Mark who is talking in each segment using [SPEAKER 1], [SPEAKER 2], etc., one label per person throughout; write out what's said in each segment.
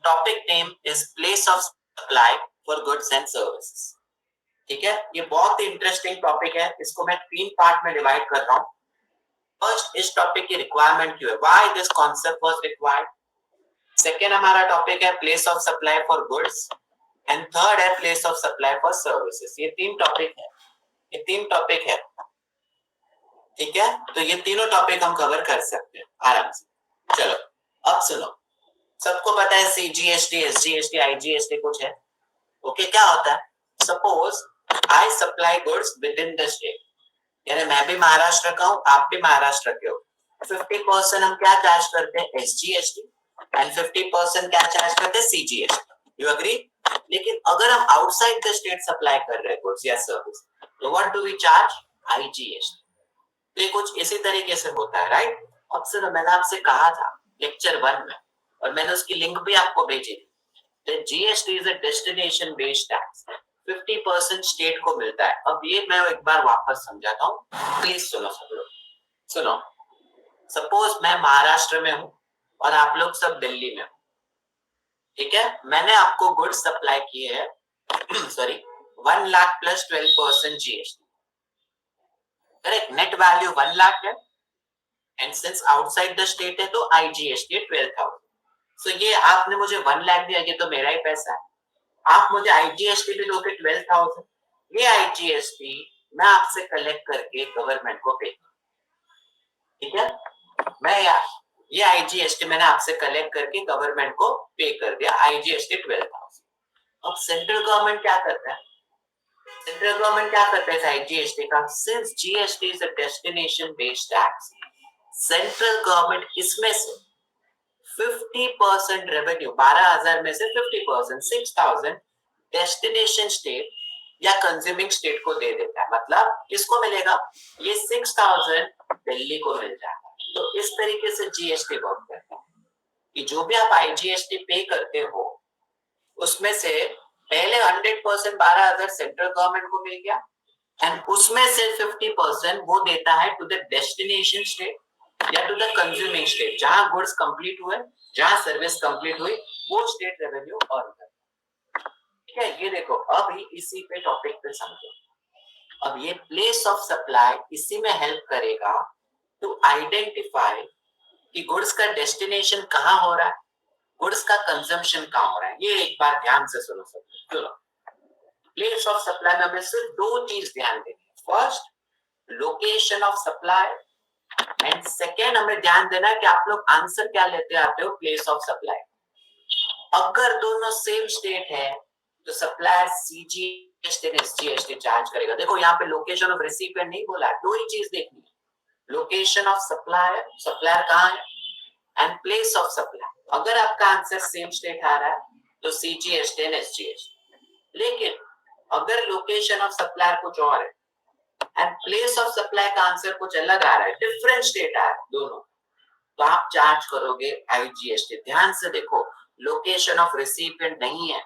[SPEAKER 1] Topic name is place of supply for goods and services. ठीक है, ये बहुत ही इंटरेस्टिंग टॉपिक है। इसको मैं 3 पार्ट में डिवाइड कर रहा हूँ। फर्स्ट, इस टॉपिक की रिक्वायरमेंट क्यों है, why this concept was required. Second हमारा टॉपिक है place of supply for goods and third है place of supply for services. ये 3 टॉपिक है, ये 3 टॉपिक है। ठीक है, तो ये तीनों टॉपिक हम कवर कर सकते हैं आराम से। चलो अब सुनो, सबको पता है सीजीएसटी, एसजीएसटी, आईजीएसटी कुछ है। ओके, क्या होता है, suppose I supply goods with in the state, यानी मैं भी महाराष्ट्र का हूँ, आप भी महाराष्ट्र के हो। 50% हम क्या चार्ज करते हैं, एसजीएसटी, एंड 50% क्या चार्ज करते हैं, सीजीएसटी। You agree. लेकिन अगर हम आउटसाइड द स्टेट सप्लाई कर रहे हैं गुड्स या सर्विस, तो what do we charge, IGST. तो ये कुछ इसी तरीके से होता है, राइट। अब सुनो, मैंने आपसे कहा था लेक्चर 1 में, और मैंने उसकी लिंक भी आपको भेजी थी, that GST is a destination based tax, 50% state को मिलता है। अब ये मैं एक बार वापस समझाता हूँ, प्लीज सुनो सब लोग। सुनो, सपोज मैं महाराष्ट्र में हूँ और आप लोग सब दिल्ली में हो। ठीक है, मैंने आपको गुड्स सप्लाई किए हैं sorry 1 lakh plus 12% GST. Correct, net value 1 lakh है, and since outside the state है तो आईजीएसटी है 12,000। सो ये आपने मुझे 1 लाख दिया, ये तो मेरा ही पैसा है। आप मुझे आईजीएसटी भी दोगे 12,000। ये आईजीएसटी मैं आपसे कलेक्ट करके गवर्नमेंट को पे, ठीक है, मैं यार ये आईजीएसटी मैंने आपसे कलेक्ट करके गवर्नमेंट को पे कर दिया, आईजीएसटी 12,000। अब सेंट्रल गवर्नमेंट क्या करता है, सेंट्रल गवर्नमेंट क्या करता है आईजीएसटी का, since GST is a destination based tax, central government इसमें से 50% रेवेन्यू, 12,000 में से 50%, 6,000 डेस्टिनेशन स्टेट या कंज्यूमिंग स्टेट को दे देता है। मतलब किसको मिलेगा, ये 6,000 दिल्ली को मिल जाता है। तो इस तरीके से जीएसटी वर्क करता है कि जो भी आप आईजीएसटी पे करते हो, उसमें से पहले 100% 12,000 सेंट्रल गवर्नमेंट को मिल गया, एंड उसमें से 50% वो देता है टू द डेस्टिनेशन स्टेट या टू द कंज्यूमिंग स्टेट, जहां गुड्स कंप्लीट हुए, जहां सर्विस कंप्लीट हुई, वो स्टेट रेवेन्यू अर्न करता है। ठीक है, ये देखो अभी इसी पे टॉपिक पे समझो। अब ये प्लेस ऑफ सप्लाई इसी में हेल्प करेगा टू आइडेंटिफाई कि गुड्स का डेस्टिनेशन कहां हो रहा है, गुड्स का कंजम्पशन कहां हो रहा है। ये एक बार ध्यान से सुनो सब। चलो, प्लेस ऑफ सप्लाई में हमें सिर्फ 2 चीज ध्यान देनी है। First, location of supply, and second हमें ध्यान देना है कि आप लोग आंसर क्या लेते आते हो, प्लेस ऑफ सप्लाई। अगर दोनों सेम स्टेट है तो supplier CGST and SGST charge करेगा। देखो यहाँ पे लोकेशन ऑफ रिसिपिएंट नहीं बोला, 2 ही चीज देखनी है, लोकेशन ऑफ सप्लायर, सप्लायर कहाँ है, एंड प्लेस ऑफ सप्लाई। अगर आपका आंसर सेम स्टेट आ रहा है तो सीजीएसटी एंड एसजीएसटी। लेकिन अगर लोकेशन ऑफ सप्लायर कुछ और है एंड प्लेस ऑफ सप्लाई का आंसर कुछ अलग आ रहा है, डिफरेंट स्टेट आ रहा है दोनों, तो आप चार्ज करोगे आईजीएसटी। ध्यान से देखो, लोकेशन ऑफ रिसिपिएंट नहीं है,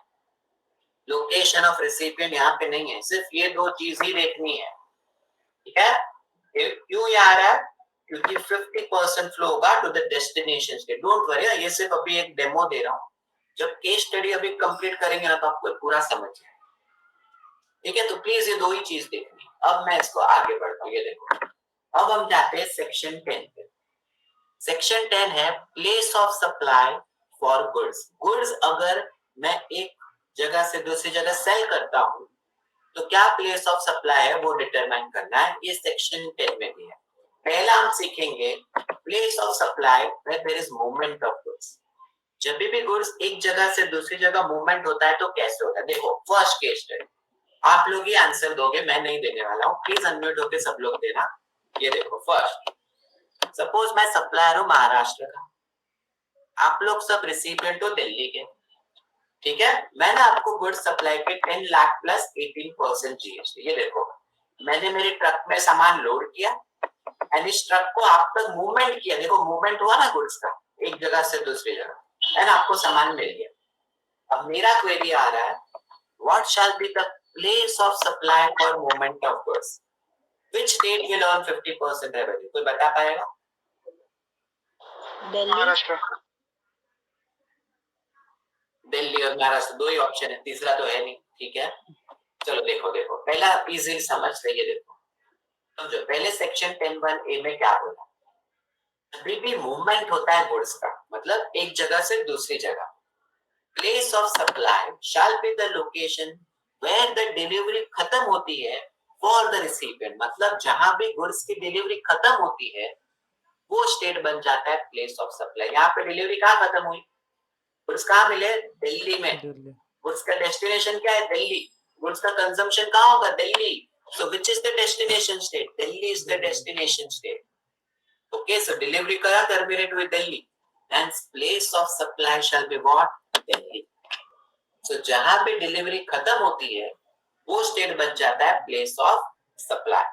[SPEAKER 1] लोकेशन ऑफ रिसिपिएंट यहाँ पे नहीं है, सिर्फ ये 2 चीज ही देखनी है। ठीक है, क्यों ये आ रहा है, क्योंकि 50% फ्लो होगा to the destination state. Don't worry, ये सिर्फ अभी एक डेमो दे रहा हूँ, जब केस स्टडी अभी कंप्लीट करेंगे ना तो आपको पूरा समझ आएगा। ठीक है, तो प्लीज ये 2 ही चीज देखनी। अब मैं इसको आगे बढ़ता हूँ, ये देखो अब हम जाते हैं सेक्शन 10 पे। सेक्शन 10 है place of supply for goods. Goods अगर मैं एक जगह से दूसरी जगह सेल करता हूँ तो क्या प्लेस ऑफ सप्लाई है वो डिटरमाइन करना है, ये सेक्शन 10 में भी है। पहला हम सीखेंगे place of supply where there is movement of goods. जब भी गुड्स एक जगह से दूसरी जगह मूवमेंट होता है तो कैसे होता है। देखो फर्स्ट केस स्टडी, आप लोग ही आंसर दोगे, मैं नहीं देने वाला हूँ, प्लीज अनम्यूट होके सब लोग देना। ये देखो फर्स्ट, सपोज मैं सप्लायर हूँ महाराष्ट्र का, आप लोग सब रिसिपिएंट हो दिल्ली के। ठीक है, मैंने आपको गुड्स सप्लाई के 10 लाख प्लस 18% जीएसटी। ये देखो मैंने मेरे ट्रक में सामान लोड किया एंड इस ट्रक को आप तक मूवमेंट किया। देखो मूवमेंट हुआ ना गुड्स का, एक जगह से दूसरी जगह, एंड आपको सामान मिल गया। अब मेरा क्वेरी आ रहा है, what shall be the place of supply for movement of goods, which state will earn 50% revenue, कोई बता पाएगा।
[SPEAKER 2] दिल्ली, महाराष्ट्र।
[SPEAKER 1] दिल्ली और महाराष्ट्र दो ही ऑप्शन है, तीसरा तो है नहीं। ठीक है, चलो देखो देखो पहला इजीली समझ रही देखो। समझो पहले सेक्शन 10(1)(a) में क्या बोला, अभी भी मूवमेंट होता है गुड्स का, मतलब एक जगह से दूसरी जगह, place of supply shall be the location where the delivery खत्म होती है फॉर द रिसिपिएंट, मतलब जहां भी गुड्स की डिलीवरी खत्म होती है वो स्टेट बन जाता है प्लेस ऑफ सप्लाई। यहाँ पे डिलीवरी कहाँ खत्म हुई, गुड्स कहाँ मिले, दिल्ली में।
[SPEAKER 2] दिल्ली।
[SPEAKER 1] गुड्स का डेस्टिनेशन क्या है, दिल्ली। गुड्स का कंजम्पशन कहाँ होगा, Delhi. So which is the destination state, Delhi is the destination state. Okay, so delivery कहाँ टर्मिनेट हुई, Delhi, and place of supply shall be what, Delhi. So जहां पे डिलीवरी खत्म होती है वो स्टेट बन जाता है प्लेस ऑफ सप्लाई।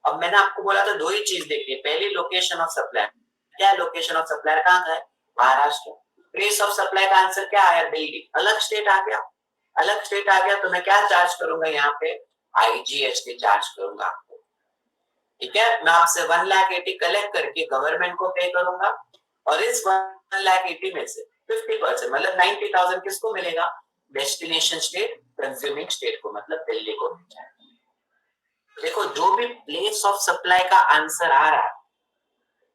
[SPEAKER 1] अब मैंने आपको बोला था दो ही चीज देखनी है, पहली लोकेशन ऑफ सप्लाई, क्या है लोकेशन ऑफ सप्लाई, कहाँ का है, महाराष्ट्र। प्लेस ऑफ सप्लाई का आंसर क्या आया, दिल्ली। अलग स्टेट आ गया, अलग स्टेट आ गया तो मैं क्या चार्ज करूंगा यहाँ पे, आईजीएसटी चार्ज करूंगा आपको। ठीक है, मैं आपसे 1,80,000 कलेक्ट करके गवर्नमेंट को पे करूंगा, और इस 1,80,000 में से 50% मतलब 90,000 किसको मिलेगा, डेस्टिनेशन स्टेट, कंज्यूमिंग स्टेट को, मतलब दिल्ली को मिल जाएगा। देखो जो भी प्लेस ऑफ सप्लाई का आंसर आ रहा है,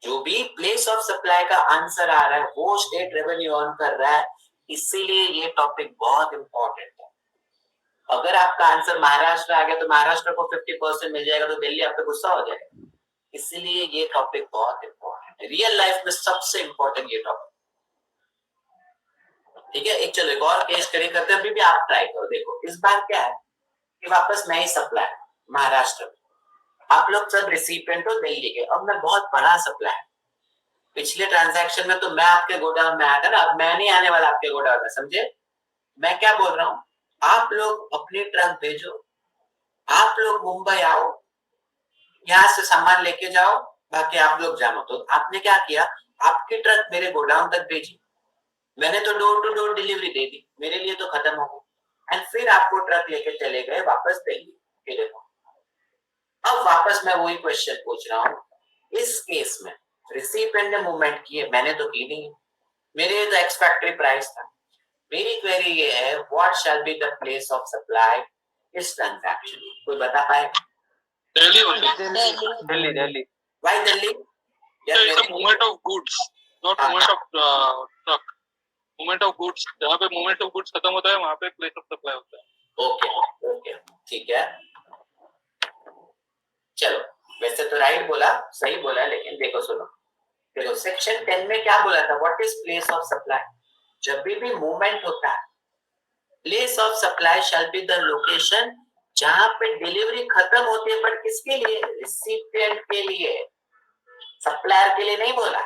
[SPEAKER 1] जो भी प्लेस ऑफ सप्लाई का आंसर आ रहा है वो स्टेट रेवेन्यू अर्न कर रहा है, इसीलिए ये टॉपिक बहुत इंपॉर्टेंट है। अगर आपका आंसर महाराष्ट्र आ गया तो महाराष्ट्र को 50% मिल जाएगा, तो दिल्ली आप पे गुस्सा हो जाएगा। इसलिए ये टॉपिक बहुत इंपॉर्टेंट है, रियल लाइफ में सबसे इंपॉर्टेंट ये टॉपिक। ठीक है, एक चलो एक और केस स्टडी करते हैं, अभी भी आप ट्राई करो। देखो इस बार क्या है कि वापस मैं ही सप्लाई, महाराष्ट्र में, आप लोग सब रिसिपिएंट हो दिल्ली के। अब मैं बहुत बड़ा सप्लाई, पिछले ट्रांजैक्शन में तो मैं आपके गोडाउन में आया था ना, अब मैं नहीं आने वाला आपके गोडाउन में, समझे। मैं क्या बोल रहा हूँ, आप लोग अपनी ट्रक भेजो, आप लोग मुंबई आओ, यहाँ से सामान लेके जाओ, बाकी आप लोग जानो। तो आपने क्या किया, आपकी ट्रक मेरे गोडाउन तक भेजी, मैंने तो डोर टू डोर डिलीवरी दे दी, मेरे लिए तो खत्म हो गई, एंड फिर आपको ट्रक लेके चले गए वापस दिल्ली। ये देखो, अब वापस मैं वही क्वेश्चन पूछ रहा हूँ, इस केस में रिसिपिएंट ने मूवमेंट की है, मैंने तो की नहीं, मेरे लिए तो एक्स फैक्टरी प्राइस था। मेरी क्वेरी ये है, what shall be the place of supply इस ट्रांजैक्शन, कोई बता पाए,
[SPEAKER 3] Delhi only.
[SPEAKER 2] Delhi Delhi.
[SPEAKER 1] Why Delhi,
[SPEAKER 3] So it's a movement of goods, not movement of truck. Movement of goods. जहाँ पे movement of goods खत्म होता है वहाँ पे place of supply होता है।
[SPEAKER 1] ओके ओके ठीक है, चलो वैसे तो राइट बोला, सही बोला, लेकिन देखो सुनो, देखो सेक्शन 10 में क्या बोला था, what is place of supply. जब भी मूवमेंट होता है, place of supply shall be the location जहां पे डिलीवरी खत्म होती है, बट किसके लिए, रिसिपिएंट के लिए, सप्लायर के लिए नहीं बोला।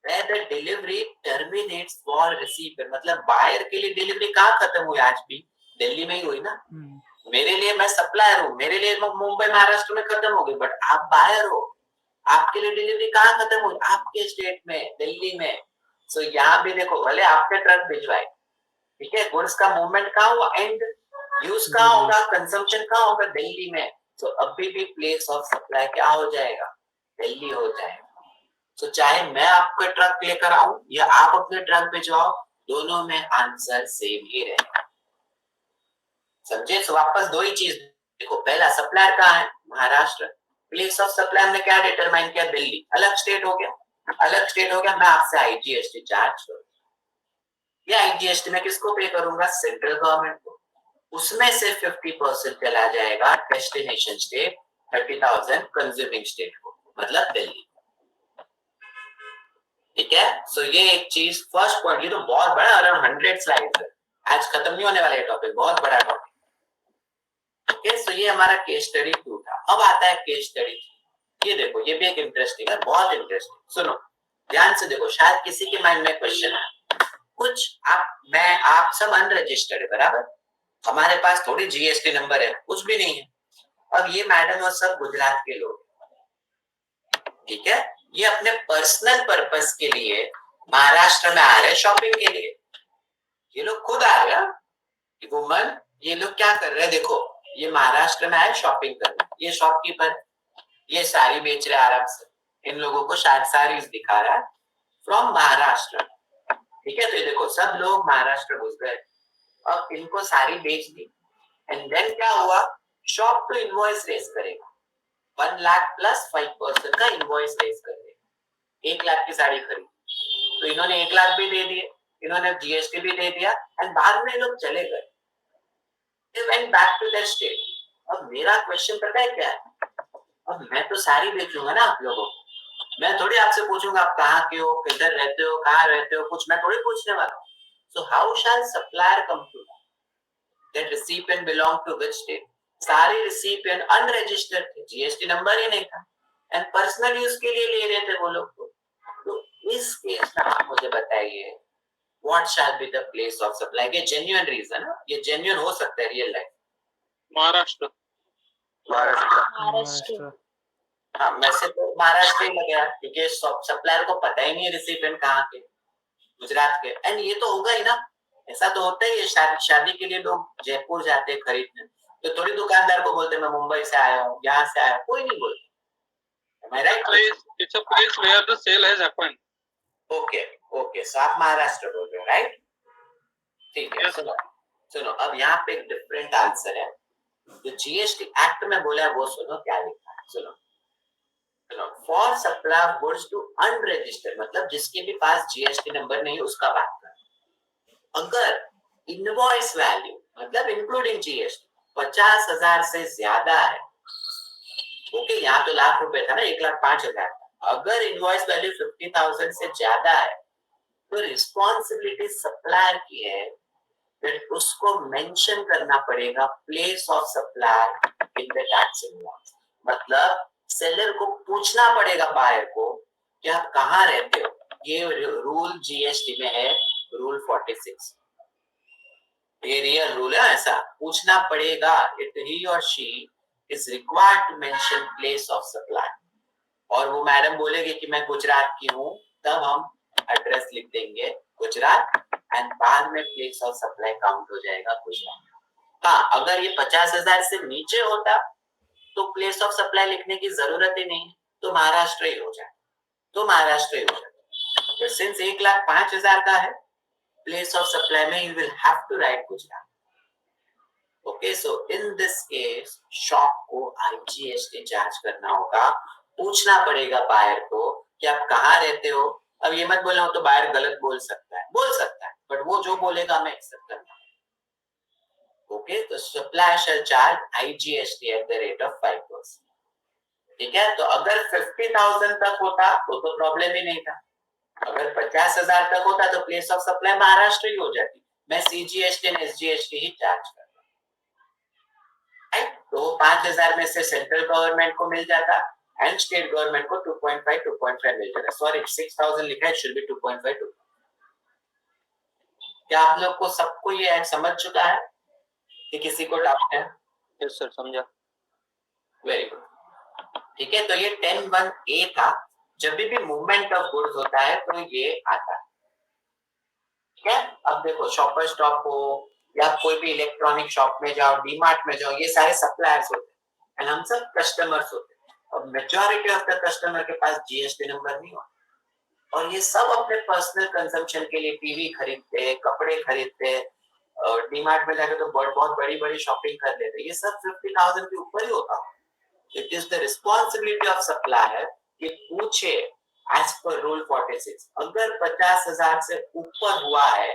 [SPEAKER 1] where the delivery terminates for recipient, मतलब बायर के लिए डिलीवरी कहाँ खत्म हुई, आज भी दिल्ली में ही हुई ना। मेरे लिए मैं सप्लायर हूँ, मेरे लिए मुंबई महाराष्ट्र में खत्म हो गई, बट आप बायर हो, आपके लिए डिलीवरी कहाँ खत्म हुई, आपके स्टेट में, दिल्ली में। सो यहाँ भी देखो, भले आपके ट्रक भिजवाए, ठीक है, गुड्स का मूवमेंट कहाँ हुआ, एंड यूज कहाँ होगा, कंजम्पशन कहाँ होगा, दिल्ली में। तो अभी भी प्लेस ऑफ सप्लाई क्या हो जाएगा, दिल्ली हो जाएगा। तो चाहे मैं आपका ट्रक लेकर आऊं या आप अपने ट्रक भिजवाओ, दोनों में आंसर सेम ही रहेगा, समझे। तो वापस दो ही चीज देखो, पहला सप्लायर कहाँ है, महाराष्ट्र, प्लेस ऑफ सप्लाई ने क्या डिटरमाइन किया, दिल्ली, अलग स्टेट हो गया, अलग स्टेट हो गया, मैं आपसे आईजीएसटी चार्ज करूँ, या आईजीएसटी में किसको पे करूंगा, सेंट्रल गवर्नमेंट को, उसमें से 50% चला जाएगा डेस्टिनेशन स्टेट, 30,000 कंज्यूमिंग स्टेट को, मतलब दिल्ली। ठीक है, सो ये एक चीज फर्स्ट पॉइंट, ये तो बहुत बड़ा, अराउंड 100 स्लाइड्स है, आज खत्म नहीं होने वाला ये टॉपिक, बहुत बड़ा टॉपिक। ओके, सो ये हमारा केस स्टडी 2 था। अब आता है केस स्टडी 3। ये देखो, ये भी एक इंटरेस्टिंग है, बहुत इंटरेस्टिंग, सुनो ध्यान से देखो, शायद किसी के माइंड में क्वेश्चन है, कुछ आप सब अनरजिस्टर्ड है, बराबर, हमारे पास थोड़ी जीएसटी नंबर है, कुछ भी नहीं है। अब ये मैडम और सब गुजरात के लोग, ठीक है, ये अपने पर्सनल पर्पस के लिए महाराष्ट्र में आ रहे हैं शॉपिंग के लिए, ये लोग खुद आ रहे हैं वुमन, ये लोग क्या कर रहे हैं, देखो ये महाराष्ट्र में आए शॉपिंग करने, ये शॉपकीपर, ये साड़ी बेच रहे आराम से, इन लोगों को शायद साड़ीज दिखा रहा है फ्रॉम महाराष्ट्र। ठीक है, तो ये देखो सब लोग महाराष्ट्र घुस गए, अब इनको सारी बेच दी एंड देन क्या हुआ, शॉप तो इनवॉइस रेज करेगा 1 लाख प्लस 5% का इनवॉइस रेज कर देगा, 1 लाख की साड़ी खरीदी तो इन्होंने 1 लाख भी दे दिए, इन्होंने जीएसटी भी दे दिया एंड बाद में लोग चले गए, they went back to their state। अब मेरा क्वेश्चन पता है क्या है, अब मैं तो सारी बेचूंगा ना आप लोगों को, मैं थोड़ी आपसे पूछूंगा आप कहाँ के हो, किधर रहते हो, कहाँ रहते हो, कुछ मैं थोड़ी पूछने वाला हूँ। So how shall supplier come to know that recipient belong to which state? सारे recipient unregistered थे, जीएसटी नंबर ही नहीं था एंड पर्सनल यूज के लिए ले रहे थे वो लोग तो इस केस में आप मुझे बताइए what shall be the place of supply? ये genuine reason है, ये genuine हो सकता है रियल लाइफ।
[SPEAKER 3] महाराष्ट्र।
[SPEAKER 2] महाराष्ट्र।
[SPEAKER 1] हाँ वैसे तो महाराष्ट्र ही लग गया क्योंकि सप्लायर को पता ही नहीं है रिसिपिएंट कहाँ के, गुजरात के, एंड ये तो होगा ही ना, ऐसा तो होता ही है, शादी के लिए लोग जयपुर जाते हैं खरीदने तो थोड़ी दुकानदार को बोलते मैं मुंबई से आया हूँ, यहाँ से आया हूँ, कोई नहीं बोलता। Am I right?
[SPEAKER 3] It's a place where the sale has happened.
[SPEAKER 1] Okay so आप महाराष्ट्र बोल रहे हो राइट, ठीक है।
[SPEAKER 3] Yes.
[SPEAKER 1] सुनो अब यहाँ पे एक डिफरेंट आंसर है, जो जीएसटी एक्ट में बोला है वो सुनो क्या लिखा है, सुनो for supply goods to unregistered, मतलब जिसके भी पास जीएसटी नंबर नहीं उसका बात कर, अगर इनवॉइस वैल्यू मतलब इंक्लूडिंग जीएसटी 50,000 से ज्यादा है, ओके यहाँ तो लाख रुपए था ना, 1,05,000, अगर इनवॉइस वैल्यू 50,000 से ज्यादा है तो रिस्पॉन्सिबिलिटी सप्लायर की है, फिर उसको मेंशन करना पड़ेगा place of supply in the tax invoice, मतलब सेलर को पूछना पड़ेगा बायर को कि आप कहाँ रहते हो, ये रूल जीएसटी में है रूल 46, ये रियल रूल है, ऐसा पूछना पड़ेगा, इट ही और she is required to mention place of supply, और वो मैडम बोलेगी कि मैं गुजरात की हूँ तब हम एड्रेस लिख देंगे गुजरात एंड बाद में प्लेस ऑफ सप्लाई काउंट हो जाएगा गुजरात। हाँ अगर ये 50,000 से नीचे होता तो प्लेस ऑफ सप्लाई लिखने की जरूरत ही नहीं, तो महाराष्ट्र ही हो जाए, तो महाराष्ट्र ही हो जाए, तो सिंस 1,05,000 का है प्लेस ऑफ सप्लाई में you will have to write Gujarat. Okay so in this case shop को आईजीएसटी चार्ज करना होगा, पूछना पड़ेगा बायर को कि आप कहाँ रहते हो, अब ये मत बोलना हो तो बायर गलत बोल सकता है बट वो जो बोलेगा मैं एक्सेप्ट करना। ओके तो supplier shall charge IGST at the rate of 5%, ठीक है। तो अगर 50,000 तक होता तो प्रॉब्लम ही नहीं था, अगर 50,000 तक होता तो प्लेस ऑफ सप्लाई महाराष्ट्र ही हो जाती, मैं सीजीएसटी एंड एसजीएसटी ही चार्ज करता, राइट। तो 5,000 में से सेंट्रल गवर्नमेंट को मिल जाता एंड स्टेट गवर्नमेंट को 2.5 मिल जाता, सॉरी 6,000 लिखा है, शुड बी 2.5। क्या आप लोग को सबको ये समझ चुका है कि किसी को डाउट है?
[SPEAKER 2] यस सर समझा।
[SPEAKER 1] वेरी गुड, ठीक है। तो ये 10(1)(a) था, जब भी मूवमेंट ऑफ गुड्स होता है तो ये आता है, ठीक है। अब देखो शॉपर स्टॉप हो या कोई भी इलेक्ट्रॉनिक शॉप में जाओ, डीमार्ट में जाओ, ये सारे सप्लायर्स होते हैं एंड हम सब कस्टमर्स होते हैं, और मेजॉरिटी ऑफ द कस्टमर के पास जीएसटी नंबर नहीं होता, और ये सब अपने पर्सनल कंजम्पशन के लिए टीवी खरीदते हैं, कपड़े खरीदते हैं, डीमार्ट में जाकर तो बहुत बड़ी बड़ी शॉपिंग कर लेते हैं, ये सब 50,000 के ऊपर ही होता है। It is the responsibility of supplier कि पूछे एज पर रूल 46, अगर 50,000 से ऊपर हुआ है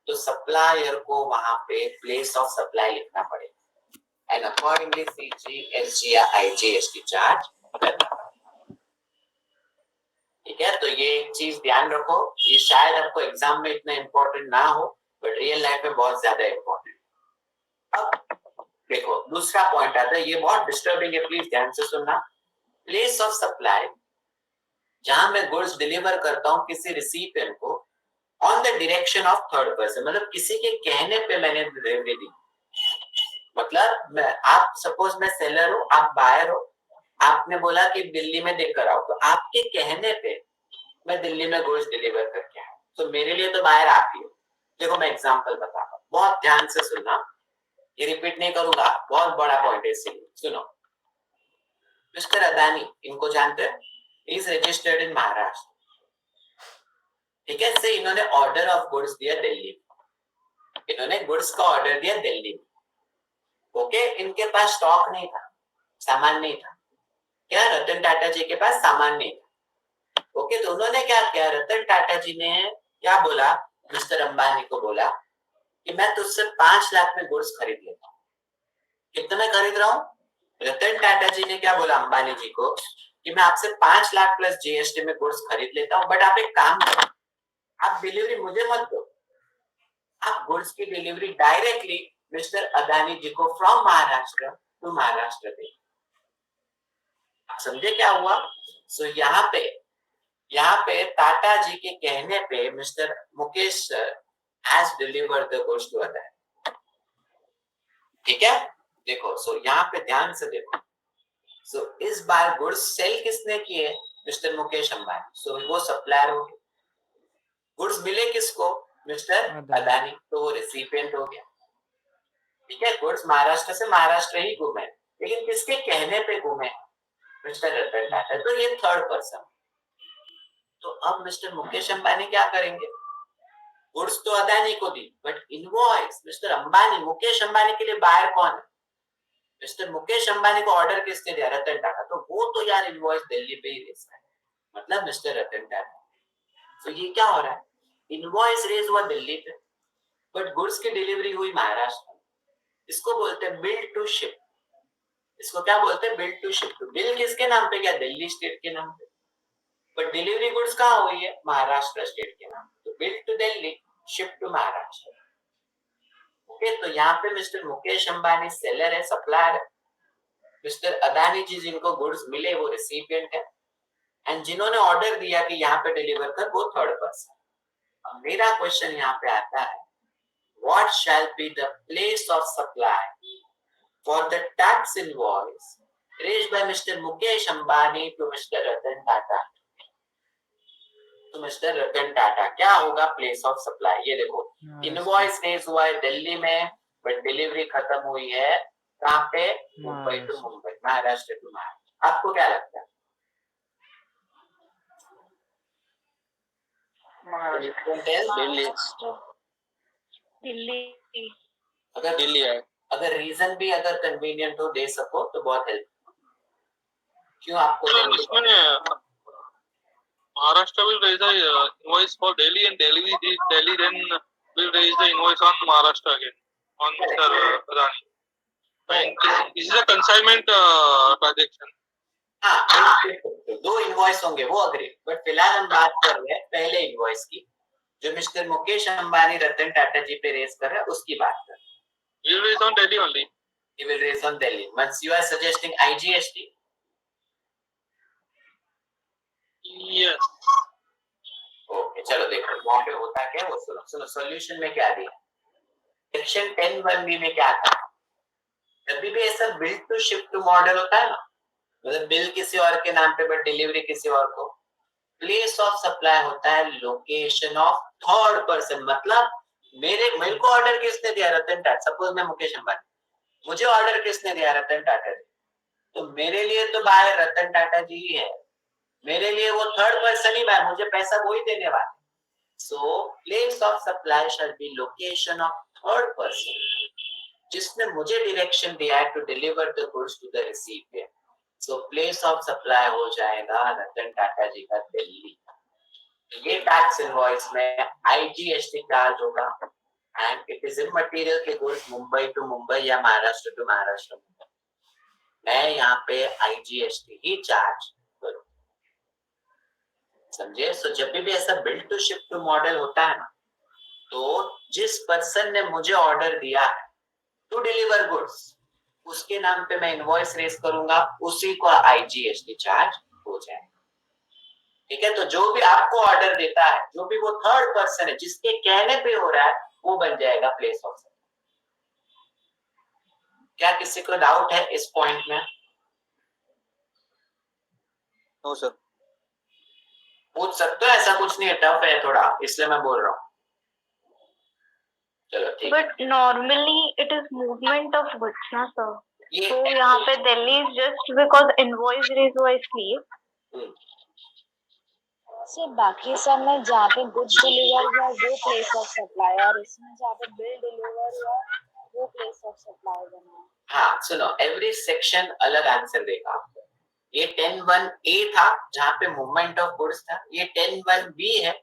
[SPEAKER 1] तो सप्लायर को वहां पे प्लेस ऑफ सप्लाई लिखना पड़ेगा एंड अकॉर्डिंगली सीजी एसजी या आईजीएसटी चार्ज करना, ठीक है। तो ये एक चीज ध्यान रखो, ये शायद आपको एग्जाम में इतना इंपॉर्टेंट ना हो बट रियल लाइफ में बहुत ज्यादा इंपॉर्टेंट। अब देखो दूसरा पॉइंट आता है, ये बहुत डिस्टर्बिंग है, प्लीज ध्यान से सुनना। प्लेस ऑफ सप्लाई, जहां मैं गुड्स डिलीवर करता हूं किसी रिसिपिएंट को on the direction of third person, मतलब किसी के कहने पे मैंने डिलीवरी दी, मतलब मैं, आप सपोज मैं सेलर हूं, आप बायर हो, आपने बोला कि दिल्ली में देकर आओ, तो आपके कहने पे मैं दिल्ली में गुड्स डिलीवर करके आया, तो मेरे लिए तो बायर आप ही हो। देखो मैं एग्जांपल बताता हूं, बहुत ध्यान से सुनना, ये रिपीट नहीं करूंगा, बहुत बड़ा पॉइंट है इसलिए सुनो। मिस्टर अदानी, इनको जानते हैं, इज रजिस्टर्ड इन महाराष्ट्र, ठीक है। से इन्होंने ऑर्डर ऑफ गुड्स दिया दिल्ली, इन्होंने गुड्स का ऑर्डर दिया दिल्ली में। ओके, इनके पास स्टॉक नहीं था, सामान नहीं था। क्या रतन टाटा जी के पास सामान नहीं था। ओके, तो उन्होंने क्या किया, रतन टाटा जी ने क्या बोला, मिस्टर अंबानी को बोला कि मैं तुझसे 5 लाख में गुड्स खरीद लेता हूँ। कितने में खरीद रहा हूँ? रतन टाटा जी ने क्या बोला अंबानी जी को कि मैं आपसे 5 लाख प्लस जीएसटी में गुड्स खरीद लेता हूँ, बट आप एक काम करो, आप डिलीवरी मुझे मत दो, आप गुड्स की डिलीवरी डायरेक्टली मिस्टर अदानी जी को फ्रॉम महाराष्ट्र टू महाराष्ट्र दे। आप समझे क्या हुआ? सो यहाँ पे टाटा जी के कहने पे mister Mukesh sir has delivered the goods to Adani. ठीक है, देखो, सो यहाँ पे ध्यान से देखो। सो इस बार गुड्स सेल किसने किए? मिस्टर मुकेश अंबानी। सो वो सप्लायर हो गए। गुड्स मिले किसको? मिस्टर अदानी, तो वो रिसिपिएंट हो गया। ठीक है, गुड्स महाराष्ट्र से महाराष्ट्र ही घूमे, लेकिन किसके कहने पे घूमे? मिस्टर रतन टाटा। तो ये थर्ड पर्सन। तो अब मिस्टर मुकेश अंबानी क्या करेंगे? गुड्स तो अदानी को दी, but invoice mister Ambani, Mukesh Ambani के लिए बायर कौन है? मिस्टर मुकेश अंबानी को ऑर्डर किसने दिया? रतन टाटा। तो वो तो यार इनवॉइस दिल्ली पे ही रेस है, मतलब मिस्टर रतन टाटा। तो ये क्या हो रहा है, इनवॉइस रेज हुआ दिल्ली पे, बट गुड्स की डिलीवरी हुई महाराष्ट्र में। इसको बोलते हैं बिल्ड टू शिप। इसको क्या बोलते हैं? Billed to ship. तो बिल किसके नाम पे? क्या दिल्ली स्टेट के नाम पे, बट डिलीवरी गुड्स कहाँ हुई है? महाराष्ट्र स्टेट के नाम पे। तो billed to Delhi, ship to Maharashtra. Okay, तो यहाँ पे मिस्टर मुकेश अंबानी सेलर है, सप्लायर है। मिस्टर अदानी जी जिनको गुड्स मिले वो रिसिपिएंट है, एंड जिन्होंने ऑर्डर दिया कि यहाँ पे डिलीवर कर, वो थर्ड पर्सन। अब मेरा क्वेश्चन यहाँ पे आता है, what shall be the place of supply for the tax invoice raised by mister Mukesh Ambani to mister Ratan Tata? तो मिस्टर रतन टाटा क्या होगा प्लेस ऑफ सप्लाई? ये देखो, इनवॉइस रेज हुआ है दिल्ली में, बट डिलीवरी खत्म हुई है कहाँ पे? Mumbai to Mumbai, Maharashtra to Maharashtra. आपको क्या लगता है?
[SPEAKER 2] दिल्ली।
[SPEAKER 1] अगर
[SPEAKER 3] दिल्ली है।
[SPEAKER 1] अगर रीजन भी अगर कन्वीनियंट हो दे सको तो बहुत हेल्प। क्यों आपको
[SPEAKER 3] सर इसमें Maharashtra will raise the invoice for Delhi, and Delhi then will raise the invoice on Maharashtra again on Mr. Adani. And this is a consignment transaction.
[SPEAKER 1] हाँ, दो इनवॉइस होंगे, वो अग्री, बट फिलहाल हम बात कर रहे हैं पहले इनवॉइस की, जो मिस्टर मुकेश अंबानी रतन टाटा जी पे रेज कर रहे हैं, उसकी बात कर।
[SPEAKER 3] He will raise on Delhi only.
[SPEAKER 1] He will raise on Delhi. Once you are suggesting IGST.
[SPEAKER 3] Yes.
[SPEAKER 1] Okay, चलो देखो वहां पे होता क्या, वो सुनो सॉल्यूशन में क्या दिया। सेक्शन 10(1)(b) में क्या था, जब भी ऐसा billed to ship to model होता है ना, मतलब बिल किसी और के नाम पे बट डिलीवरी किसी और को, प्लेस ऑफ सप्लाई होता है लोकेशन ऑफ थर्ड पर्सन। मतलब मेरे को ऑर्डर किसने दिया? रतन टाटा। सपोज मैं मुकेश अंबानी, मुझे ऑर्डर किसने दिया? रतन टाटा जी। तो मेरे लिए तो बाहर रतन टाटा जी ही है, मेरे लिए वो थर्ड पर्सन ही बाहर, मुझे पैसा वो ही देने वाला। So place of supply shall be location of third person, जिसने मुझे डायरेक्शन दिया है to deliver the goods to the recipient. So place of supply हो जाएगा रतन टाटा जी का दिल्ली। ये टैक्स इनवॉइस में आईजीएसटी चार्ज होगा, एंड इट इज इमटेरियल के गुड्स मुंबई टू मुंबई या महाराष्ट्र टू महाराष्ट्र। मैं यहाँ पे आईजीएसटी ही चार्ज करूँ, समझे? सो जब भी ऐसा billed to ship to model होता है ना, तो जिस पर्सन ने मुझे ऑर्डर दिया है टू डिलीवर गुड्स, उसके नाम पे मैं इनवॉइस रेज करूंगा, उसी को आईजीएसटी चार्ज हो जाएगा। ठीक है, तो जो भी आपको ऑर्डर देता है, जो भी वो थर्ड पर्सन है जिसके कहने पे हो रहा है, वो बन जाएगा प्लेस ऑफ सप्लाई। क्या किसी को डाउट है इस पॉइंट में?
[SPEAKER 3] No sir.
[SPEAKER 1] पूछ सकते हो, ऐसा कुछ नहीं है, टफ है थोड़ा, इसलिए मैं बोल रहा हूँ। चलो ठीक है।
[SPEAKER 2] But normally it is movement of goods ना सर, तो यहाँ पे Delhi is just because invoice raise हुआ इसलिए।
[SPEAKER 4] सिर्फ बाकी सब में जहाँ पे गुड्स डिलीवर हुआ वो प्लेस ऑफ सप्लाई, और इसमें जहाँ पे बिल डिलीवर हुआ वो प्लेस ऑफ सप्लाई बना।
[SPEAKER 1] हाँ सुनो, एवरी सेक्शन अलग आंसर देगा आपको। ये 10(1)(a) था जहाँ पे मूवमेंट ऑफ गुड्स था, ये 10(1)(b) है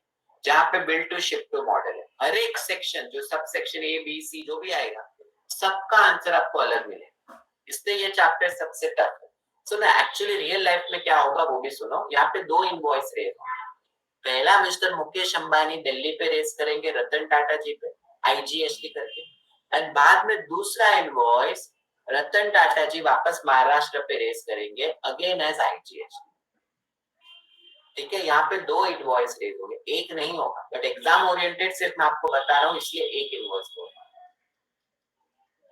[SPEAKER 1] जहाँ पे bill to ship to model है। हर एक सेक्शन जो sub section A B C जो भी आएगा सबका आंसर आपको अलग मिलेगा, इसलिए ये चैप्टर सबसे टफ है। सुनो एक्चुअली रियल लाइफ में क्या होगा वो भी सुनो। यहाँ पे 2 इनवॉइस रहेगा। पहला मिस्टर मुकेश अंबानी दिल्ली पे रेस करेंगे रतन टाटा जी पे IGST करके, एंड बाद में दूसरा इनवॉइस रतन टाटा जी वापस महाराष्ट्र पे रेस करेंगे अगेन एज IGST। ठीक है, यहाँ पे 2 इनवॉइस रेस होंगे, एक नहीं होगा, बट एग्जाम ओरिएंटेड सिर्फ मैं आपको बता रहा हूँ इसलिए एक इनवॉइस होगा।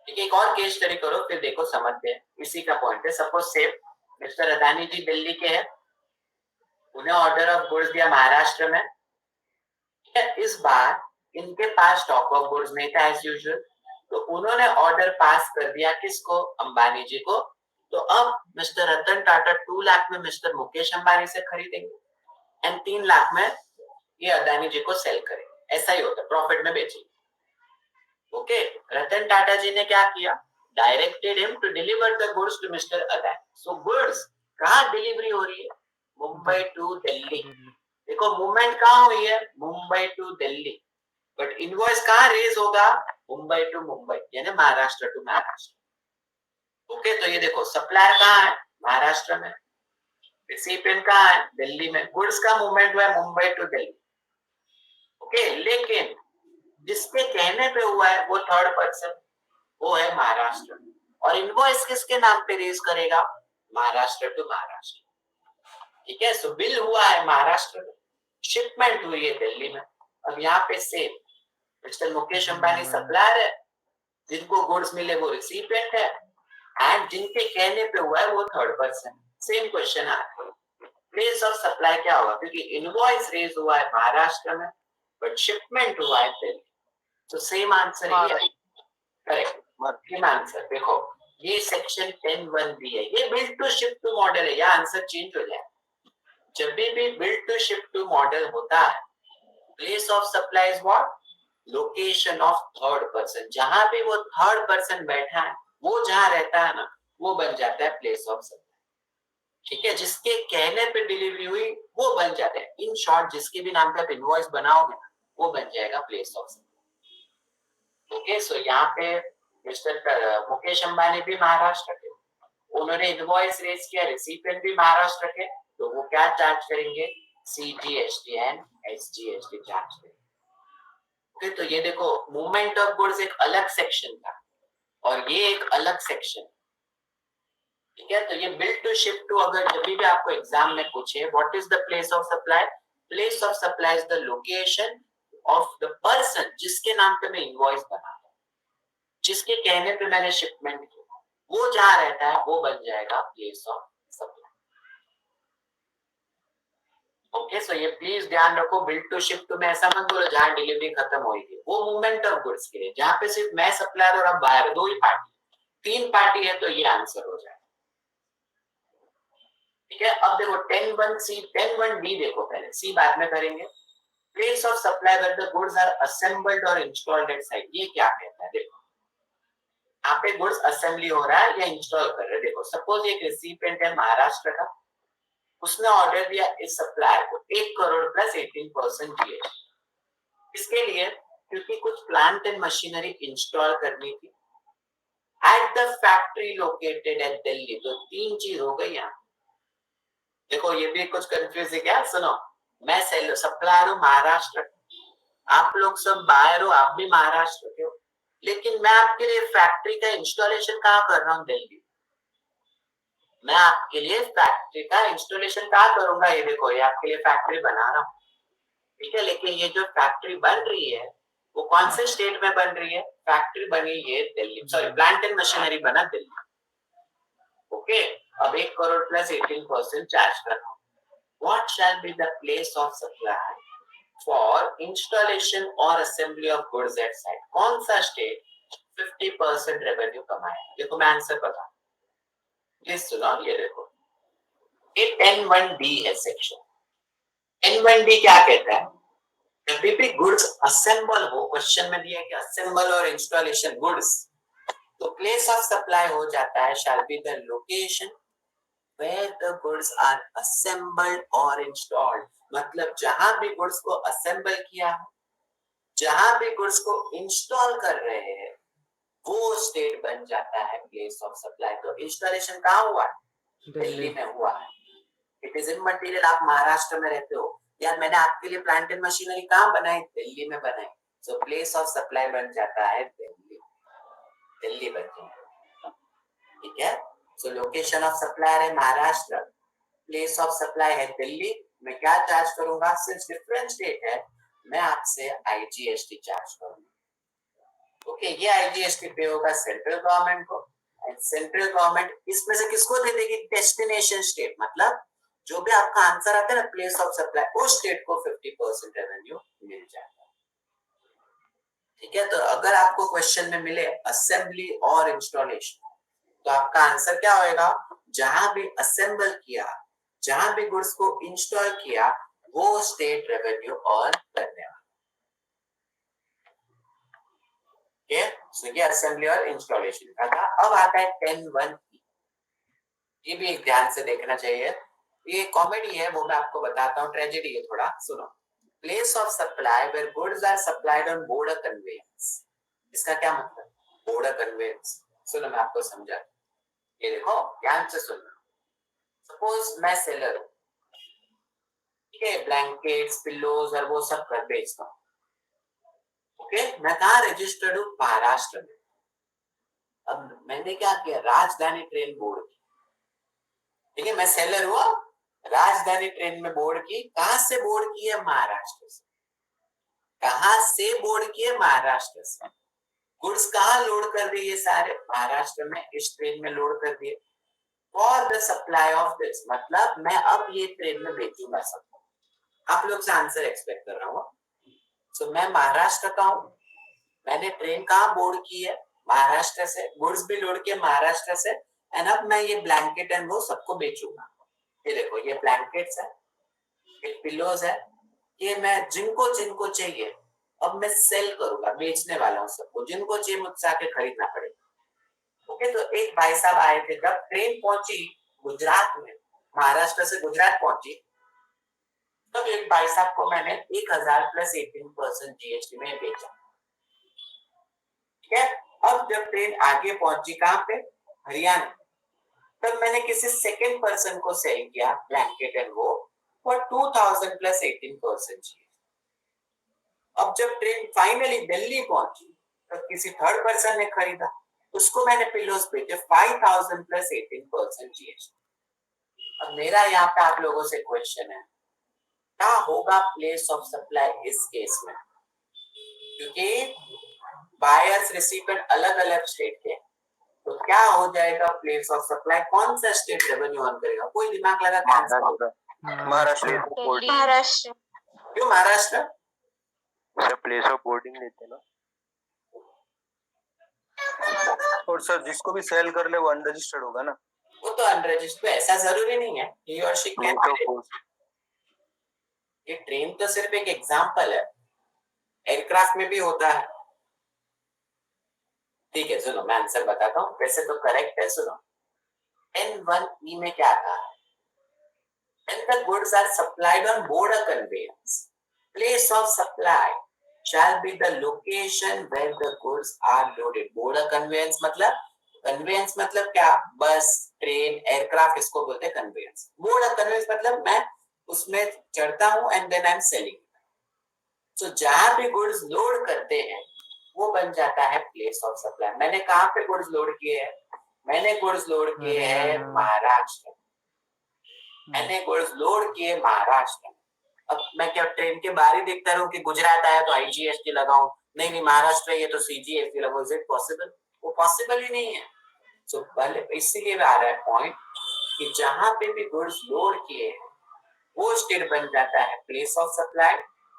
[SPEAKER 1] ठीक है, एक और केस स्टडी करो फिर देखो समझते हैं, इसी का पॉइंट है। सपोज सेम मिस्टर अदानी जी दिल्ली के हैं, उन्हें ऑर्डर ऑफ गुड्स दिया महाराष्ट्र में। इस बार इनके पास स्टॉक ऑफ गुड्स नहीं था एज यूजुअल, तो उन्होंने ऑर्डर पास कर दिया किसको, अंबानी जी को। तो अब मिस्टर रतन टाटा 2 लाख में मिस्टर मुकेश अंबानी से खरीदेंगे एंड 3 लाख में ये अदानी जी को सेल करेंगे। ऐसा ही होता है, प्रॉफिट में बेचेंगे। ओके, रतन टाटा जी ने क्या किया, directed him to deliver the goods to mister Adani. So goods कहाँ डिलीवरी हो रही है, मुंबई टू दिल्ली। देखो मूवमेंट कहाँ हुई है, Mumbai to Delhi, but invoice कहाँ रेज होगा, मुंबई टू मुंबई, यानी महाराष्ट्र टू महाराष्ट्र। ओके, तो ये देखो सप्लायर कहाँ है, महाराष्ट्र में, रिसिपिएंट कहाँ है, दिल्ली में। गुड्स का मूवमेंट हुआ है मुंबई टू दिल्ली। ओके, लेकिन जिसके कहने पे हुआ है वो थर्ड पर्सन, वो है महाराष्ट्र, और इनवॉइस किसके नाम पे रेज करेगा, महाराष्ट्र टू महाराष्ट्र। ठीक है, सो बिल हुआ है महाराष्ट्र में, शिपमेंट हुई है दिल्ली में। अब यहाँ पे same mister Mukesh Ambani supplier है, जिनको गुड्स मिले वो रिसिपिएंट है, एंड जिनके कहने पे हुआ है वो थर्ड पर्सन। सेम क्वेश्चन आ रहा है, प्लेस ऑफ सप्लाई क्या होगा, क्योंकि इनवॉइस रेज हुआ है महाराष्ट्र में बट शिपमेंट हुआ है दिल्ली, तो सेम आंसर ही है। Correct, same answer. देखो ये सेक्शन 10(1)(b) है, ये billed to ship to model है, या आंसर चेंज हो जाए। जब भी billed to ship to model होता है, place of supply is what, location of third person. जहां भी वो थर्ड पर्सन बैठा है वो जहां रहता है ना, वो बन जाता है प्लेस ऑफ सप्लाई। ठीक है, जिसके कहने पे डिलीवरी हुई वो बन जाता है, इन शॉर्ट जिसके भी नाम पे आप इनवॉइस बनाओगे ना वो बन जाएगा प्लेस ऑफ सप्लाई। ओके, सो यहाँ पे मिस्टर मुकेश अंबानी भी महाराष्ट्र के, उन्होंने इनवॉइस रेज किया, रिसिपिएंट भी महाराष्ट्र के, तो वो क्या चार्ज करेंगे, CGST एंड SGST चार्ज करेंगे। ओके, तो ये देखो मूवमेंट ऑफ गुड्स एक अलग सेक्शन था और ये एक अलग सेक्शन। ठीक है, तो ये बिल्ड टू शिप टू, अगर जब भी आपको एग्जाम में पूछे what is the place of supply, place of supply is the location of the person जिसके नाम पे मैं इनवॉइस बना, जिसके कहने पे मैंने शिपमेंट किया, वो जहां रहता है वो बन जाएगा प्लेस ऑफ सप्लाई। ओके, सो ये प्लीज ध्यान रखो, बिल्ड टू शिप टू में ऐसा मत बोलो जहां डिलीवरी खत्म होगी, वो मूवमेंट ऑफ गुड्स के लिए, जहां पे सिर्फ मैं सप्लायर और आप बायर, 2 ही पार्टी, 3 पार्टी है तो ये आंसर हो जाएगा। ठीक है, अब देखो 10(1)(c), 10(1)(d) देखो, पहले C बाद में करेंगे। Place of supply where the goods are assembled और इंस्टॉल्ड एट साइट, ये क्या कहता है, देखो यहाँ पे गुड्स असेंबली हो रहा है या इंस्टॉल कर रहे हैं। देखो सपोज एक रिसिपिएंट है महाराष्ट्र का, उसने ऑर्डर दिया इस सप्लायर को 1 करोड़ प्लस 18% GST, इसके लिए क्योंकि कुछ प्लांट एंड मशीनरी इंस्टॉल करनी थी at the factory located at Delhi. तो 3 चीज हो गई यहाँ। देखो ये भी कुछ कंफ्यूज है क्या, सुनो, मैं सेलर सप्लायर हूँ महाराष्ट्र, आप लोग सब बायर हो, आप भी महाराष्ट्र के हो, लेकिन मैं आपके लिए फैक्ट्री का इंस्टॉलेशन कहाँ कर रहा हूँ, दिल्ली। मैं आपके लिए फैक्ट्री का इंस्टॉलेशन कहाँ करूंगा, ये देखो ये आपके लिए फैक्ट्री बना रहा हूँ। ठीक है, लेकिन ये जो फैक्ट्री बन रही है वो कौन से स्टेट में बन रही है, फैक्ट्री बनी है Delhi, sorry plant and machinery बना दिल्ली। ओके, अब 1 करोड़ प्लस 18% चार्ज करना। What shall be the place of supply for installation or assembly of goods at site? कौन सा स्टेट 50% रेवेन्यू कमाएगा? देखो मैं आंसर बता, प्लीज सुनो, ये देखो ये 10(1)(d) है सेक्शन। N1D क्या कहता है? जब भी गुड्स असेंबल हो, क्वेश्चन में दिया है कि असेंबल और इंस्टॉलेशन गुड्स, तो प्लेस ऑफ सप्लाई हो जाता है शैल be the location where the goods are assembled or installed. मतलब जहां भी गुड्स को असेंबल किया, जहां भी गुड्स को इंस्टॉल कर रहे हैं, वो स्टेट बन जाता है प्लेस ऑफ सप्लाई। तो इंस्टॉलेशन कहाँ हुआ है? दिल्ली में हुआ है। इट इज इन मटेरियल, आप महाराष्ट्र में रहते हो यार, मैंने आपके लिए प्लांट एंड मशीनरी कहाँ बनाई? दिल्ली में बनाई। सो प्लेस ऑफ सप्लाई बन जाता है दिल्ली, दिल्ली बन जाता है। ठीक है, सो लोकेशन ऑफ सप्लायर है महाराष्ट्र, प्लेस ऑफ सप्लाई है दिल्ली। मैं क्या चार्ज करूंगा? सिंस डिफरेंट स्टेट है, मैं आपसे आईजीएसटी चार्ज करूंगा। ओके, ये आईजीएसटी पे होगा सेंट्रल गवर्नमेंट को, एंड सेंट्रल गवर्नमेंट इसमें से किसको दे देगी? डेस्टिनेशन स्टेट, मतलब जो भी आपका आंसर आता है ना प्लेस ऑफ सप्लाई, उस स्टेट को 50% रेवेन्यू मिल जाएगा। ठीक है, तो अगर आपको क्वेश्चन में मिले असेंबली और इंस्टॉलेशन, तो आपका आंसर क्या होएगा? जहां भी असेंबल किया, जहां भी गुड्स को इंस्टॉल किया, वो स्टेट रेवेन्यू अर्न करने वाला। सो ये असेंबली और इंस्टॉलेशन का था। अब आता है 10(1)। ये भी एक ध्यान से देखना चाहिए, ये कॉमेडी है, वो मैं आपको बताता हूँ, ट्रेजेडी है थोड़ा, सुनो। Place of supply where goods are supplied on board a conveyance. इसका क्या मतलब? बोर्ड अ कन्वेयंस, सुनो मैं आपको समझा। ये देखो ध्यान से सुनना। सपोज मैं सेलर हूँ, ठीक है, ब्लैंकेट्स, पिल्लोज और वो सब कर बेचता हूँ। ओके, मैं कहाँ रजिस्टर्ड हूँ? महाराष्ट्र में। अब मैंने क्या किया? राजधानी ट्रेन बोर्ड की। ठीक है, मैं सेलर हुआ, राजधानी ट्रेन में बोर्ड की। कहां से बोर्ड की है? महाराष्ट्र से। कहां से बोर्ड की है? महाराष्ट्र से। गुड्स कहाँ लोड कर रही है? सारे महाराष्ट्र में इस ट्रेन में लोड कर दिए। For the supply of this, मतलब मैं अब ये ट्रेन में बेचूंगा सबको। आप लोग से आंसर एक्सपेक्ट कर रहा हूँ। सो मैं महाराष्ट्र का हूँ, मैंने ट्रेन कहाँ बोर्ड की है? महाराष्ट्र से, गुड्स भी लोड किए महाराष्ट्र से, एंड अब मैं ये ब्लैंकेट एंड वो सबको बेचूंगा। ये देखो, ये ब्लैंकेट्स है, ये पिलोज है, ये मैं जिनको जिनको चाहिए अब मैं सेल करूंगा, बेचने वाला हूँ सबको, जिनको चाहिए मुझसे आके खरीदना पड़ेगा। ओके, तो एक भाई साहब आए थे, जब ट्रेन पहुंची गुजरात में, महाराष्ट्र से गुजरात पहुंची, तब एक भाई साहब को मैंने 1000 प्लस 18% जीएसटी में बेचा। ठीक है, अब जब ट्रेन आगे पहुंची कहाँ पे? हरियाणा, तब मैंने किसी सेकेंड पर्सन को सेल किया ब्लैंकेट एंड वो फॉर 2000 प्लस 18% जीएसटी। अब जब ट्रेन फाइनली दिल्ली पहुंची, तब किसी थर्ड पर्सन ने खरीदा, उसको मैंने पिलोज बेचे 5000 प्लस 18% जीएसटी। अब मेरा यहाँ पे आप लोगों से क्वेश्चन है, क्या होगा प्लेस ऑफ सप्लाई इस केस में? क्योंकि बायर्स रिसिपेंट अलग अलग स्टेट के, तो क्या हो जाएगा प्लेस ऑफ सप्लाई? कौन सा स्टेट रेवेन्यू अर्न करेगा? कोई दिमाग लगा के आंसर दो।
[SPEAKER 5] महाराष्ट्र।
[SPEAKER 2] महाराष्ट्र।
[SPEAKER 1] क्यों Maharashtra?
[SPEAKER 5] Sir place of boarding देते ना। और सर जिसको भी सेल कर ले वो अनरजिस्टर्ड होगा ना।
[SPEAKER 1] वो तो अनरजिस्टर्ड, ऐसा जरूरी नहीं है, ही और शी कैन। ये ट्रेन तो सिर्फ एक एग्जांपल है, एयरक्राफ्ट में भी होता है। ठीक है, सुनो मैं आंसर बताता हूँ, वैसे तो करेक्ट है। सुनो, N1E में क्या कहा है? When the goods are supplied on board a conveyance, place of supply shall be the location where the goods are loaded. Board a conveyance मतलब, कन्वेंस मतलब क्या? बस, ट्रेन, एयरक्राफ्ट, इसको बोलते हैं कन्वेंस। बोर्ड अ कन्वेंस मतलब मैं उसमें चढ़ता हूँ and then I am sailing. तो जहां भी गुड्स लोड करते हैं वो बन जाता है प्लेस ऑफ सप्लाई। मैंने कहाँ पे गुड्स लोड किए हैं? मैंने गुड्स लोड किए हैं महाराष्ट्र, मैंने गुड्स लोड किए महाराष्ट्र। अब मैं क्या ट्रेन के बाहर ही देखता रहूं कि गुजरात आया तो आईजीएसटी लगाऊं? नहीं नहीं, महाराष्ट्र है ये तो सीजीएसटी लगाओ। Is it possible? वो पॉसिबल ही नहीं है। सो पहले इसीलिए आ रहा है पॉइंट कि जहां पे भी गुड्स लोड किए हैं वो स्टेट बन जाता है प्लेस ऑफ सप्लाई,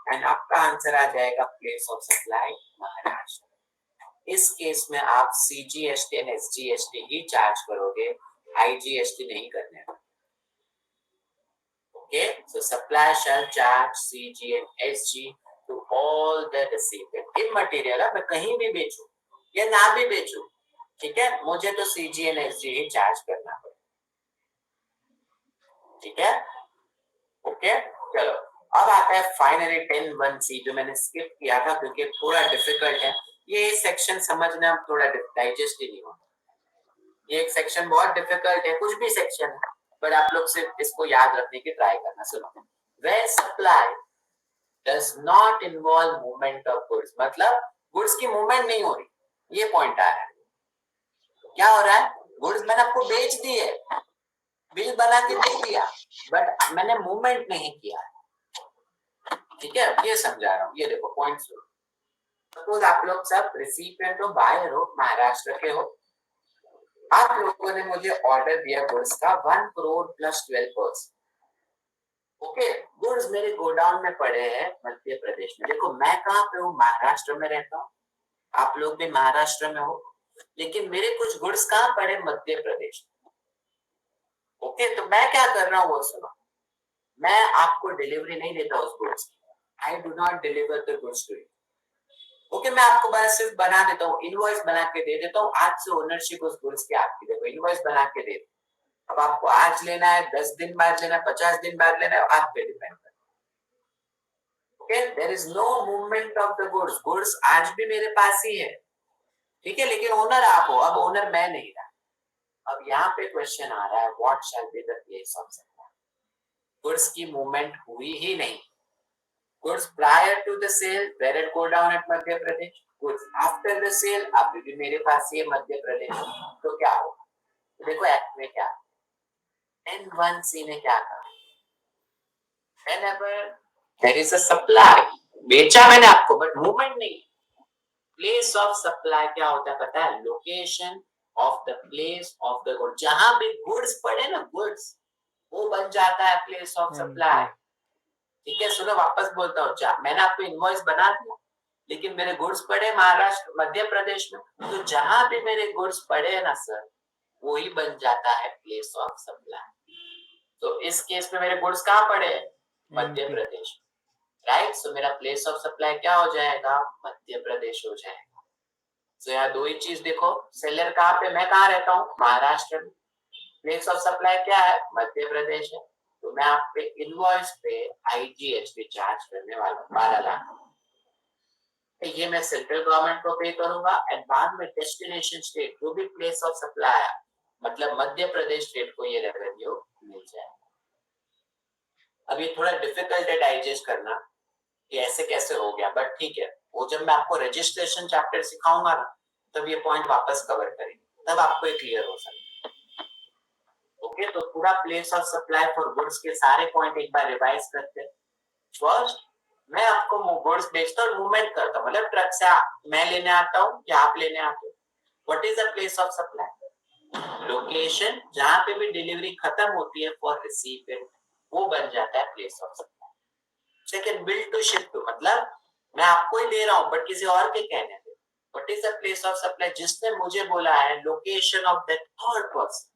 [SPEAKER 1] एंड आपका आंसर आ जाएगा प्लेस ऑफ सप्लाई महाराष्ट्र। इस केस में आप सीजीएसटी एंड एसजीएसटी ही चार्ज करोगे, आईजीएसटी नहीं करने। Okay, so supply shall charge CG and SG to all the recipient in material. मैं कहीं भी बेचूं या ना भी बेचूं, ठीक है, मुझे तो CG and SG he charge करना पड़ेगा, ठीक है। ओके, चलो अब आता है फाइनली 10(1)(c) जो मैंने स्किप किया था क्योंकि थोड़ा डिफिकल्ट है ये सेक्शन समझना, थोड़ा डाइजेस्ट ही नहीं होता। ये एक सेक्शन बहुत डिफिकल्ट है, कुछ भी सेक्शन है, पर आप लोग सिर्फ इसको याद रखने की ट्राई करना। सुनो, where supply does not involve movement of goods, मतलब गुड्स की मूवमेंट नहीं हो रही, ये पॉइंट आ रहा है। क्या हो रहा है, गुड्स मैंने आपको बेच दी है, बिल बना के दे दिया, बट मैंने मूवमेंट नहीं किया, ठीक है, ये समझा रहा हूँ। ये देखो पॉइंट सुनो, सपोज आप लोग सब रिसिपिएंट हो, बायर हो, महाराष्ट्र के हो, आप लोगों ने मुझे ऑर्डर दिया गुड्स का 1 करोड़ प्लस 12%। ओके, गुड्स मेरे गोडाउन में पड़े हैं मध्य प्रदेश में। देखो मैं कहाँ पे हूँ, महाराष्ट्र में रहता हूँ, आप लोग भी महाराष्ट्र में हो, लेकिन मेरे कुछ गुड्स कहाँ पड़े, मध्य प्रदेश में। ओके, तो मैं क्या कर रहा हूँ वो सुनो, मैं आपको डिलीवरी नहीं देता उस गुड्स की, I do not deliver the goods to you. Okay, मैं आपको बस सिर्फ बना देता हूँ, इनवॉइस बना के दे देता हूँ, आज से ओनरशिप उस गुड्स की आपकी, देखो इनवॉइस बना के दे। अब आपको आज लेना है, 10 दिन बाद लेना है, 50 दिन बाद लेना है, आप पे डिपेंड करता है। Okay, there is no movement of the goods, goods आज भी मेरे पास ही है, ठीक है, लेकिन ओनर आप हो, अब ओनर मैं नहीं रहा। अब यहाँ पे क्वेश्चन आ रहा है, what shall be the place of supply. Goods की मूवमेंट हुई ही नहीं। Goods prior to the sale, where it go down at Madhya Pradesh. Goods after the sale, अब भी मेरे पास ये मध्य प्रदेश, तो क्या होगा? तो देखो एक्ट में क्या 10(1)(c) ने क्या कहा, whenever there is a supply, बेचा मैंने आपको बट मूवमेंट नहीं। प्लेस ऑफ सप्लाई क्या होता है पता है, location of the place of the good, जहां भी गुड्स पड़े ना, गुड्स वो बन जाता है प्लेस ऑफ सप्लाई, ठीक है। सुनो वापस बोलता हूँ, मैंने आपको इनवॉइस बना दिया, लेकिन मेरे गुड्स पड़े महाराष्ट्र मध्य प्रदेश में, तो जहां भी मेरे गुड्स पड़े ना सर, वही बन जाता है प्लेस ऑफ सप्लाई। तो इस केस में मेरे गुड्स कहाँ पड़े, मध्य प्रदेश, राइट। सो मेरा प्लेस ऑफ सप्लाई क्या हो जाएगा, मध्य प्रदेश हो जाएगा। तो यहाँ दो ही चीज देखो, सेलर कहाँ पे, मैं कहाँ रहता हूँ, महाराष्ट्र में, प्लेस ऑफ सप्लाई क्या है, मध्य प्रदेश है, तो मैं आप पे इनवॉइस पे IGST चार्ज करने वाला हूँ 12 लाख। ये मैं सेंट्रल गवर्नमेंट को पे करूंगा, एंड बाद में डेस्टिनेशन स्टेट जो भी प्लेस ऑफ सप्लाई है, मतलब मध्य प्रदेश स्टेट को ये रेवेन्यू मिल जाएगा। अब ये थोड़ा डिफिकल्ट है डाइजेस्ट करना कि ऐसे कैसे हो गया, बट ठीक है, वो जब मैं आपको रजिस्ट्रेशन चैप्टर सिखाऊंगा ना, तब ये पॉइंट वापस कवर करेंगे, तब आपको ये क्लियर हो सकता है। ओके, तो पूरा place of supply for goods के सारे पॉइंट एक बार रिवाइज करते हैं। फर्स्ट, मैं आपको गुड्स बेचता हूँ, मूवमेंट करता हूँ, मतलब ट्रक से मैं लेने आता हूँ या आप लेने आते हो। What is the place of supply, location जहां पे भी डिलीवरी खत्म होती है फॉर रिसीपिएंट, वो बन जाता है place of supply. Second, bill to ship to, मतलब मैं आपको ही दे रहा हूँ बट किसी और के कहने पे, what is the place of supply, जिसने मुझे बोला है location of that third person,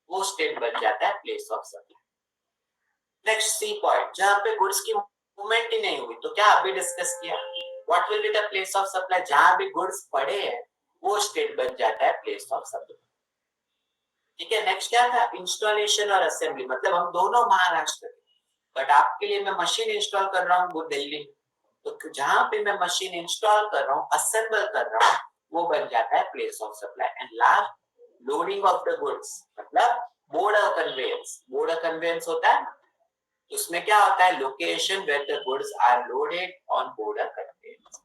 [SPEAKER 1] वो स्टेट बन जाता है place of supply. Next C point, जहां पे गुड्स की मूवमेंट ही नहीं हुई, तो क्या अभी डिस्कस किया, what will be the place of supply, जहां भी गुड्स पड़े हैं वो स्टेट बन जाता है प्लेस ऑफ सप्लाई, ठीक है। नेक्स्ट क्या था, इंस्टॉलेशन और असेंबली, मतलब हम दोनों महाराष्ट्र के, बट आपके लिए मैं मशीन इंस्टॉल कर रहा हूँ दिल्ली, तो जहां पे मैं मशीन इंस्टॉल कर रहा हूँ, असेंबल कर रहा हूँ, वो बन जाता है place of supply. And last, loading of the goods, मतलब बॉर्डर कन्वेयंस, बॉर्डर कन्वेयंस होता है, उसमें क्या होता है, location where the goods are loaded on border conveyance.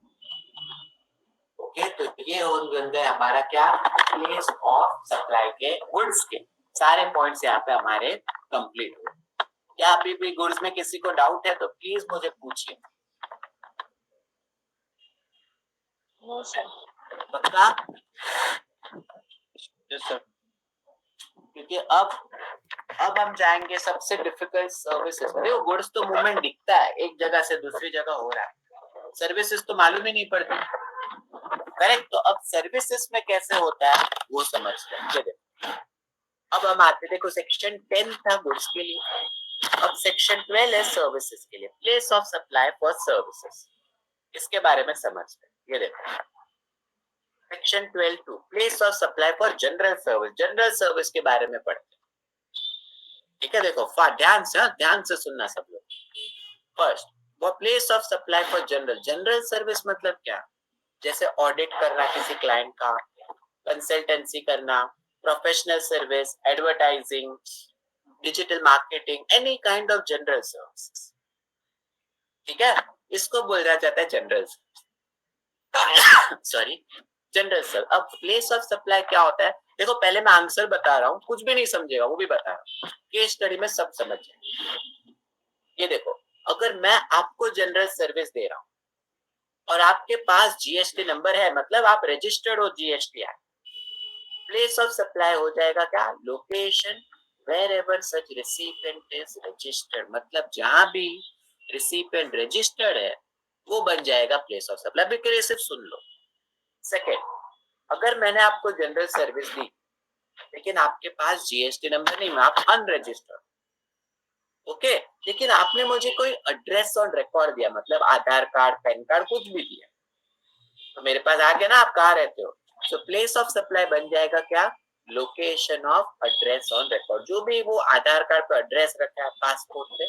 [SPEAKER 1] Okay, तो ये हो गया हमारा क्या, प्लेस ऑफ सप्लाई के गुड्स के सारे पॉइंट्स यहाँ पे हमारे कंप्लीट हुए। क्या अभी भी गुड्स में किसी को डाउट है तो प्लीज मुझे पूछिए।
[SPEAKER 4] No sir.
[SPEAKER 1] पक्का?
[SPEAKER 3] Yes sir.
[SPEAKER 1] क्योंकि अब हम जाएंगे सबसे डिफिकल्ट सर्विसेज। देखो गुड्स तो मूवमेंट दिखता है, एक जगह से दूसरी जगह हो रहा है, सर्विसेज तो मालूम ही नहीं पड़ती, करेक्ट। तो अब सर्विसेज में कैसे होता है वो समझते हैं। अब हम आते, देखो सेक्शन 10 था गुड्स के लिए, अब सेक्शन 12 है सर्विसेज के लिए, place of supply for services, इसके बारे में समझते हैं। ये देखो section 12(2) place of supply for general service, general service के बारे में पढ़ते हैं। ठीक है, देखो ध्यान से सुनना सब लोग। फर्स्ट, वो place of supply for general, general service मतलब क्या, जैसे ऑडिट करना किसी क्लाइंट का, कंसल्टेंसी करना, professional service, advertising, digital marketing, any kind of general services. ठीक है, इसको बोला जाता है जनरल सॉरी जनरल सर्विस। अब प्लेस ऑफ सप्लाई क्या होता है, देखो पहले मैं आंसर बता रहा हूँ, कुछ भी नहीं समझेगा वो भी बता रहा हूँ, केस स्टडी में सब समझ जाए। ये देखो, अगर मैं आपको जनरल सर्विस दे रहा हूँ और आपके पास जीएसटी नंबर है, मतलब आप रजिस्टर्ड हो GST act, place of supply हो जाएगा क्या, location wherever such recipient is registered, मतलब जहां भी recipient रजिस्टर्ड है वो बन जाएगा प्लेस ऑफ सप्लाई। अभी सिर्फ सुन लो। सेकेंड, अगर मैंने आपको जनरल सर्विस दी लेकिन आपके पास जीएसटी नंबर नहीं, आप अनरजिस्टर्ड, ओके, लेकिन आपने मुझे कोई एड्रेस ऑन रिकॉर्ड दिया, मतलब आधार कार्ड, पैन कार्ड, कुछ भी दिया, तो मेरे पास आ गया ना आप कहाँ रहते हो, तो प्लेस ऑफ सप्लाई बन जाएगा क्या, location of address on record, जो भी वो आधार कार्ड पर एड्रेस रखा है पासपोर्ट पे,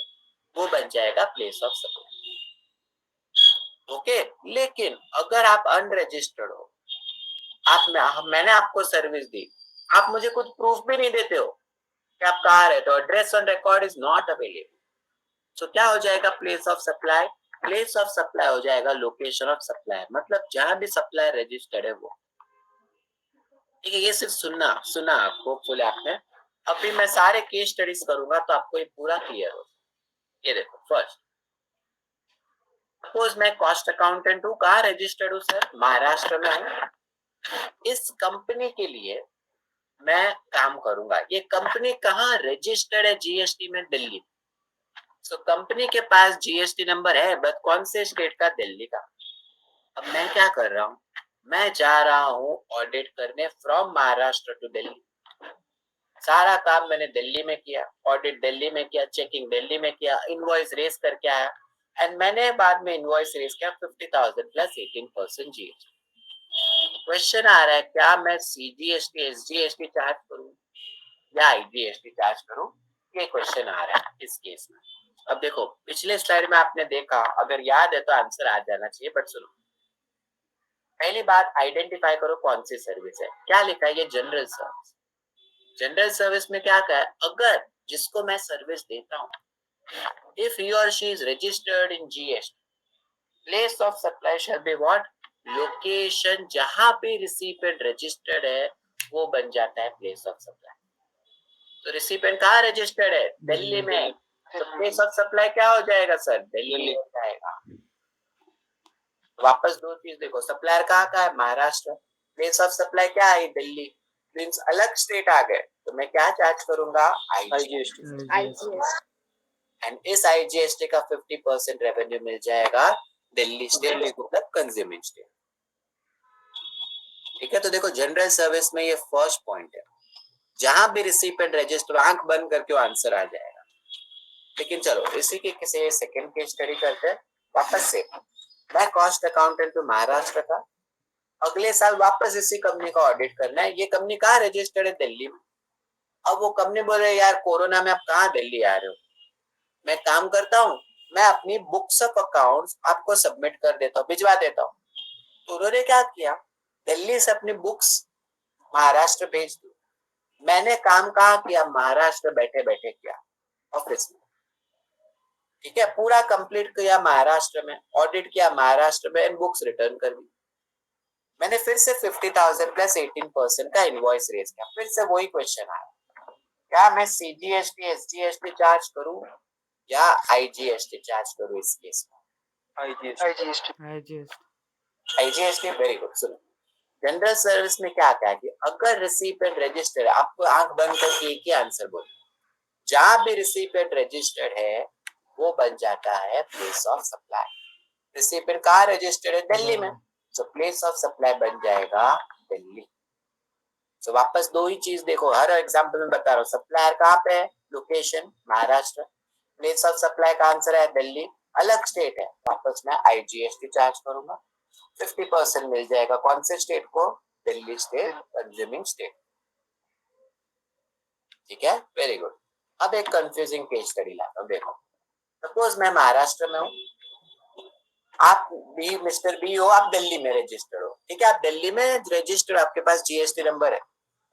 [SPEAKER 1] वो बन जाएगा प्लेस ऑफ सप्लाई। ओके, लेकिन अगर आप अनरजिस्टर्ड हो, मैंने आपको सर्विस दी, आप मुझे कुछ प्रूफ भी नहीं देते हो कि आप कहाँ रहते हो, address on record is not available, तो क्या हो जाएगा place of supply, place of supply हो जाएगा लोकेशन ऑफ सप्लाई, मतलब जहां भी सप्लाई रजिस्टर्ड है वो। ठीक है, ये सिर्फ सुना होपफुली आपने। अभी मैं सारे केस स्टडीज करूंगा तो आपको ये पूरा क्लियर हो। ये देखो, फर्स्ट सपोज मैं कॉस्ट अकाउंटेंट हूँ, कहाँ रजिस्टर्ड हूँ सर, महाराष्ट्र में हूँ। इस कंपनी के लिए मैं काम करूंगा, ये कंपनी कहाँ रजिस्टर्ड है जीएसटी में, दिल्ली। तो कंपनी के पास जीएसटी नंबर है, बट कौन से स्टेट का, दिल्ली का। अब मैं क्या कर रहा हूँ, मैं जा रहा हूँ ऑडिट करने फ्रॉम महाराष्ट्र टू दिल्ली। सारा काम मैंने दिल्ली में किया, ऑडिट दिल्ली में किया, चेकिंग दिल्ली में किया, इनवॉइस रेस करके आया, एंड मैंने बाद में इनवॉइस रेस किया 50,000 प्लस 18% जीएसटी। क्वेश्चन आ रहा है, क्या मैं सीजीएसटी एसजीएसटी चार्ज करूं या आईजीएसटी चार्ज करूं, ये क्वेश्चन आ रहा है इस केस में। अब देखो, पिछले स्लाइड में आपने देखा, अगर याद है तो आंसर आ जाना चाहिए, बट सुनो, पहली बात आइडेंटिफाई करो कौन सी सर्विस है। क्या लिखा है, ये जनरल सर्विस। जनरल सर्विस में क्या कहा है, अगर जिसको मैं सर्विस देता हूँ, if he or she is registered in GST, place of supply shall be what, location, जहां पे रिसिपिएंट रजिस्टर्ड है वो बन जाता है प्लेस ऑफ सप्लाई। तो रिसिपिएंट कहाँ रजिस्टर्ड है, दिल्ली में, तो प्लेस ऑफ सप्लाई क्या हो जाएगा सर, दिल्ली हो जाएगा। वापस दो चीज देखो, सप्लायर कहाँ का है, महाराष्ट्र, प्लेस ऑफ सप्लाई क्या है, दिल्ली, मींस अलग स्टेट आ गए, तो मैं क्या चार्ज करूंगा, आईजीएसटी, एंड इस आईजीएसटी का 50% रेवेन्यू मिल जाएगा दिल्ली स्टेट, मतलब कंज्यूमिंग स्टेट। ठीक है, तो देखो जनरल सर्विस में ये फर्स्ट पॉइंट है, जहां भी रिसिपिएंट रजिस्टर, आंख बंद करके आंसर आ जाएगा। लेकिन चलो इसी के किसी सेकंड केस स्टडी करते हैं। वापस से, मैं कॉस्ट अकाउंटेंट हूँ महाराष्ट्र का, अगले साल वापस इसी कंपनी का ऑडिट करना है। ये कंपनी कहाँ रजिस्टर्ड है, दिल्ली में। अब वो कंपनी बोल रहे यार कोरोना में आप कहाँ दिल्ली आ रहे हो, मैं काम करता हूँ, मैं अपनी बुक्स ऑफ अकाउंट्स आपको सबमिट कर देता हूँ, भिजवा देता हूँ। तो उन्होंने क्या किया, दिल्ली से अपनी बुक्स महाराष्ट्र भेज दी। मैंने काम कहाँ किया, महाराष्ट्र बैठे बैठे किया, ऑफिस में। ठीक है, पूरा कंप्लीट किया महाराष्ट्र में, ऑडिट किया महाराष्ट्र में, बुक्स रिटर्न कर दी। मैंने फिर से 50,000 प्लस 18% का इनवॉइस रेज किया। फिर से वही क्वेश्चन आया, क्या मैं सीजीएसटी एसजीएसटी चार्ज करूं या आईजीएसटी चार्ज करूं इस केस में, आईजीएसटी। Very good. सुनो, जनरल सर्विस में क्या क्या है, अगर रिसिपिएंट रजिस्टर्ड है, आपको आंख बंद करके एक ही आंसर बोलो, जहां भी रिसिपिएंट रजिस्टर्ड है वो बन जाता है प्लेस ऑफ सप्लाई। रिसिपिएंट कहाँ रजिस्टर्ड है, दिल्ली में, तो प्लेस ऑफ सप्लाई बन जाएगा दिल्ली। तो वापस दो ही चीज देखो, हर एग्जांपल में बता रहा हूँ, सप्लायर कहाँ पे है, location Maharashtra, place of supply का आंसर है दिल्ली, अलग स्टेट है, वापस मैं IGST चार्ज करूंगा, 50% मिल जाएगा कौन से स्टेट को, दिल्ली स्टेट, कंज्यूमिंग स्टेट। ठीक है, वेरी गुड। अब एक कंफ्यूजिंग केस स्टडी लाता हूँ, देखो सपोज मैं महाराष्ट्र में हूँ, आप भी मिस्टर बी हो, आप दिल्ली में रजिस्टर्ड हो, ठीक है, आप दिल्ली में रजिस्टर्ड, आपके पास GST नंबर है।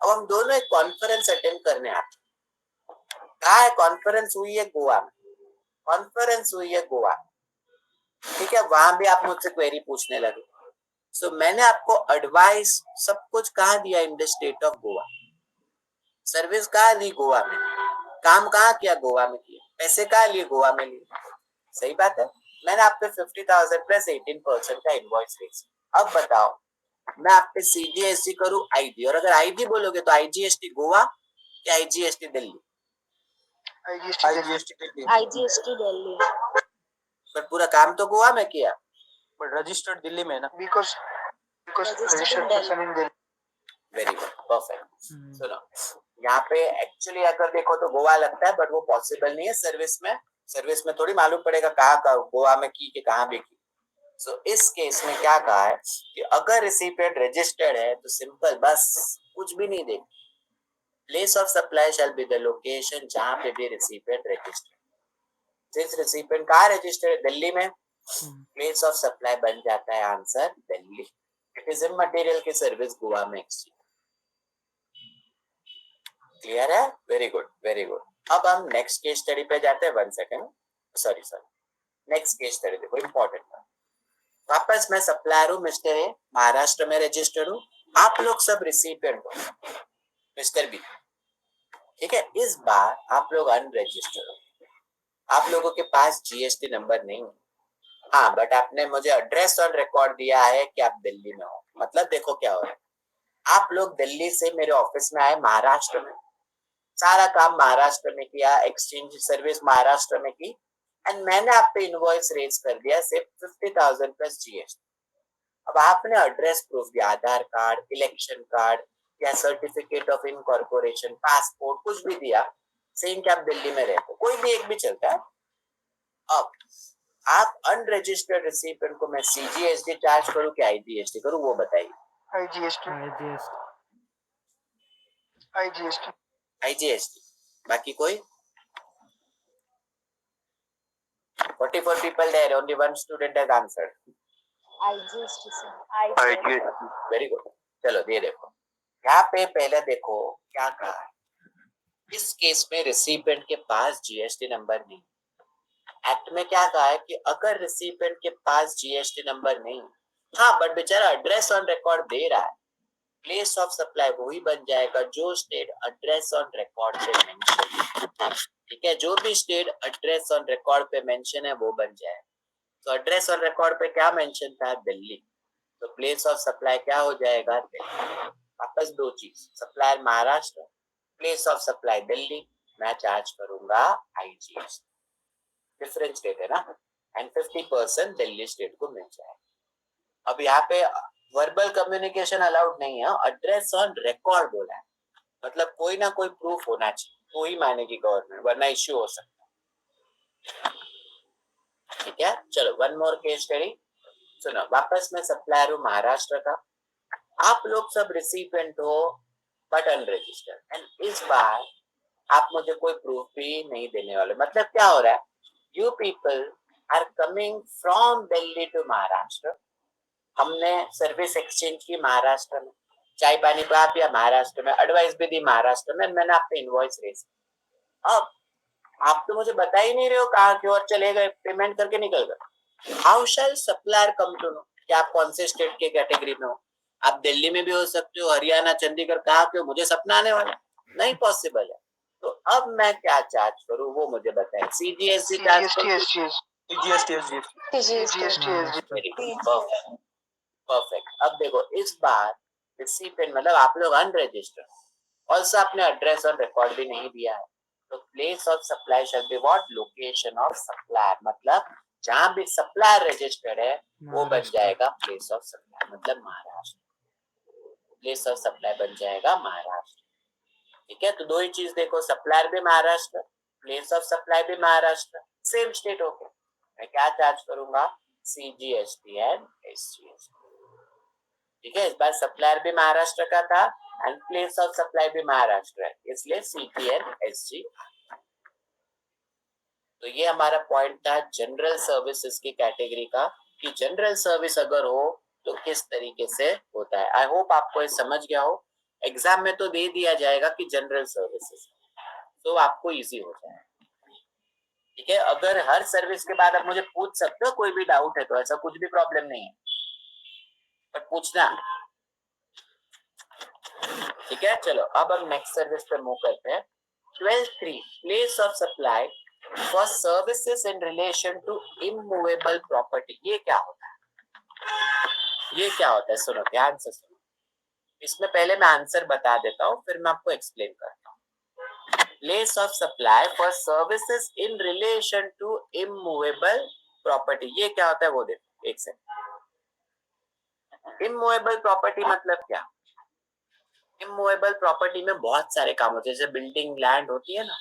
[SPEAKER 1] अब हम दोनों एक कॉन्फ्रेंस अटेंड करने आते हैं। कहाँ है कॉन्फ्रेंस? हुई है गोवा में, कॉन्फ्रेंस हुई है गोवा, ठीक है, वहां भी आप मुझसे क्वेरी पूछने लगे। सो मैंने आपको एडवाइस सब कुछ कहाँ दिया, इन the state of Goa, service कहाँ ली गोवा में, काम कहाँ किया गोवा में किया, पैसे कहाँ लिए गोवा में लिए, सही बात है। मैंने आप पे 50,000 प्लस 18% का इनवॉइस रेज। अब बताओ मैं आप पे CGST करूं ID, और अगर ID बोलोगे तो IGST गोवा या IGST Delhi?
[SPEAKER 5] IGST Delhi,
[SPEAKER 4] IGST Delhi,
[SPEAKER 1] पर पूरा काम तो गोवा में किया,
[SPEAKER 5] बट रजिस्टर्ड दिल्ली में है ना।
[SPEAKER 6] because
[SPEAKER 4] Registered
[SPEAKER 6] registration in Delhi.
[SPEAKER 1] Very good, perfect. सुनो यहाँ पे एक्चुअली अगर देखो तो गोवा लगता है, बट वो पॉसिबल नहीं है, सर्विस में थोड़ी मालूम पड़ेगा कहाँ का गोवा में की कि कहाँ भी की। सो इस केस में क्या कहा है कि अगर रिसिपिएंट रजिस्टर्ड है तो सिंपल, बस कुछ भी नहीं देख, place of supply shall be the location जहाँ पे भी रिसिपिएंट रजिस्टर्ड। सिंस रिसिपिएंट कहाँ रजिस्टर्ड है, दिल्ली में, प्लेस ऑफ सप्लाई बन जाता है answer Delhi. It is immaterial की सर्विस गोवा में एक्सचेंज। क्लियर है, वेरी गुड वेरी गुड। अब हम नेक्स्ट केस स्टडी पे जाते हैं, 1 second, sorry next case study देखो, इंपॉर्टेंट है। वापस मैं सप्लायर हूँ, मिस्टर ए, महाराष्ट्र में रजिस्टर्ड हूँ, आप लोग सब रिसिपिएंट हो, मिस्टर बी, ठीक है। इस बार आप लोग अनरजिस्टर्ड हो, आप लोगों के पास GST नंबर नहीं है, हाँ, बट आपने मुझे एड्रेस ऑन रिकॉर्ड दिया है कि आप दिल्ली में हो। मतलब देखो क्या हो रहा है, आप लोग दिल्ली से मेरे ऑफिस में आए महाराष्ट्र में, सारा काम महाराष्ट्र में किया, एक्सचेंज सर्विस महाराष्ट्र में की, एंड मैंने आप पे इनवॉइस रेज कर दिया सिर्फ 50,000 प्लस GST। अब आपने एड्रेस प्रूफ दिया, आधार कार्ड, इलेक्शन कार्ड या सर्टिफिकेट ऑफ इनकॉर्पोरेशन, पासपोर्ट, कुछ भी दिया, सेम कि आप दिल्ली में रहते, कोई भी एक भी चलता है। अब आप अनरजिस्टर्ड रिसिपिएंट को मैं CGST चार्ज करूं कि IGST करूं, वो बताइए। IGST, बाकी कोई? 44 people there, only one student has answered.
[SPEAKER 4] IGST sir,
[SPEAKER 1] very good. चलो ये देखो, यहाँ पे पहले देखो क्या कहा है, इस केस में रिसिपिएंट के पास GST नंबर नहीं। एक्ट में क्या कहा है कि अगर रिसिपिएंट के पास GST नंबर नहीं, हाँ, बट बेचारा एड्रेस ऑन रिकॉर्ड दे रहा है, प्लेस ऑफ सप्लाई वही बन जाएगा जो स्टेट एड्रेस ऑन रिकॉर्ड पे मेंशन, ठीक है, जो भी स्टेट एड्रेस ऑन रिकॉर्ड पे मेंशन है वो बन जाए। तो एड्रेस ऑन रिकॉर्ड पे क्या मेंशन था, दिल्ली, तो प्लेस ऑफ सप्लाई क्या हो जाएगा, दिल्ली। वापस दो चीज, supplier Maharashtra, place of supply Delhi, मैं चार्ज करूंगा IGST, डिफरेंट स्टेट है ना, एंड 50% दिल्ली स्टेट को मिल जाएगा। अब यहाँ पे वर्बल कम्युनिकेशन अलाउड नहीं है, एड्रेस ऑन रिकॉर्ड बोला है, मतलब कोई ना कोई प्रूफ होना चाहिए, तो ही मानेगी गवर्नमेंट, वरना इश्यू हो सकता है। ठीक है, चलो वन मोर केस स्टडी सुनो। वापस मैं सप्लायर हूँ महाराष्ट्र का, आप लोग सब रिसिपिएंट हो बट अनरजिस्टर्ड, एंड इस बार आप मुझे कोई प्रूफ भी नहीं देने वाले। मतलब क्या हो रहा है, you people are coming from Delhi to Maharashtra, हमने सर्विस एक्सचेंज की महाराष्ट्र में, चाय पानी पे आप या महाराष्ट्र में, एडवाइस भी दी महाराष्ट्र में, मैंने आप पे इनवॉइस रेज। अब आप तो मुझे बता ही नहीं रहे हो कहाँ क्यों, और चले गए, पेमेंट करके निकल गए। How shall supplier come to know कि आप कौन से स्टेट के कैटेगरी में हो? आप दिल्ली में भी हो सकते हो, हरियाणा, चंडीगढ़, कहाँ के हो, मुझे सपना आने वाला नहीं, पॉसिबल है। तो अब मैं क्या चार्ज करूँ वो मुझे बताएं। CGST चार्ज करूं? परफेक्ट। अब देखो इस बार रिसिपिएंट मतलब आप लोग अनरजिस्टर्ड, ऑल्सो आपने एड्रेस और रिकॉर्ड भी नहीं दिया है, तो place of supply shall be what, location of supplier, मतलब जहां भी सप्लायर रजिस्टर्ड है वो बन जाएगा प्लेस ऑफ सप्लाई, मतलब महाराष्ट्र, प्लेस ऑफ सप्लाई बन जाएगा महाराष्ट्र। ठीक है, तो दो ही चीज देखो, सप्लायर भी महाराष्ट्र, प्लेस ऑफ सप्लाई भी महाराष्ट्र, सेम स्टेट हो गया। मैं क्या चार्ज करूंगा, CGST एंड SGST। ठीक है, इस बार सप्लायर भी महाराष्ट्र का था एंड प्लेस ऑफ सप्लाई भी महाराष्ट्र है, इसलिए CT एंड SG। तो ये हमारा पॉइंट था जनरल सर्विसेज की कैटेगरी का, कि जनरल सर्विस अगर हो तो किस तरीके से होता है। आई होप आपको ये समझ गया हो। एग्जाम में तो दे दिया जाएगा कि जनरल सर्विसेज, तो आपको इजी हो जाए। ठीक है, अगर हर सर्विस के बाद आप मुझे पूछ सकते हो, कोई भी डाउट है तो, ऐसा कुछ भी प्रॉब्लम नहीं है, बट पूछना। ठीक है, चलो अब हम नेक्स्ट सर्विस पे मूव करते हैं। 12.3 place of supply for services in relation to immovable property. ये क्या होता है, ये क्या होता है, सुनो ध्यान से सुनो। इसमें पहले मैं आंसर बता देता हूँ, फिर मैं आपको एक्सप्लेन करता हूँ। Place of supply for services in relation to immovable property, ये क्या होता है वो देखो एक सेकंड। इमूवेबल प्रॉपर्टी मतलब क्या, इमूवेबल प्रॉपर्टी में बहुत सारे काम होते हैं, जैसे बिल्डिंग लैंड होती है ना,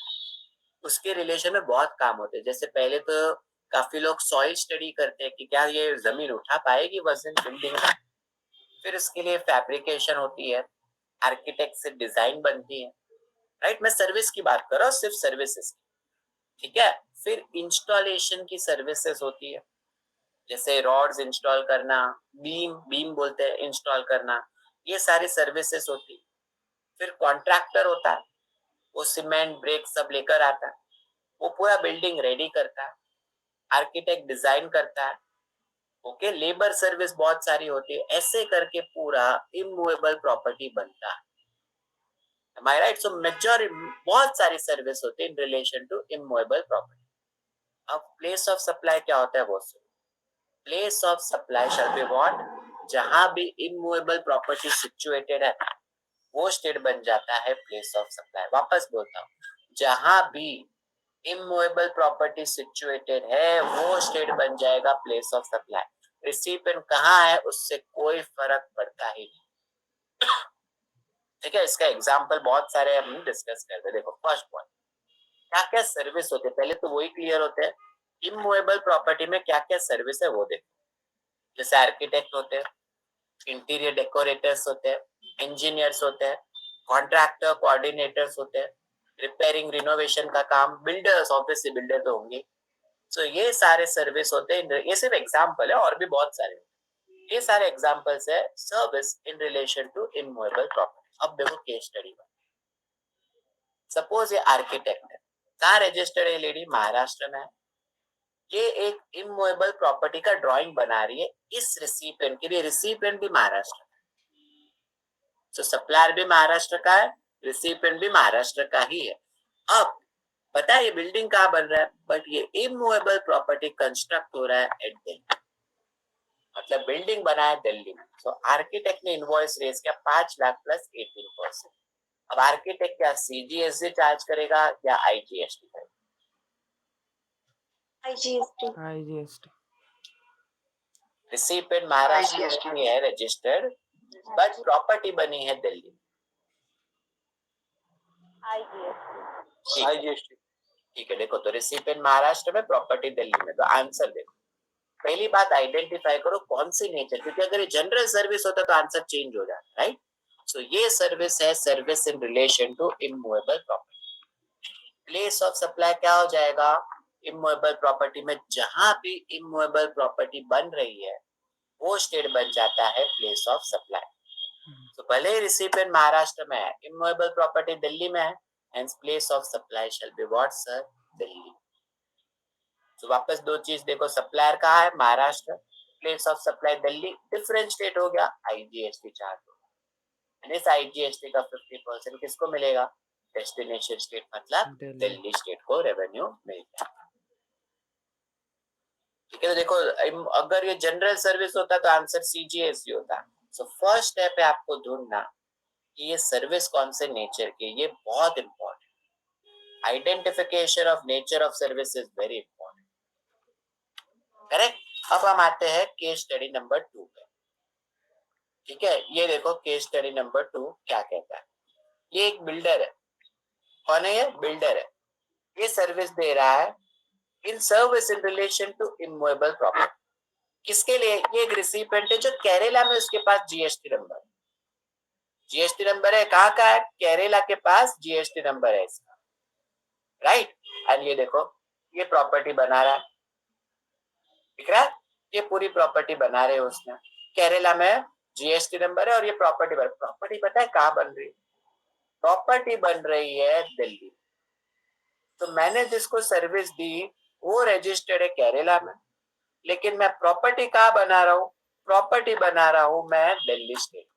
[SPEAKER 1] उसके रिलेशन में बहुत काम होते हैं। जैसे पहले तो काफी लोग सॉइल स्टडी करते हैं कि क्या ये जमीन उठा पाएगी वजन बिल्डिंग का, फिर उसके लिए फैब्रिकेशन होती है, आर्किटेक्ट से डिजाइन बनती है, राइट। मैं सर्विस की बात कर रहा हूँ, सिर्फ सर्विसेज। ठीक है, फिर इंस्टॉलेशन की सर्विसेज होती है, जैसे रॉड्स इंस्टॉल करना, बीम बीम बोलते हैं इंस्टॉल करना, ये सारी सर्विसेज होती है। फिर कॉन्ट्रैक्टर होता है, वो सीमेंट ब्रेक सब लेकर आता है, वो पूरा बिल्डिंग रेडी करता है। आर्किटेक्ट डिजाइन करता है। ओके, लेबर सर्विस बहुत सारी होती है, ऐसे करके पूरा इमूवेबल प्रॉपर्टी बनता है। Am I right? So majority बहुत सारी सर्विस होती है in relation to immovable property. अब प्लेस ऑफ सप्लाई क्या होता है वो सुनो। Place of supply shall be what, जहां भी इमूवेबल प्रॉपर्टी सिचुएटेड है वो स्टेट बन जाता है प्लेस ऑफ सप्लाई। वापस बोलता हूँ, जहां भी इमूवेबल प्रॉपर्टी सिचुएटेड है वो स्टेट बन जाएगा प्लेस ऑफ सप्लाई। रिसिपिएंट कहाँ है उससे कोई फर्क पड़ता ही नहीं। ठीक है, इसका एग्जांपल बहुत सारे हम डिस्कस करते हैं। देखो फर्स्ट पॉइंट, क्या क्या सर्विस होते हैं, पहले तो वही क्लियर होते हैं। इमूवेबल प्रॉपर्टी में क्या क्या सर्विस है वो देखो। जैसे आर्किटेक्ट होते हैं, इंटीरियर डेकोरेटर्स होते हैं, इंजीनियर्स होते हैं, कॉन्ट्रैक्टर कोऑर्डिनेटर्स होते हैं, रिपेयरिंग रिनोवेशन का काम, बिल्डर्स, ऑब्वियसली बिल्डर तो होंगे। सो ये सारे सर्विस होते हैं। ये सिर्फ एग्जांपल है, और भी बहुत सारे, ये सारे एग्जांपल्स है service in relation to immovable property. अब देखो केस स्टडी में, सपोज ये आर्किटेक्ट है, कहाँ रजिस्टर्ड है लेडी, महाराष्ट्र में है। ये एक इमूवेबल प्रॉपर्टी का ड्राइंग बना रही है इस रिसिपिएंट के लिए, रिसिपिएंट भी महाराष्ट्र का, तो सप्लायर भी महाराष्ट्र का है, रिसिपिएंट भी महाराष्ट्र का ही है। अब पता है ये बिल्डिंग कहाँ बन रहा है, बट ये इमूवेबल प्रॉपर्टी कंस्ट्रक्ट हो रहा है एट दिल्ली, मतलब बिल्डिंग बना है दिल्ली में। सो आर्किटेक्ट ने इनवॉइस रेज किया 5 लाख प्लस 18%। अब आर्किटेक्ट क्या CGST चार्ज करेगा या IGST करेगा?
[SPEAKER 2] IGST।
[SPEAKER 1] रिसिपिएंट महाराष्ट्र में है रजिस्टर्ड, बट प्रॉपर्टी बनी है दिल्ली।
[SPEAKER 5] IGST।
[SPEAKER 1] ठीक है, देखो तो रिसिपिएंट महाराष्ट्र में, प्रॉपर्टी दिल्ली में, तो आंसर देखो। पहली बात आइडेंटिफाई करो कौन सी नेचर, क्योंकि अगर ये जनरल सर्विस होता तो आंसर चेंज हो जाता, राइट। सो ये सर्विस है service in relation to immovable property. Place of supply क्या हो जाएगा, इमूवेबल प्रॉपर्टी में जहां भी इमूवेबल प्रॉपर्टी बन रही है वो स्टेट बन जाता है प्लेस ऑफ सप्लाई। तो भले ही रिसिपिएंट महाराष्ट्र में है, इमूवेबल प्रॉपर्टी दिल्ली में है, hence place of supply shall be what sir, Delhi. तो वापस दो चीज देखो, सप्लायर कहाँ है, Maharashtra, place of supply Delhi, different state हो गया, IGST चार्ज होगा। इस IGST का 50% किसको मिलेगा, डेस्टिनेशन स्टेट मतलब दिल्ली स्टेट को रेवेन्यू मिल जाएगा। ठीक है, तो देखो अगर ये जनरल सर्विस होता तो आंसर CGST होता। सो फर्स्ट स्टेप है आपको ढूंढना कि ये सर्विस कौन से नेचर की, ये बहुत important. Identification of nature of service is very important, correct. अब हम आते हैं केस स्टडी नंबर 2 पे। ठीक है, ये देखो केस स्टडी नंबर 2 क्या कहता है। ये एक बिल्डर है, कौन है ये, बिल्डर है। ये सर्विस दे रहा है in service in relation to immovable property. किसके लिए? ये एक रिसिपेंट है जो केरला में, उसके पास जीएसटी नंबर, जीएसटी नंबर है। कहाँ का है? केरला के पास जीएसटी नंबर है इसका, राइट। एंड ये देखो, ये प्रॉपर्टी बना रहा है, दिख रहा है? ये पूरी प्रॉपर्टी बना रहे हो उसने, केरला में जीएसटी नंबर है और ये प्रॉपर्टी पता है कहाँ बन रही है? प्रॉपर्टी बन रही है दिल्ली। तो मैंने जिसको सर्विस दी वो रजिस्टर्ड है केरला में, लेकिन मैं प्रॉपर्टी कहाँ बना रहा हूँ? प्रॉपर्टी बना रहा हूँ मैं दिल्ली स्टेट।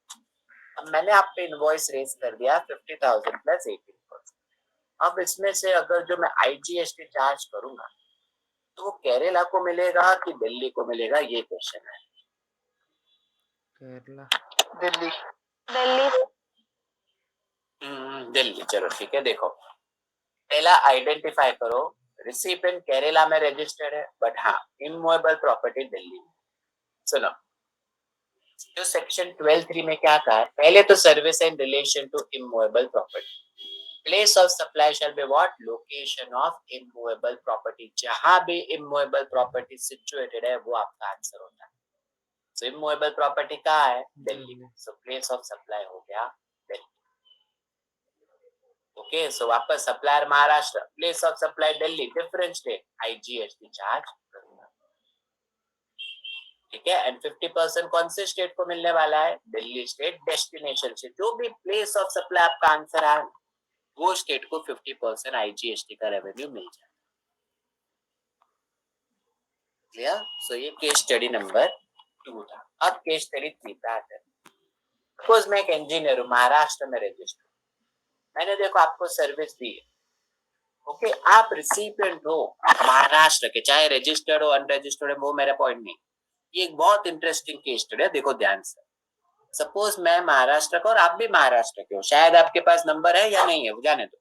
[SPEAKER 1] अब मैंने आप पे इनवॉइस रेज कर दिया 50,000 प्लस 18%। अब इसमें से अगर जो मैं आईजीएसटी चार्ज करूंगा तो वो केरला को मिलेगा कि दिल्ली को मिलेगा, ये क्वेश्चन है।
[SPEAKER 5] केरला,
[SPEAKER 3] दिल्ली।
[SPEAKER 2] दिल्ली।
[SPEAKER 1] दिल्ली, चलो ठीक है। देखो, पहला आइडेंटिफाई करो, रिसिपेंट केरला में रजिस्टर्ड है, बट हाँ इमूवेबल प्रॉपर्टी दिल्ली में। सुनो, जो सेक्शन 12(3) में क्या कहा है? पहले तो service in relation to immovable property, place of supply shall be what? Location of immovable property. जहां भी इमूवेबल प्रॉपर्टी सिचुएटेड है वो आपका आंसर होता है। सो इमूवेबल प्रॉपर्टी कहाँ है? दिल्ली। सो प्लेस ऑफ सप्लाई हो गया दिल्ली। ओके, सो वापस supplier Maharashtra, place of supply Delhi, different state, IGST charge करूंगा, ठीक है। एंड 50% कौन से स्टेट को मिलने वाला है? दिल्ली स्टेट। डेस्टिनेशन से जो भी प्लेस ऑफ सप्लाई आपका आंसर है वो स्टेट को 50% आईजीएसटी का रेवेन्यू मिल जाए। क्लियर? सो ये केस स्टडी नंबर 2 था। अब केस स्टडी 3 पे आते हैं। सपोज मैं एक इंजीनियर हूँ, महाराष्ट्र में रजिस्टर, मैंने देखो आपको सर्विस दी है, ओके। आप रिसिपिएंट हो महाराष्ट्र के, चाहे रजिस्टर्ड हो अनरजिस्टर्ड हो, वो मेरा पॉइंट नहीं। ये एक बहुत इंटरेस्टिंग केस स्टडी है, देखो ध्यान से। सपोज मैं महाराष्ट्र का और आप भी महाराष्ट्र के हो, शायद आपके पास नंबर है या नहीं है वो जाने दो।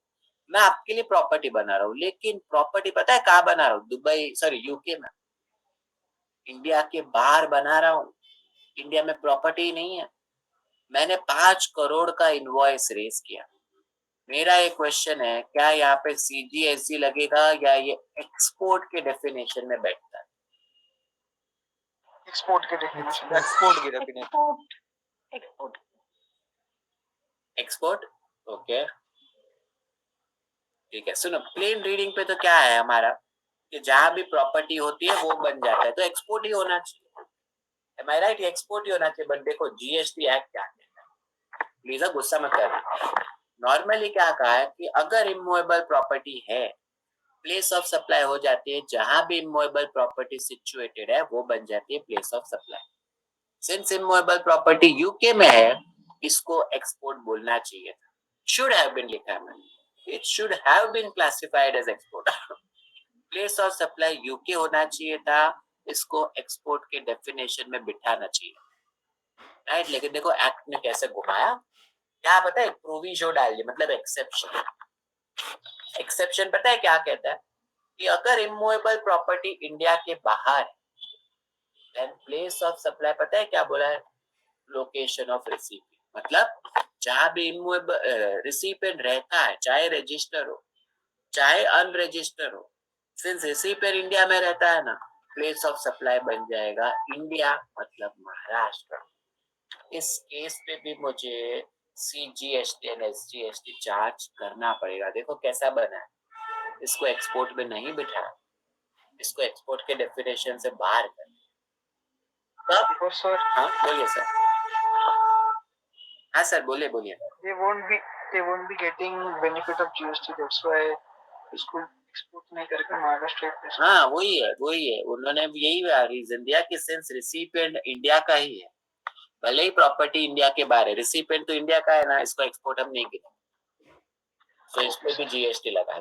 [SPEAKER 1] मैं आपके लिए प्रॉपर्टी बना रहा हूँ, लेकिन प्रॉपर्टी पता है कहाँ बना रहा हूँ? दुबई, सॉरी यूके में, इंडिया के बाहर बना रहा हूँ। इंडिया में प्रॉपर्टी नहीं है। मैंने 5 करोड़ का इनवॉइस रेज किया। मेरा एक क्वेश्चन है, क्या यहाँ पे सीजीएसटी लगेगा या ये एक्सपोर्ट के डेफिनेशन में बैठता है?
[SPEAKER 3] एक्सपोर्ट के डेफिनेशन।
[SPEAKER 5] एक्सपोर्ट की डेफिनेशन।
[SPEAKER 2] एक्सपोर्ट।
[SPEAKER 1] एक्सपोर्ट, ओके ठीक है। सुनो, प्लेन रीडिंग पे तो क्या है हमारा कि जहां भी प्रॉपर्टी होती है वो बन जाता है, तो एक्सपोर्ट ही होना चाहिए। M I right? एक्सपोर्ट ही होना चाहिए। बट देखो जीएसटी एक्ट क्या कहता है, प्लीज गुस्सा मत करना। नॉर्मली क्या कहा है कि अगर इमूवेबल प्रॉपर्टी है, प्लेस ऑफ सप्लाई हो जाती है, जहां भी इमूवेबल प्रॉपर्टी सिचुएटेड है वो बन जाती है place of supply. Since immovable property UK में है, इसको एक्सपोर्ट बोलना चाहिए था। शुड हैव बीन लिखा है मैंने, it should have been classified as export. Place of supply UK होना चाहिए था, इसको एक्सपोर्ट के डेफिनेशन में बिठाना चाहिए, राइट। लेकिन देखो एक्ट ने कैसे घुमाया, क्या पता है? प्रोविजो डाल दिया, मतलब एक्सेप्शन। एक्सेप्शन पता है क्या कहता है कि अगर इमूवेबल प्रॉपर्टी इंडिया के बाहर है, देन प्लेस ऑफ सप्लाई पता है क्या बोला है? Location of recipient. मतलब जहां भी इमूवेबल रिसिपिएंट रहता है, चाहे रजिस्टर हो चाहे अनरजिस्टर हो, सिंस रिसिपिएंट इंडिया में रहता है ना, प्लेस ऑफ सप्लाई बन जाएगा इंडिया, मतलब महाराष्ट्र। इस केस पे भी मुझे सीजीएसटी एंड एसजीएसटी चार्ज करना पड़ेगा। देखो कैसा बना है, इसको एक्सपोर्ट में नहीं बिठाया, इसको एक्सपोर्ट के डेफिनेशन से बाहर कर।
[SPEAKER 3] Because sir,
[SPEAKER 1] हाँ बोलिए सर। हाँ सर बोलिए बोलिए।
[SPEAKER 3] they won't be getting benefit of GST. That's why इसको एक्सपोर्ट नहीं करके महाराष्ट्र।
[SPEAKER 1] हाँ वही है उन्होंने यही रीजन दिया कि सिंस रिसिपिएंट इंडिया का ही है, भले ही प्रॉपर्टी इंडिया के बाहर है, रिसिपिएंट तो इंडिया का है ना, इसको एक्सपोर्ट हम नहीं करेंगे, तो इस पे भी जीएसटी लगा।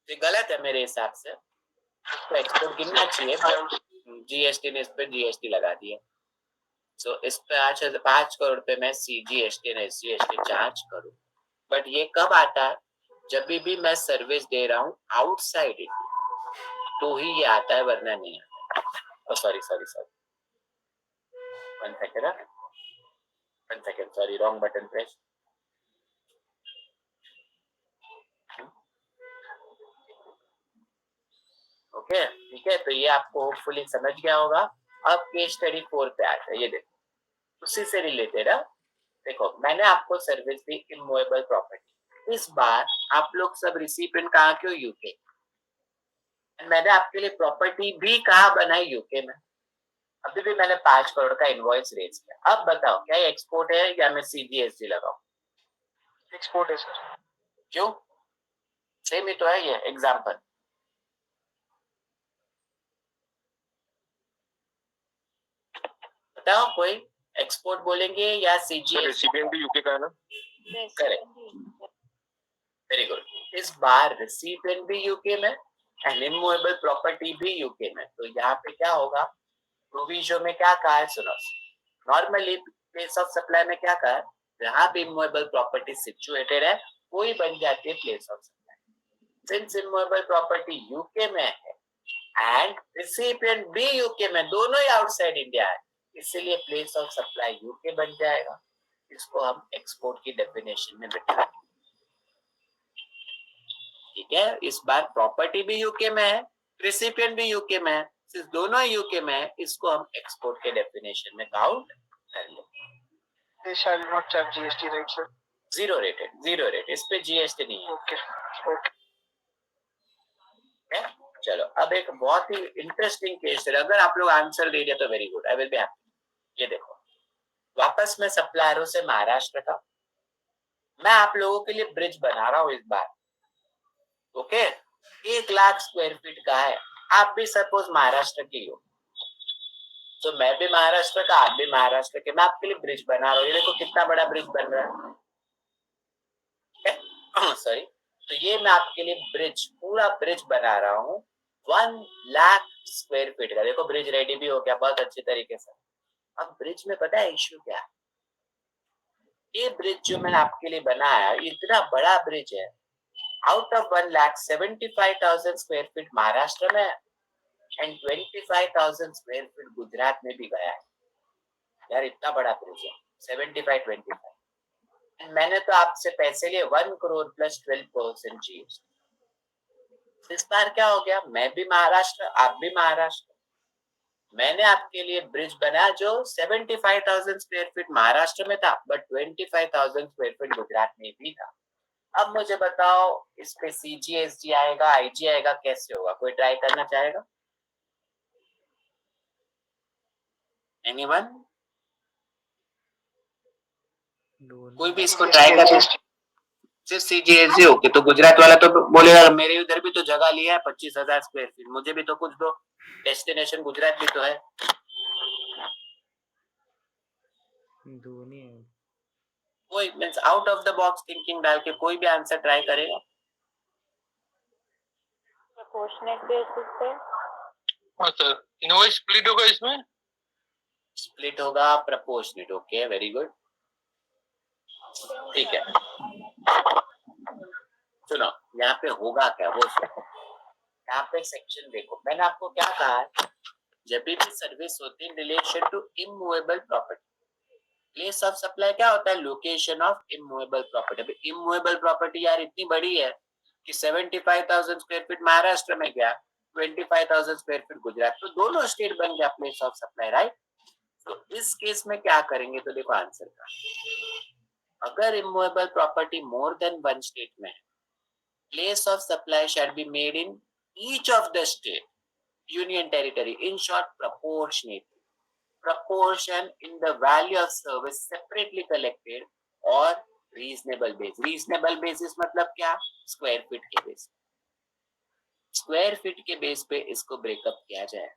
[SPEAKER 1] ये गलत है मेरे हिसाब से, इसको एक्सपोर्ट गिनना चाहिए, जीएसटी ने इस पे जीएसटी लगा दिया। सो इस पे 5 करोड़ पे मैं सीजीएसटी एंड एसजीएसटी चार्ज करूँ। बट ये कब आता है? जब भी मैं सर्विस दे रहा हूँ आउटसाइड इंडिया, तो ही ये आता है, वरना नहीं आता। Sorry 1 second, sorry wrong button press. Okay ठीक है, तो ये आपको होपफुली समझ गया होगा। अब केस स्टडी 4 पे आता है, ये देखो उसी से रिलेटेड है। देखो मैंने आपको सर्विस दी इमूवेबल प्रॉपर्टी, इस बार आप लोग सब रिसिपिएंट कहाँ के हो, यूके। मैंने आपके लिए प्रॉपर्टी भी कहाँ बनाई, यूके में। अभी भी मैंने 5 करोड़ का इनवॉइस रेज किया। अब बताओ क्या ये एक्सपोर्ट है या मैं सीजीएसटी लगाऊं?
[SPEAKER 3] एक्सपोर्ट है सर।
[SPEAKER 1] क्यों? सेम ही तो है ये एग्जाम्पल। बताओ कोई एक्सपोर्ट बोलेंगे या सीजीएसटी?
[SPEAKER 3] रेसिपिएंट भी यूके का है ना?
[SPEAKER 1] Correct, very good. इस बार रिसिपिएंट भी यूके में एंड इमूवेबल प्रॉपर्टी भी यूके में। तो यहाँ पे क्या होगा, प्रोविजन में क्या कहा है सुनो। नॉर्मली प्लेस ऑफ सप्लाई में क्या कहा है, जहाँ भी इमूवेबल प्रॉपर्टी सिचुएटेड है वही बन जाती है place of supply. Since immovable property UK में है एंड रिसिपिएंट भी यूके में, दोनों ही आउटसाइड इंडिया है, इसीलिए प्लेस ऑफ सप्लाई यूके बन जाएगा। इसको हम एक्सपोर्ट की डेफिनेशन में बिठाएंगे। ठीक है, इस बार प्रॉपर्टी भी यूके में है, रिसिपिएंट भी यूके में है, सिर्फ दोनों ही यूके में है, इसको हम एक्सपोर्ट के डेफिनेशन में काउंट कर लेंगे।
[SPEAKER 3] They shall not charge GST, right, sir?
[SPEAKER 1] Zero rate, इस पे जीएसटी नहीं है।
[SPEAKER 3] Okay.
[SPEAKER 1] है? चलो अब एक बहुत ही इंटरेस्टिंग केस है, अगर आप लोग आंसर दे दिया तो very good, I will be happy. ये देखो वापस मैं सप्लायरों से महाराष्ट्र का, मैं आप लोगों के लिए ब्रिज बना रहा हूँ इस बार। ओके 1 लाख स्क्वायर फीट का है, आप भी सपोज महाराष्ट्र के हो, तो मैं भी महाराष्ट्र का, आप भी महाराष्ट्र के, मैं आपके लिए ब्रिज बना रहा हूँ। ये देखो कितना बड़ा ब्रिज बन रहा है, सॉरी। तो ये मैं आपके लिए ब्रिज, पूरा ब्रिज बना रहा हूँ 1 लाख स्क्वायर फीट का। देखो ब्रिज रेडी भी हो गया बहुत अच्छे तरीके से। अब ब्रिज में पता है इश्यू क्या है, ये ब्रिज जो मैंने आपके लिए बनाया इतना बड़ा ब्रिज है, out of 1,75,000 square feet Maharashtra में एंड 25,000 स्क्वायर फीट गुजरात में भी गया है। यार इतना बड़ा ब्रिज है, 75-25। मैंने तो आपसे पैसे लिए 1 करोड़ प्लस 12% जीएसटी। इस बार क्या हो गया, मैं भी महाराष्ट्र, आप भी महाराष्ट्र, मैंने आपके लिए ब्रिज बनाया जो 75,000 स्क्वायर फीट महाराष्ट्र में था बट 25,000 स्क्वायर फीट गुजरात में भी था। अब मुझे बताओ इस पे सीजीएसटी आएगा, आईजी आएगा, कैसे होगा? कोई ट्राई करना चाहेगा? एनीवन? कोई भी इसको ट्राई कर, सिर्फ सीजीएसटी ओके। तो गुजरात वाला तो बोलेगा मेरे उधर भी तो जगह लिया है 25,000 स्क्वायर फीट, मुझे भी तो कुछ दो, डेस्टिनेशन गुजरात भी तो है। कोई means out of the box thinking डाल के कोई भी आंसर ट्राई करेगा?
[SPEAKER 2] प्रोपोर्शनेट बेसिस पे।
[SPEAKER 3] हाँ सर, इनवॉइस स्प्लिट होगा इसमें?
[SPEAKER 1] स्प्लिट होगा प्रोपोर्शनेट, ओके वेरी गुड, ठीक है। सुनो यहाँ पे होगा क्या वो सुनो। यहाँ पे सेक्शन देखो, मैंने आपको क्या कहा है, जब भी सर्विस होती है relation to immovable property, place of supply क्या होता है, लोकेशन ऑफ इमूवेबल प्रॉपर्टी। अभी इमूवेबल प्रॉपर्टी यार इतनी बड़ी है कि 75,000 स्क्वायर फीट महाराष्ट्र में गया, 25,000 स्क्वायर फीट गुजरात, तो दोनों स्टेट बन गया प्लेस ऑफ सप्लाई, राइट। तो इस केस में क्या करेंगे, तो देखो आंसर का, अगर immovable property more than 1 state में है, place of supply shall be made in each of the state, union territory, in short proportionate, proportion in the value of service separately collected और reasonable base। reasonable basis मतलब क्या, square feet के base, square feet के base पे इसको breakup किया जाए।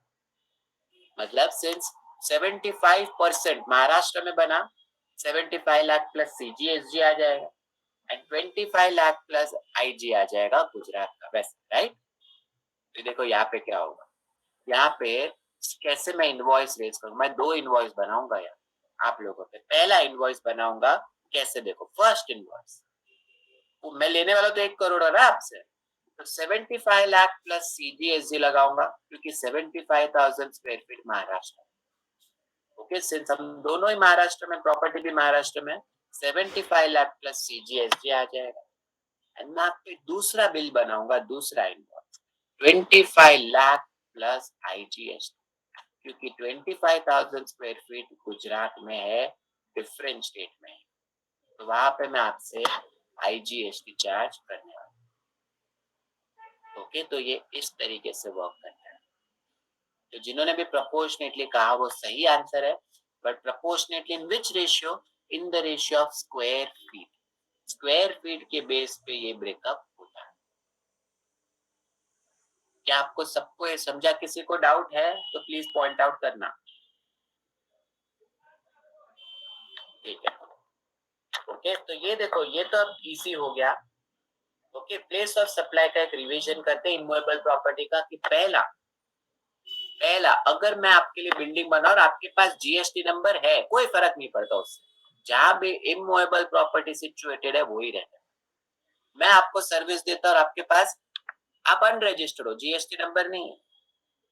[SPEAKER 1] मतलब सिंस 75% महाराष्ट्र में बना, 75 लाख प्लस सीजीएसटी आ जाएगा एंड 25 लाख प्लस आईजी आ जाएगा गुजरात का, वैसे राइट। तो देखो यहाँ पे क्या होगा, यहाँ पे कैसे मैं इनवॉइस रेज करूँ, मैं 2 इनवॉइस बनाऊंगा यार आप लोगों पे। पहला इनवॉइस बनाऊंगा कैसे, देखो फर्स्ट इनवॉइस मैं लेने वाला तो 1 करोड़ है ना आपसे, तो 75 लाख प्लस सीजीएसटी लगाऊंगा क्योंकि 75,000 square feet Maharashtra. Okay since हम दोनों ही महाराष्ट्र में, प्रॉपर्टी भी महाराष्ट्र में, 75 लाख प्लस सीजीएसटी आ जाएगा। एंड मैं आपके दूसरा बिल बनाऊंगा, दूसरा इनवॉइस 25 लाख प्लस IGST, क्योंकि 25,000 स्क्वायर फीट गुजरात में है, डिफरेंट स्टेट में है, तो वहां पे मैं आपसे IGST चार्ज करने वाला हूं। ओके, तो ये इस तरीके से वर्क करता है। तो जिन्होंने भी प्रपोर्शनेटली कहा वो सही आंसर है, but proportionately in which ratio? In the ratio of square feet. Square feet के बेस पे ये ब्रेकअप होता है। क्या आपको सबको ये समझा? किसी को डाउट है तो प्लीज पॉइंट आउट करना। ठीक है, ओके, तो ये देखो, ये तो अब इजी हो गया। ओके, प्लेस ऑफ सप्लाई का एक रिवीजन करते हैं इमूवेबल प्रॉपर्टी का, कि पहला अगर मैं आपके लिए बिल्डिंग बना और आपके पास GST नंबर है, कोई फर्क नहीं पड़ता उससे, जहां भी इमूवेबल प्रॉपर्टी सिचुएटेड है वही रहता है। मैं आपको सर्विस देता और आपके पास आप अनरजिस्टर्ड हो, GST नंबर नहीं है,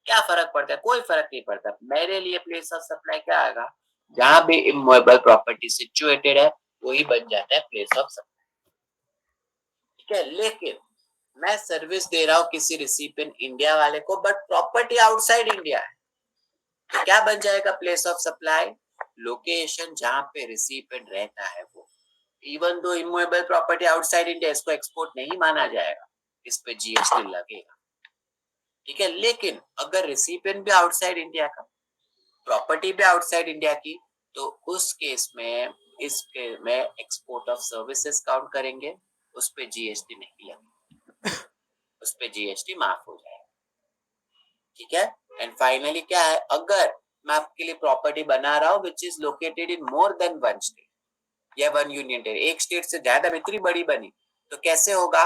[SPEAKER 1] क्या फर्क पड़ता है? कोई फर्क नहीं पड़ता। मेरे लिए प्लेस ऑफ सप्लाई क्या आएगा? जहां भी इमूवेबल प्रॉपर्टी सिचुएटेड है वही बन जाता है प्लेस ऑफ सप्लाई। ठीक है, लेकिन मैं सर्विस दे रहा हूं किसी रिसिपिएंट इंडिया वाले को, बट प्रॉपर्टी आउटसाइड इंडिया है, तो क्या बन जाएगा प्लेस ऑफ सप्लाई? लोकेशन जहां पे रिसिपिएंट रहता है वो। Even though immovable property outside India, इसको एक्सपोर्ट नहीं माना जाएगा, इस पे GST लगेगा। ठीक है, लेकिन अगर रिसिपिएंट भी आउटसाइड इंडिया का, प्रॉपर्टी भी आउटसाइड इंडिया की, तो उस केस में इस केस में एक्सपोर्ट ऑफ सर्विसेज काउंट करेंगे, उस पे GST नहीं लगेगा, उस पे GST माफ हो जाएगा। ठीक है, एंड फाइनली क्या है? अगर मैं आपके लिए प्रॉपर्टी बना रहा हूं which is located in more than one state या वन यूनियन टेरिटरी, एक स्टेट से ज्यादा, इतनी बड़ी बनी, तो कैसे होगा?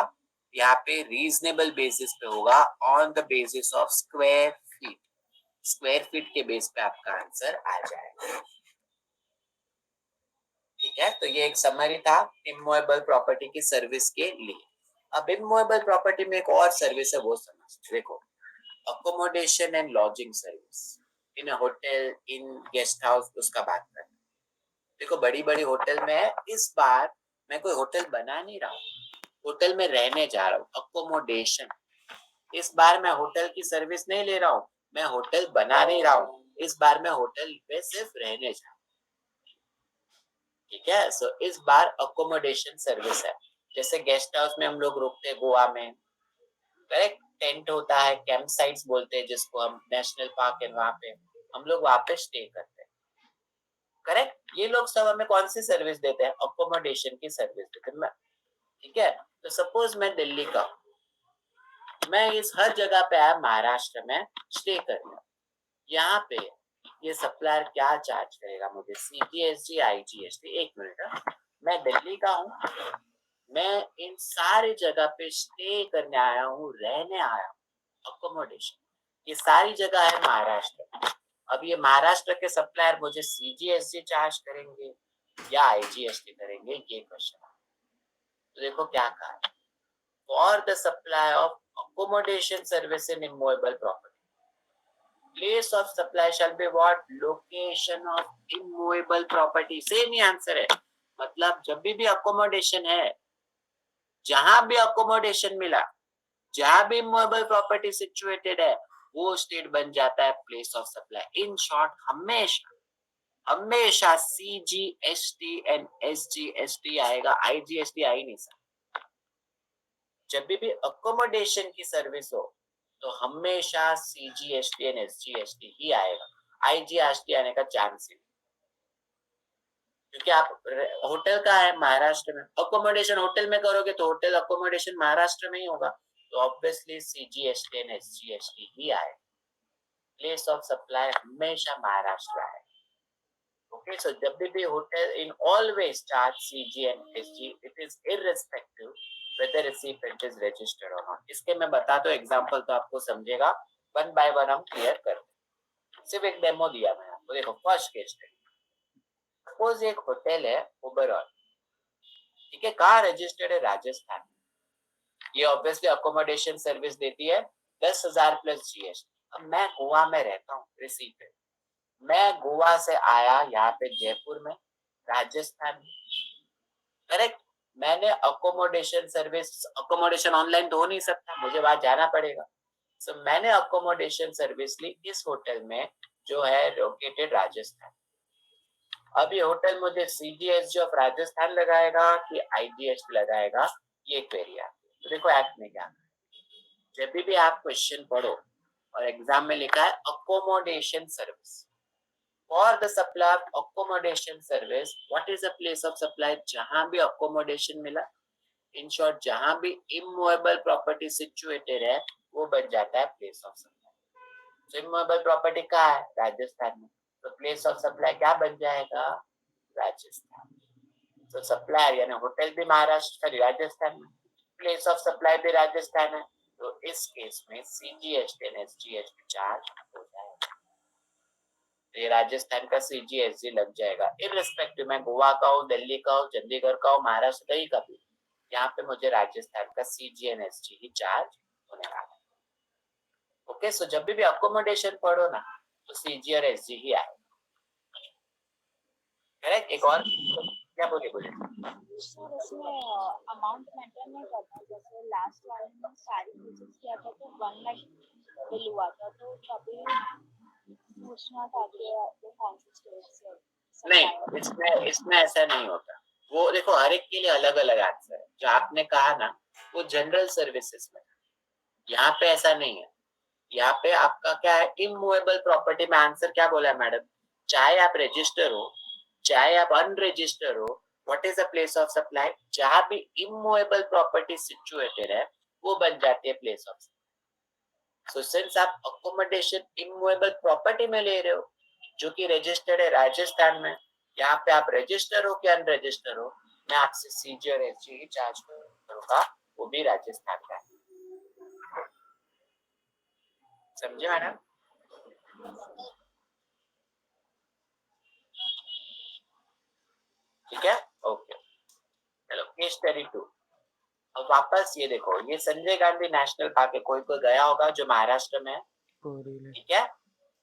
[SPEAKER 1] यहाँ पे रीजनेबल बेसिस पे होगा, on the basis of square feet. Square feet के बेस पे आपका आंसर आ जाएगा। ठीक है, तो ये एक समरी था इमूवेबल प्रॉपर्टी की सर्विस के लिए। अब इमूवेबल प्रॉपर्टी में एक और सर्विस है, वो समझते। देखो, accommodation and lodging service in hotel, in guest house, उसका बात करें। देखो, बड़ी बड़ी होटल में है, इस बार मैं कोई होटल बना नहीं रहा हूँ, होटल में रहने जा रहा हूँ, अकोमोडेशन। इस बार मैं होटल की सर्विस नहीं ले रहा हूँ, मैं होटल बना नहीं रहा हूँ, इस बार मैं होटल पे सिर्फ रहने जा रहा हूँ। ठीक है, सो इस बार अकोमोडेशन सर्विस है। जैसे गेस्ट हाउस में हम लोग रुकते हैं गोवा में, करेक्ट, टेंट होता है, कैंप साइट्स बोलते हैं जिसको हम, नेशनल पार्क है, वहां पे हम लोग वहां पे स्टे करते हैं। करेक्ट, ये लोग सब हमें कौन सी सर्विस देते हैं? अकोमोडेशन की सर्विस देते हैं। ठीक है, तो सपोज मैं दिल्ली का, मैं इस हर जगह पे आया महाराष्ट्र में स्टे करने, यहाँ पे ये सप्लायर क्या चार्ज करेगा मुझे? CGST, IGST। एक मिनट, मैं दिल्ली का हूँ, मैं इन सारी जगह पे स्टे करने आया हूँ, रहने आया हूँ, अकोमोडेशन। ये सारी जगह है महाराष्ट्र में। अब ये महाराष्ट्र के सप्लायर मुझे CGST चार्ज करेंगे या IGST करेंगे, ये क्वेश्चन। तो देखो क्या कहा, for the supply of accommodation service in immovable property, place of supply shall be what? Location of immovable property। Same he answer है, मतलब जब भी अकोमोडेशन है, जहां भी अकोमोडेशन मिला, जहां भी immovable प्रॉपर्टी सिचुएटेड है, वो स्टेट बन जाता है place of supply. In short, हमेशा CGST एंड SGST आएगा, IGST आ ही नहीं सकता। जब भी अकोमोडेशन की सर्विस हो तो हमेशा CGST एंड SGST ही आएगा, IGST आने का चांस ही नहीं, क्योंकि आप होटल का है महाराष्ट्र में, अकोमोडेशन होटल में करोगे तो होटल अकोमोडेशन महाराष्ट्र में ही होगा, तो ऑब्वियसली CGST एंड SGST ही आएगा। प्लेस ऑफ सप्लाई हमेशा महाराष्ट्र आएगा। ओके, सो जब भी hotel in always charge CG and SG, it is irrespective whether recipient is registered or not। इसके मैं बताता हूँ एग्जांपल, तो आपको समझेगा। वन बाय वन हम क्लियर करते, सिर्फ एक डेमो दिया मैं आपको। देखो, फर्स्ट केस स्टडी, सपोज एक होटल है ओबरॉय, ठीक है, कहाँ रजिस्टर्ड है? राजस्थान। ये ऑब्वियसली अकोमोडेशन सर्विस देती है 10,000 प्लस GST। अब मैं गोवा में रहता हूँ, रिसिपिएंट, मैं गोवा से आया यहाँ पे जयपुर में, राजस्थान, करेक्ट। मैंने अकोमोडेशन सर्विस, अकोमोडेशन ऑनलाइन तो हो नहीं सकता, मुझे वहां जाना पड़ेगा, सो मैंने अकोमोडेशन सर्विस ली इस होटल में जो है लोकेटेड राजस्थान। अब ये होटल मुझे CGST ऑफ राजस्थान लगाएगा कि IGST लगाएगा, ये क्वेरी आती है। तो देखो एक्ट में क्या, जब भी आप क्वेश्चन पढ़ो और एग्जाम में लिखा है accommodation service for the supply of accommodation service, what is the place of supply? जहां भी अकोमोडेशन मिला, इन शॉर्ट जहां भी इमूवेबल प्रॉपर्टी सिचुएटेड है वो बन जाता है प्लेस ऑफ सप्लाई। तो इमूवेबल प्रॉपर्टी कहाँ है? राजस्थान में, तो प्लेस ऑफ सप्लाई क्या बन जाएगा? राजस्थान। तो सप्लाई यानी होटल भी महाराष्ट्र राजस्थान में, प्लेस ऑफ सप्लाई भी राजस्थान है, तो इस केस में CGST और SGST चार्ज हो जाएगा। ये राजस्थान का CGST लग जाएगा, इररिस्पेक्टिव मैं गोवा का हूँ, दिल्ली का हूँ, चंडीगढ़ का हूँ, महाराष्ट्र कहीं का भी, यहाँ पे मुझे राजस्थान का CG और SG ही चार्ज होने वाला है। ओके, सो जब भी अकोमोडेशन पढ़ो ना तो CG और SG ही आए। करेक्ट। एक और क्या बोले
[SPEAKER 4] सर इसमें अमाउंट मेंटेन नहीं करना, जैसे लास्ट वाले में सारी प्रोजेक्ट किया था तो 1 लाख बिल हुआ था, तो तभी पूछना था कि ये कौन सी स्टेट से
[SPEAKER 1] नहीं, इसमें ऐसा नहीं होता। वो देखो हर एक के लिए अलग अलग आंसर है। जो आपने कहा ना वो जनरल सर्विसेज में, यहाँ पे ऐसा नहीं है। यहाँ पे आपका क्या है, इमूवेबल प्रॉपर्टी में आंसर क्या बोला है मैडम? चाहे आप रजिस्टर हो चाहे आप अनरजिस्टर हो, what is the place of supply? जहां भी इमूवेबल प्रॉपर्टी सिचुएटेड है वो बन जाती है place of supply. So since आप अकोमोडेशन इमूवेबल प्रॉपर्टी में ले रहे हो जो कि रजिस्टर्ड है राजस्थान में, यहाँ पे आप रजिस्टर हो कि अनरजिस्टर हो, मैं आपसे CG और SG ही चार्ज करूंगा, वो भी राजस्थान का है। समझे मैडम? ठीक है, ओके। चलो केस स्टडी 2। अब वापस ये देखो, ये संजय गांधी नेशनल पार्क है, कोई गया होगा जो महाराष्ट्र में है, ठीक है।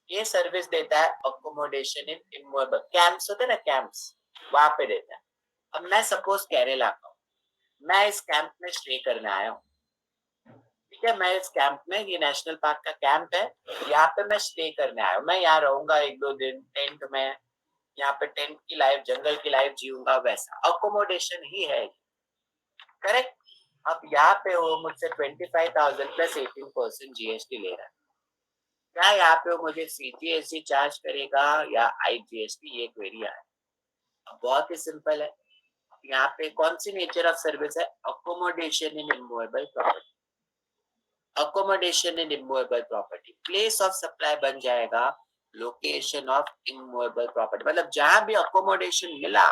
[SPEAKER 1] ये सर्विस देता है अकोमोडेशन इन इमूवेबल कैंप्स होते हैं ना, कैंप्स, वहां पे देता है। अब मैं सपोज केरला का हूँ, मैं इस कैंप में स्टे करने आया हूँ, ठीक है। मैं इस कैंप में, ये नेशनल पार्क का कैंप है, यहाँ पे मैं स्टे करने आया हूँ। मैं यहाँ रहूंगा 1-2 दिन टेंट में, यहाँ पे टेंट की लाइफ, जंगल की लाइफ जीऊंगा, वैसा अकोमोडेशन ही है, करेक्ट। अब यहाँ पे वो मुझसे 25,000 प्लस 18% GST ले रहा है, क्या यहाँ पे वो मुझे CGST चार्ज करेगा या IGST? ये क्वेरी है। बहुत ही सिंपल है, यहाँ पे कौन सी नेचर ऑफ सर्विस है? Accommodation in immovable property. Accommodation in immovable property, place of supply बन जाएगा लोकेशन ऑफ इमूवेबल प्रॉपर्टी, मतलब जहां भी अकोमोडेशन मिला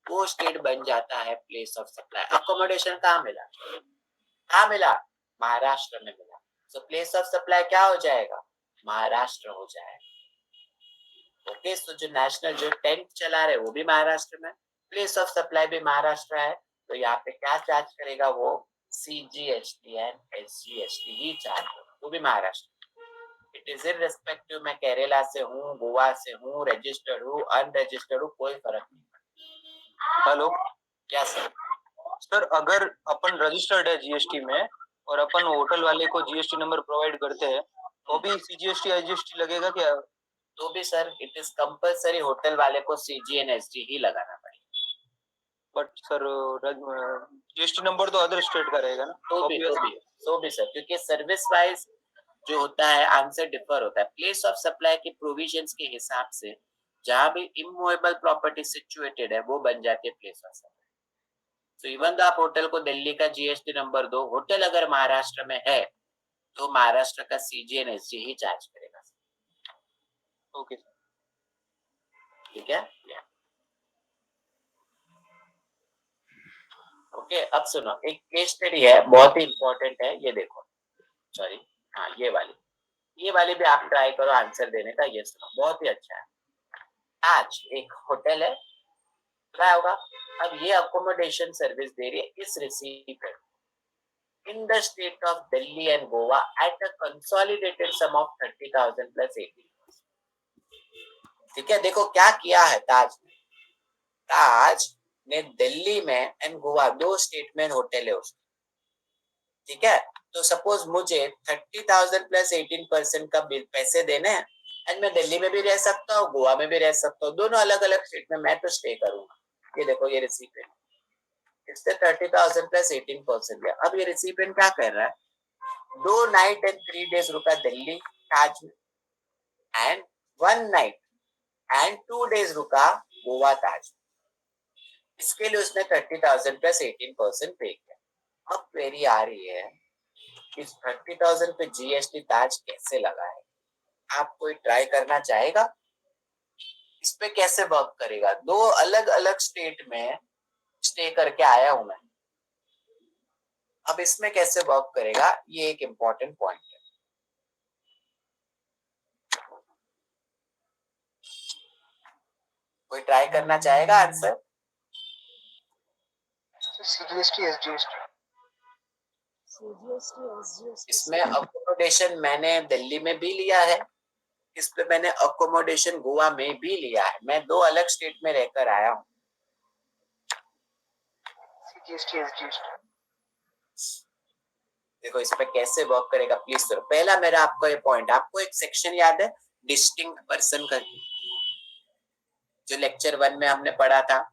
[SPEAKER 1] वो स्टेट बन जाता है प्लेस ऑफ सप्लाई। अकोमोडेशन कहाँ मिला? महाराष्ट्र में मिला, सो प्लेस ऑफ सप्लाई क्या हो जाएगा? महाराष्ट्र हो जाएगा। ओके, सो जो नेशनल जो टेंट चला रहे वो भी महाराष्ट्र में, प्लेस ऑफ सप्लाई भी महाराष्ट्र है, तो यहाँ पे क्या चार्ज करेगा? वो CGST and SGST he charge होगा, वो भी महाराष्ट्र। इट इज इररिस्पेक्टिव मैं केरला से हूँ, गोवा से हूँ, रजिस्टर्ड हूँ, अनरजिस्टर्ड हूँ, कोई फर्क नहीं।
[SPEAKER 5] हेलो
[SPEAKER 1] क्या सर?
[SPEAKER 5] सर, अगर अपन रजिस्टर्ड है GST में और अपन होटल वाले को GST नंबर प्रोवाइड करते हैं तो भी CGST IGST लगेगा क्या?
[SPEAKER 1] तो भी sir it is compulsory hotel वाले को CG एंड SG ही लगाना पड़ेगा।
[SPEAKER 5] बट सर GST नंबर तो अदर स्टेट का रहेगा ना?
[SPEAKER 1] तो भी सर, क्योंकि सर्विस वाइज जो होता है आंसर डिफर होता है। प्लेस ऑफ सप्लाई के प्रोविजंस के हिसाब से जहां भी इमूवेबल प्रॉपर्टी सिचुएटेड है वो बन जाती है प्लेस ऑफ सप्लाई। तो इवन आप होटल को दिल्ली का GST नंबर दो, होटल अगर महाराष्ट्र में है तो महाराष्ट्र का CG and SG he charge करेगा।
[SPEAKER 5] ओके,
[SPEAKER 1] ठीक है। ओके, अब सुनो, एक केस स्टडी है, बहुत ही इंपॉर्टेंट है, ये देखो, सॉरी, हाँ ये वाली भी आप ट्राई करो आंसर देने का। ये सुनो, बहुत ही अच्छा है। आज एक होटल है, क्या होगा? अब ये अकोमोडेशन सर्विस दे रही है इस receiver in the state of Delhi and Goa at a consolidated sum of 30,000 plus 18%। ठीक है, देखो क्या किया है ताज ने दिल्ली में एंड गोवा, 2 स्टेट में होटल है उसके, ठीक है, तो सपोज मुझे 30,000 प्लस 18% का बिल पैसे देने हैं, एंड मैं दिल्ली में भी रह सकता हूँ, गोवा में भी रह सकता हूँ, दोनों अलग अलग स्टेट में मैं तो स्टे करूंगा। ये देखो ये रिसिपेंट, इससे 30,000 प्लस 18% दिया। अब ये रिसिपेंट क्या कर रहा है, 2 नाइट एंड 3 डेज रुका दिल्ली ताज में, एंड 1 नाइट एंड 2 डेज रुका गोवा ताज में। इसके लिए उसने 30,000 प्लस 18% पे किया। अब क्वेरी आ रही है, इस 30,000 पे जीएसटी ताज कैसे लगा है? आप कोई ट्राई करना चाहेगा? इस पे कैसे वर्क करेगा? दो अलग अलग स्टेट में स्टे करके आया हूं मैं, अब इसमें कैसे वर्क करेगा, ये एक इम्पोर्टेंट पॉइंट है। कोई ट्राई करना चाहेगा answer?
[SPEAKER 5] CGST SGST.
[SPEAKER 4] CGST SGST
[SPEAKER 1] इसमें अकोमोडेशन मैंने दिल्ली में भी लिया है, इस पे मैंने अकोमोडेशन गोवा में भी लिया है, मैं दो अलग स्टेट में रहकर आया हूँ।
[SPEAKER 5] CGST SGST.
[SPEAKER 1] देखो इस पे कैसे वर्क करेगा प्लीज करो। पहला मेरा आपको ये पॉइंट, आपको एक सेक्शन याद है डिस्टिंक्ट पर्सन करके, जो लेक्चर 1 में हमने पढ़ा था।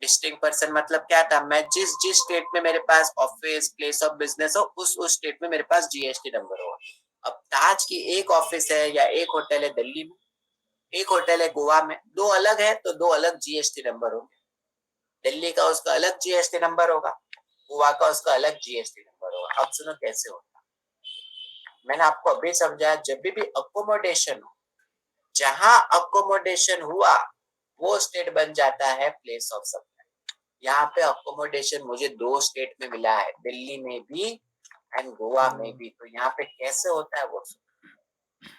[SPEAKER 1] डिस्टिंक्ट पर्सन मतलब क्या था, मैं जिस जिस स्टेट में मेरे पास ऑफिस प्लेस ऑफ बिजनेस हो, उस स्टेट में मेरे पास जीएसटी नंबर होगा। अब ताज की एक ऑफिस है या एक होटल है दिल्ली में, एक होटल है गोवा में, दो अलग है तो दो अलग जीएसटी नंबर होंगे। दिल्ली का उसका अलग जीएसटी नंबर होगा, गोवा का उसका अलग जीएसटी नंबर होगा। अब सुनो कैसे होगा, मैंने आपको अभी समझाया, जब भी अकोमोडेशन हो, जहां अकोमोडेशन हुआ वो स्टेट बन जाता है प्लेस ऑफ सप्लाई। यहाँ पे अकोमोडेशन मुझे दो स्टेट में मिला है, दिल्ली में भी एंड गोवा में भी, तो यहाँ पे कैसे होता है वो,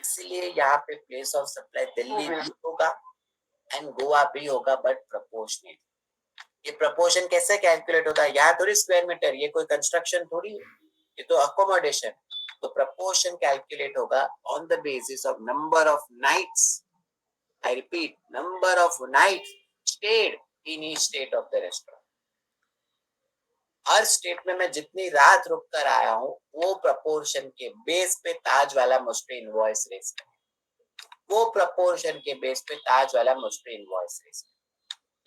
[SPEAKER 1] इसलिए यहाँ पे प्लेस ऑफ सप्लाई दिल्ली भी होगा एंड गोवा भी होगा, बट प्रपोर्शनेट। ये प्रपोर्शन कैसे कैलकुलेट होता है, यहाँ थोड़ी स्क्वायर मीटर, ये कोई कंस्ट्रक्शन थोड़ी है, ये तो अकोमोडेशन। तो प्रपोर्शन कैलकुलेट होगा on the basis of number of nights, I repeat number of nights stayed in each state of the restaurant. हर स्टेट में मैं जितनी रात रुक कर आया हूँ, वो प्रपोर्शन के बेस पे ताज वाला मुझ पे इनवॉइस रेस करे, वो प्रपोर्शन के बेस पे ताज वाला मुझ पे इनवॉइस रेस करे।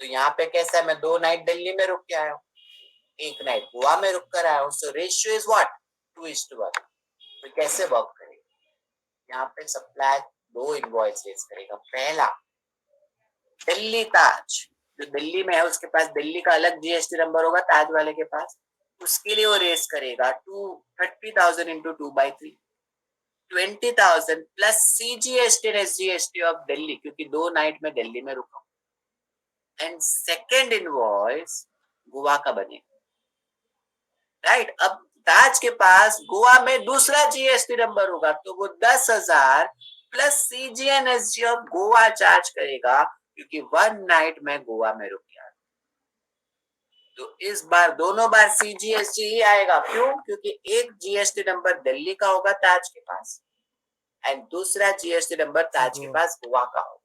[SPEAKER 1] तो यहाँ पे कैसा है, मैं 2 नाइट दिल्ली में रुक के आया हूँ, एक नाइट गोवा में रुक कर आया हूँ, सो रेशियो इज व्हाट, 2:1। तो कैसे वर्क करेगा, यहाँ पे सप्लाई दो इनवॉइस रेस करेगा। पहला दिल्ली ताज, जो दिल्ली में है उसके पास दिल्ली का अलग जीएसटी नंबर होगा ताज वाले के पास, उसके लिए वो रेस करेगा 30,000 into 2/3, 20,000 plus CGST and SGST of Delhi, क्योंकि 2 नाइट में दिल्ली में रुका हूं, एंड सेकेंड इनवॉइस गोवा का बनेगा, राइट। अब ताज के पास गोवा में दूसरा जीएसटी नंबर होगा, तो वो 10,000 प्लस सीजीएनएसजी ऑफ गोवा चार्ज करेगा, क्योंकि 1 नाइट में गोवा में रुक गया। तो इस बार दोनों बार सीजीएसटी ही आएगा, क्यों, क्योंकि एक जीएसटी नंबर दिल्ली का होगा ताज के पास एंड दूसरा जीएसटी नंबर ताज के पास गोवा का होगा,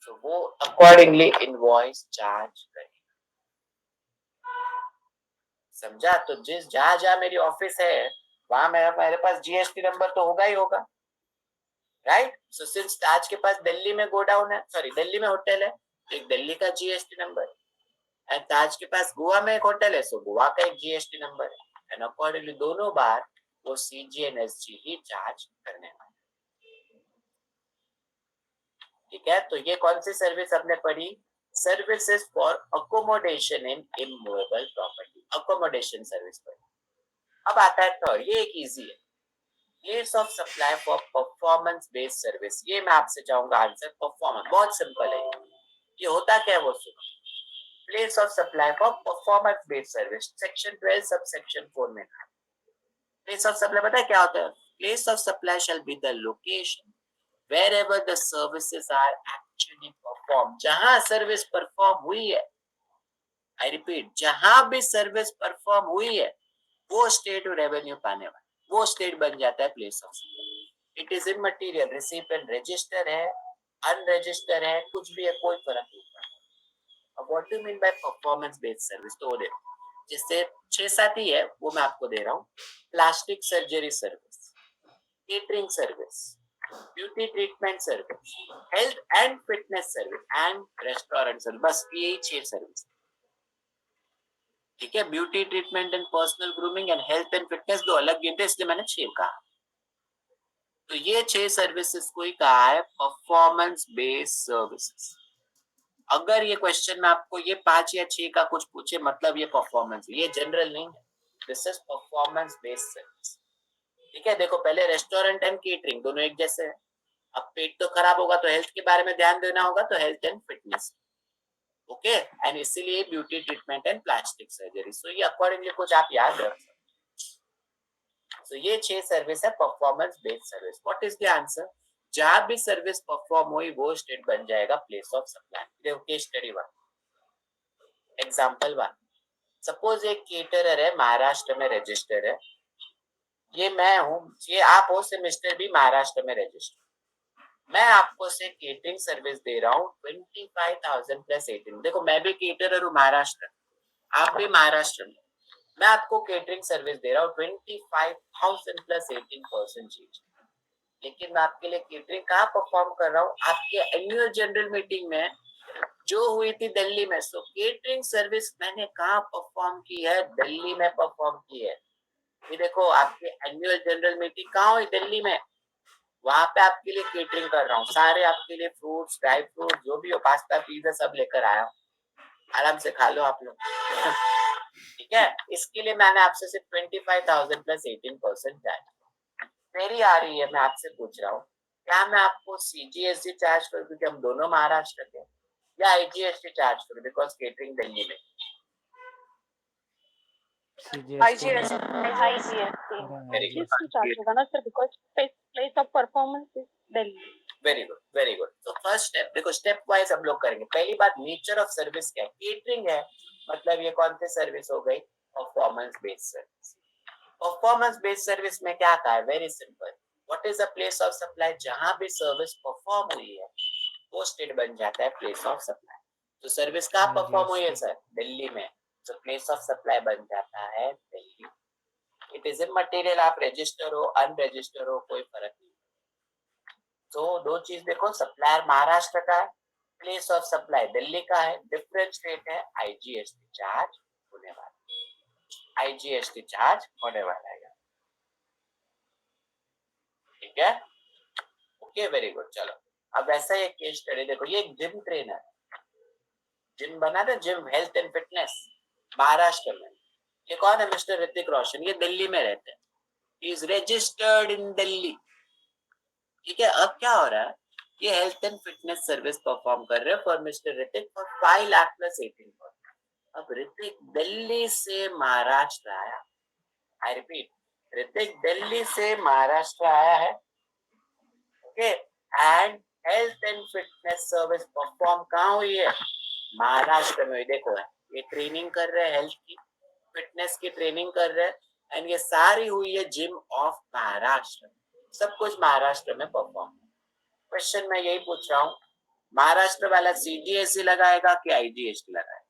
[SPEAKER 1] तो वो अकॉर्डिंगली इनवॉइस चार्ज करेगा। समझा? तो जिस जहां जहां मेरी ऑफिस है वहां मेरे पास जीएसटी नंबर तो होगा ही होगा, राइट। सो सिंस ताज के पास दिल्ली में गोडाउन है, सॉरी दिल्ली में होटल है, तो एक दिल्ली का जीएसटी नंबर, एंड ताज के पास गोवा में एक होटल है, सो गोवा का एक जीएसटी नंबर है, एंड अकॉर्डिंगली दोनों बार वो सीजीएनएसजी ही चार्ज करने वाला। ठीक है, तो ये कौन सी सर्विस हमने पढ़ी, services for accommodation in immovable property, accommodation service पढ़ी। अब आता है थर्ड, ये एक इजी है, place of supply for performance based service. ये मैं आपसे चाहूंगा आंसर, परफॉर्मेंस बहुत सिंपल है, ये होता क्या है वो सुनो। Place of supply for performance based service, section 12 sub section 4 में था। प्लेस ऑफ सप्लाई पता है क्या होता है, place of supply shall be the location wherever the services are actually performed, जहां सर्विस परफॉर्म हुई है, आई रिपीट जहां भी सर्विस परफॉर्म हुई है वो स्टेट रेवेन्यू पाने वाला, वो स्टेट बन जाता है place of supply. It is immaterial, recipient register है अनरजिस्टर है कुछ भी है, कोई फर्क नहीं पड़ता। अब what do mean by performance based service, तो देखो जिससे 6-7 ही है वो मैं आपको दे रहा हूँ। Plastic surgery service, catering service, beauty treatment service, health and fitness service and restaurant service, बस यही 6 सर्विस। ठीक है, beauty treatment and personal grooming and health and fitness दो अलग गिनते, इसलिए मैंने 6 कहा। तो ये 6 सर्विसेज को ही कहा है परफॉर्मेंस बेस्ड सर्विसेज। अगर ये क्वेश्चन में आपको ये 5 या 6 का कुछ पूछे, मतलब ये परफॉर्मेंस, ये जनरल नहीं है, this is performance based service. ठीक है, देखो पहले रेस्टोरेंट एंड केटरिंग दोनों एक जैसे हैं। अब पेट तो खराब होगा तो हेल्थ के बारे में ध्यान देना होगा, तो health and fitness, okay, and इसीलिए beauty treatment and plastic surgery. So ये अकॉर्डिंगली कुछ आप याद रख सकते। सो ये 6 सर्विस है performance based service. What is the answer? जहां भी सर्विस परफॉर्म हुई वो स्टेट बन जाएगा प्लेस ऑफ सप्लाई। देखो केस स्टडी 1, एग्जांपल 1, सपोज एक केटरर है, महाराष्ट्र में रजिस्टर है, ये मैं हूं, ये आप हो, से मिस्टर भी महाराष्ट्र में रजिस्टर। मैं आपको से केटरिंग सर्विस दे रहा हूँ 25,000 प्लस 18। देखो मैं भी केटरर हूँ महाराष्ट्र, आप भी महाराष्ट्र में, मैं आपको केटरिंग सर्विस दे रहा हूँ 25,000 प्लस 18%। लेकिन मैं आपके लिए केटरिंग कहाँ परफॉर्म कर रहा हूँ? आपके एनुअल जनरल मीटिंग में जो हुई थी दिल्ली में। सो केटरिंग सर्विस मैंने कहाँ परफॉर्म की है? दिल्ली में परफॉर्म की है। ये देखो आपके एनुअल जनरल मीटिंग कहाँ हुई? दिल्ली में। वहां पे आपके लिए केटरिंग कर रहा हूँ, सारे आपके लिए फ्रूट्स, ड्राई फ्रूट, जो भी हो, पास्ता पिज्जा सब लेकर आया हूँ, आराम से खा लो आप लोग। ठीक है, इसके लिए मैंने आपसे सिर्फ 25,000 प्लस 18% चार्ज। मेरी आ रही है, मैं आपसे पूछ रहा हूँ, क्या मैं आपको सीजीएसटी चार्ज करूँ क्योंकि हम दोनों महाराष्ट्र के, या आईजीएसटी चार्ज करूँ बिकॉज केटरिंग दिल्ली में?
[SPEAKER 2] IGST.
[SPEAKER 1] Very good,
[SPEAKER 2] IGST charge होगा ना sir, because place of performance is Delhi.
[SPEAKER 1] Very good, very good. तो फर्स्ट स्टेप देखो, स्टेप वाइज हम लोग करेंगे। पहली बात, नेचर ऑफ सर्विस क्या है? केटरिंग है, मतलब ये कौन सी सर्विस हो गई? Performance based service. Performance based service में क्या कहा है? Very simple, what is the place of supply? जहां भी सर्विस परफॉर्म हुई है वो स्टेट बन जाता है प्लेस ऑफ सप्लाई। तो सर्विस कहाँ परफॉर्म हुई है सर? दिल्ली में, तो प्लेस ऑफ सप्लाई बन जाता है दिल्ली। इट इज इमटेरियल, आप रजिस्टर हो अनरजिस्टर हो कोई फर्क नहीं। तो दो चीज देखो, सप्लायर महाराष्ट्र का है, प्लेस ऑफ सप्लाई दिल्ली का है, डिफरेंट स्टेट है, आईजीएसटी चार्ज होने वाला, आईजीएसटी चार्ज होने वाला है। ठीक है, ओके, वेरी गुड। चलो अब ऐसा एक केस स्टडी देखो, ये एक जिम ट्रेनर, जिम बना था, gym health and fitness, Maharashtra में। ये कौन है? मिस्टर ऋतिक रोशन, ये दिल्ली में रहते हैं, इज रजिस्टर्ड इन दिल्ली। ठीक है, अब क्या हो रहा है? ये health and fitness service perform कर रहे हैं for mister Hrithik for 5 lakh plus 18%। अब ऋतिक दिल्ली से महाराष्ट्र आया, आई रिपीट, ऋतिक दिल्ली से महाराष्ट्र आया है, okay, and health and fitness service perform कहाँ हुई है? महाराष्ट्र में। देखो ये ट्रेनिंग कर रहे हैं, हेल्थ की फिटनेस की ट्रेनिंग कर रहे हैं, एंड ये सारी हुई है जिम ऑफ महाराष्ट्र, सब कुछ महाराष्ट्र में परफॉर्म। क्वेश्चन मैं यही पूछ रहा हूँ, महाराष्ट्र वाला सीजीएसटी लगाएगा कि आईजीएसटी लगाएगा?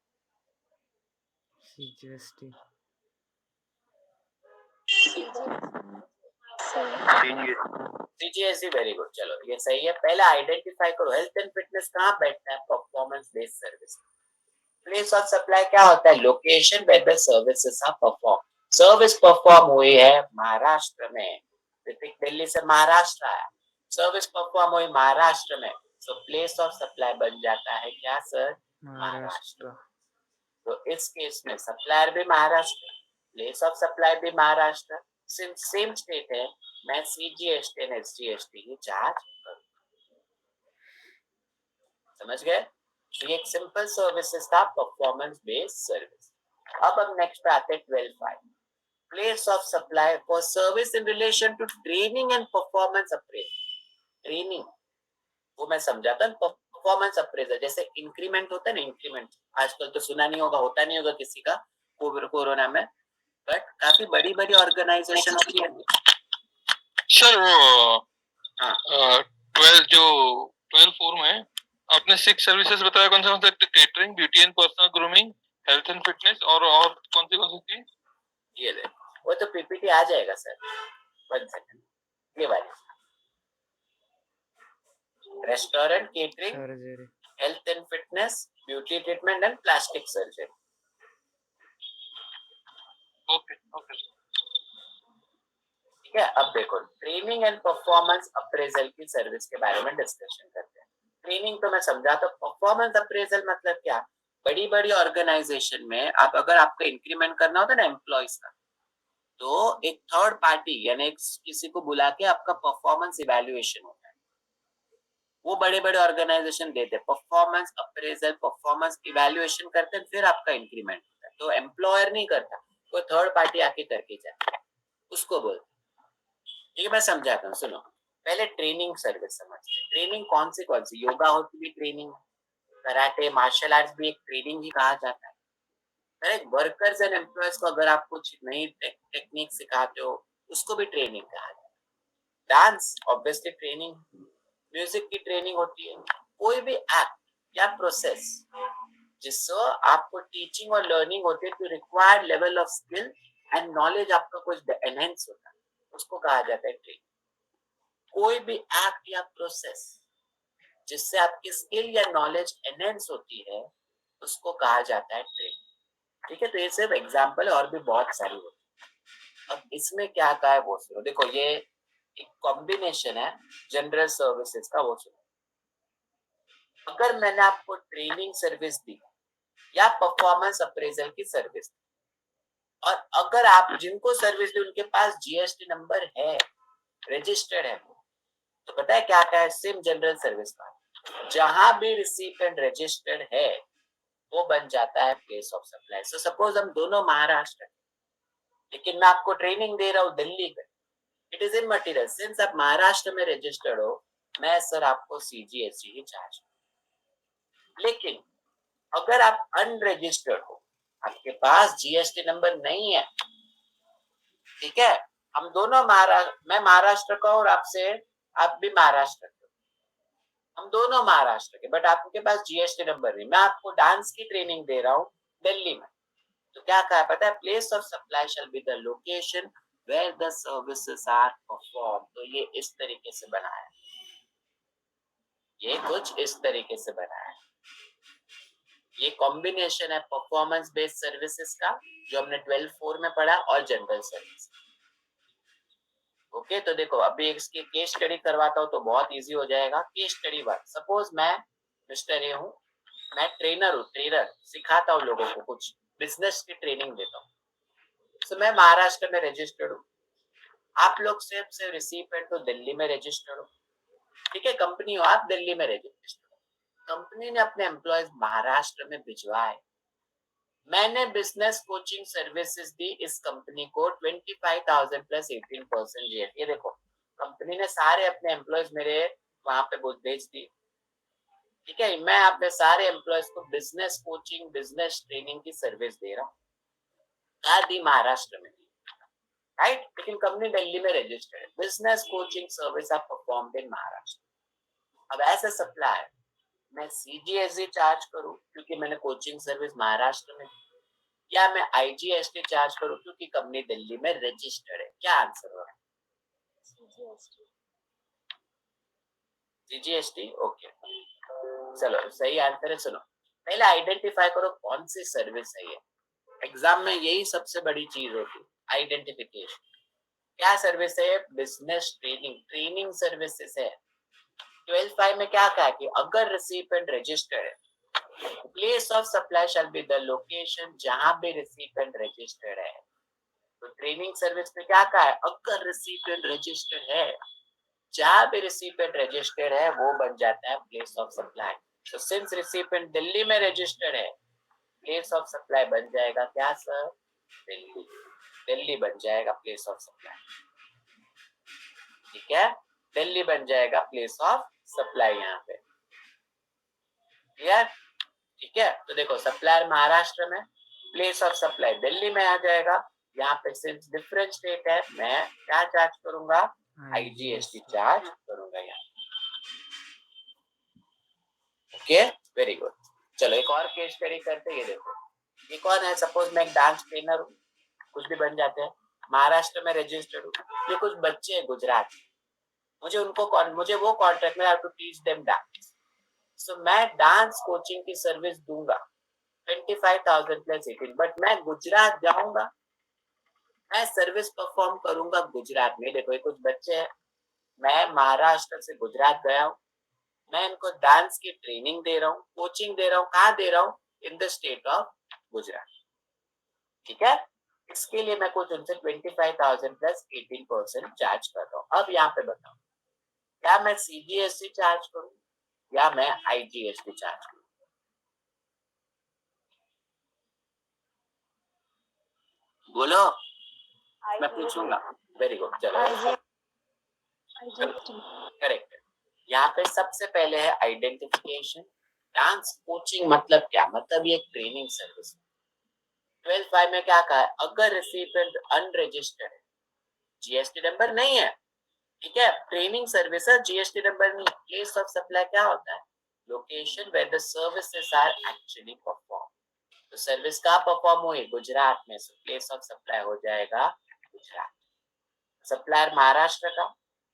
[SPEAKER 6] सीजीएसटी।
[SPEAKER 1] CGST, very good. चलो ये सही है। पहले आइडेंटिफाई करो हेल्थ एंड फिटनेस कहाँ बैठता है? Performance based service. Place of supply क्या होता है? Location where the services are perform. Service perform हुई है महाराष्ट्र में, दिल्ली से महाराष्ट्र आया, सर्विस परफॉर्म हुई महाराष्ट्र में, सो प्लेस ऑफ सप्लाई बन जाता है क्या सर? महाराष्ट्र। तो इस केस में सप्लायर भी महाराष्ट्र, प्लेस ऑफ सप्लाई भी महाराष्ट्र, सिंस सेम स्टेट है, मैं सीजीएसटी एंड एसजीएसटी ही चार्ज करूं। समझ गए? ये एक सिंपल सर्विसेज था, परफॉर्मेंस बेस्ड सर्विस। अब हम नेक्स्ट पे आते हैं 12.5, place of supply for service in relation to training and performance appraisal. Training वो मैं समझाता हूँ, परफॉर्मेंस अप्रेजल जैसे इंक्रीमेंट होता है ना, इंक्रीमेंट आजकल तो सुना नहीं होगा, होता नहीं होगा किसी का कोरोना में, बट काफी बड़ी बड़ी ऑर्गेनाइजेशन होती है
[SPEAKER 3] सर। वो
[SPEAKER 1] हाँ
[SPEAKER 3] 12 4 में आपने 6 सर्विसेज बताया, कौन सा? Catering, beauty and personal grooming, health and fitness और कौन सी थी?
[SPEAKER 1] ये ले, वो तो पीपीटी आ जाएगा सर, 1 सेकंड, ये वाली restaurant catering,
[SPEAKER 6] surgery
[SPEAKER 1] health and fitness, beauty treatment and plastic surgery.
[SPEAKER 3] Okay okay
[SPEAKER 1] ठीक है, अब देखो ट्रेनिंग एंड परफॉर्मेंस अप्रेजल की सर्विस के बारे में डिस्कशन करते हैं। ट्रेनिंग तो मैं समझा, तो परफॉर्मेंस अप्रेजल मतलब क्या? बड़ी बड़ी ऑर्गेनाइजेशन में आप अगर आपको इंक्रीमेंट करना होता है ना एम्प्लॉइज का, तो एक थर्ड पार्टी यानी किसी को बुला के आपका परफॉर्मेंस इवैल्यूएशन होता है। वो बड़े बड़े ऑर्गेनाइजेशन देते हैं परफॉर्मेंस अप्रेजल, परफॉर्मेंस इवैल्यूएशन करते हैं, फिर आपका इंक्रीमेंट होता है। तो एम्प्लॉयर नहीं करता, कोई थर्ड पार्टी आके करके जाता है, उसको बोलते हैं। ठीक है, मैं समझाता हूँ, सुनो। पहले ट्रेनिंग सर्विस समझते हैं। ट्रेनिंग कौन सी? योगा होती भी ट्रेनिंग, कराटे, मार्शल आर्ट्स भी एक ट्रेनिंग ही कहा जाता है। वर्कर्स एंड एम्प्लॉयज को अगर आप कुछ नई टेक्निक सिखाते हो, उसको भी ट्रेनिंग कहा जाता है। डांस ऑब्वियसली ट्रेनिंग, म्यूजिक की ट्रेनिंग होती है। कोई भी एक्ट या प्रोसेस जिससे आपको टीचिंग और लर्निंग होती है to required level of skill and knowledge, आपका कुछ एनहेंस होता है, उसको कहा जाता है ट्रेनिंग। कोई भी एक्ट या प्रोसेस जिससे आपकी स्किल या नॉलेज एनहेंस होती है, उसको कहा जाता है ट्रेनिंग। ठीक है, तो ये सिर्फ एग्जांपल है, और भी बहुत सारी होती है। अब इसमें क्या कहा है वो सुनो। देखो ये एक कॉम्बिनेशन है जनरल सर्विसेज का, वो सुनो। अगर मैंने आपको ट्रेनिंग सर्विस दी या परफॉर्मेंस अप्रेजल की सर्विस दी, और अगर आप जिनको सर्विस दी उनके पास जीएसटी नंबर है, रजिस्टर्ड है, तो पता है क्या क्या है? सेम जनरल सर्विस का जहां भी रिसिपेंट रजिस्टर्ड है वो बन जाता है place of supply. So suppose हम दोनों महाराष्ट्र, लेकिन मैं आपको ट्रेनिंग दे रहा हूँ दिल्ली में, it is in material. Since आप महाराष्ट्र में रजिस्टर्ड हो, मैं सर आपको सीजीएसटी ही चार्ज। लेकिन अगर आप अनरजिस्टर्ड हो, आपके पास जीएसटी नंबर नहीं है, ठीक है, हम दोनों मैं महाराष्ट्र का और आपसे, आप भी महाराष्ट्र के, हम दोनों महाराष्ट्र के, बट आपके पास जीएसटी नंबर नहीं। मैं आपको डांस की ट्रेनिंग दे रहा हूँ दिल्ली में, तो क्या कहा पता है? Place of supply shall be the location where the services are perform. तो ये इस तरीके से बना है, ये कुछ इस तरीके से बना है। ये कॉम्बिनेशन है परफॉर्मेंस बेस्ड सर्विसेज का, जो हमने 12-4 में पढ़ा, और जनरल सर्विस। ओके, तो देखो अभी इसकी केस स्टडी करवाता हूँ तो बहुत इजी हो जाएगा। केस स्टडी 1, सपोज मैं मिस्टर ए हूँ, मैं ट्रेनर हूँ, ट्रेनर सिखाता हूँ लोगों को, कुछ बिजनेस की ट्रेनिंग देता हूँ। तो मैं महाराष्ट्र में रजिस्टर्ड हूँ, आप लोग सिर्फ रिसिपेंट तो दिल्ली में रजिस्टर्ड हो। ठीक है, कंपनी हो आप, दिल्ली में रजिस्टर्ड हो, कंपनी ने अपने एम्प्लॉयज महाराष्ट्र में भिजवाए। मैंने बिजनेस कोचिंग सर्विसेज दी इस कंपनी को 25,000 प्लस 18% जीएसटी। देखो कंपनी ने सारे अपने एम्प्लॉयज मेरे वहां पे भेज दी। ठीक है, मैं अपने सारे एम्प्लॉयज को बिजनेस कोचिंग, बिजनेस ट्रेनिंग की सर्विस दे रहा हूँ, दी महाराष्ट्र में, राइट। लेकिन कंपनी दिल्ली में रजिस्टर्ड है। बिजनेस कोचिंग सर्विस आप परफॉर्म इन महाराष्ट्र। अब एज ए सप्लायर मैं सीजीएसटी चार्ज करूं क्योंकि मैंने कोचिंग सर्विस महाराष्ट्र में, या मैं आईजीएसटी चार्ज करूं क्योंकि कंपनी दिल्ली में रजिस्टर्ड है? क्या आंसर होगा? सीजीएसटी। ओके, चलो सही आंसर है। सुनो, पहले आइडेंटिफाई करो कौन सी सर्विस है ये। एग्जाम में यही सबसे बड़ी चीज होती है, आइडेंटिफिकेशन। क्या सर्विस है? बिजनेस ट्रेनिंग, ट्रेनिंग सर्विसेज है। 12(5) में क्या कहा कि अगर रिसिपेंट रजिस्टर्ड है, place of supply shall be the location जहां भी रिसिपेंट रजिस्टर्ड है। तो ट्रेनिंग सर्विस में क्या कहा है? अगर रिसिपेंट रजिस्टर्ड है, जहां भी रिसिपेंट रजिस्टर्ड है वो बन जाता है प्लेस ऑफ सप्लाई। तो सिंस रिसिपेंट दिल्ली में रजिस्टर्ड है, प्लेस ऑफ सप्लाई बन जाएगा क्या सर? दिल्ली। दिल्ली बन जाएगा प्लेस ऑफ सप्लाई। ठीक है, दिल्ली बन जाएगा प्लेस ऑफ सप्लाई यहाँ पे। क्लियर? ठीक है, तो देखो सप्लायर महाराष्ट्र में, प्लेस ऑफ सप्लाई दिल्ली में आ जाएगा। यहाँ पे सिंस डिफरेंट स्टेट है, मैं क्या चार्ज करूंगा? आईजीएसटी चार्ज करूंगा यहाँ। Okay, very good. चलो एक और केस स्टडी करते हैं। ये देखो, ये कौन है? सपोज मैं एक डांस ट्रेनर हूँ, कुछ भी बन जाते हैं, महाराष्ट्र में रजिस्टर्ड हूँ, ये कुछ बच्चे हैं गुजरात, मुझे वो कॉन्ट्रैक्ट में I have to teach them dance, so मैं डांस कोचिंग की सर्विस दूंगा 25,000 प्लस 18, बट मैं गुजरात जाऊंगा, मैं सर्विस परफॉर्म करूंगा गुजरात में। देखो ये कुछ बच्चे हैं, मैं महाराष्ट्र से गुजरात गया हूँ, मैं इनको डांस की ट्रेनिंग दे रहा हूँ, कोचिंग दे रहा हूँ, कहाँ दे रहा हूँ? इन द स्टेट ऑफ गुजरात, ठीक है। इसके लिए मैं कुछ उनसे 25,000 प्लस 18% चार्ज कर रहा हूँ। अब यहाँ पे बताओ, क्या मैं सीजीएसटी चार्ज करूँ या मैं आईजीएसटी चार्ज करूँ? बोलो, मैं पूछूंगा। वेरी गुड, चलो करेक्ट। यहाँ पे सबसे पहले है आइडेंटिफिकेशन। डांस कोचिंग मतलब क्या? मतलब ये एक ट्रेनिंग सर्विस। 12(5) में क्या कहा है? अगर रिसिपिएंट अनरजिस्टर्ड है, जीएसटी नंबर नहीं है, ठीक है, ट्रेनिंग सर्विस है, जीएसटी नंबर नहीं। प्लेस ऑफ सप्लाई क्या होता है? Location where the services are actually perform. तो सर्विस कहाँ परफॉर्म हुई? गुजरात में, सो प्लेस ऑफ सप्लाई हो जाएगा गुजरात। सप्लायर महाराष्ट्र का,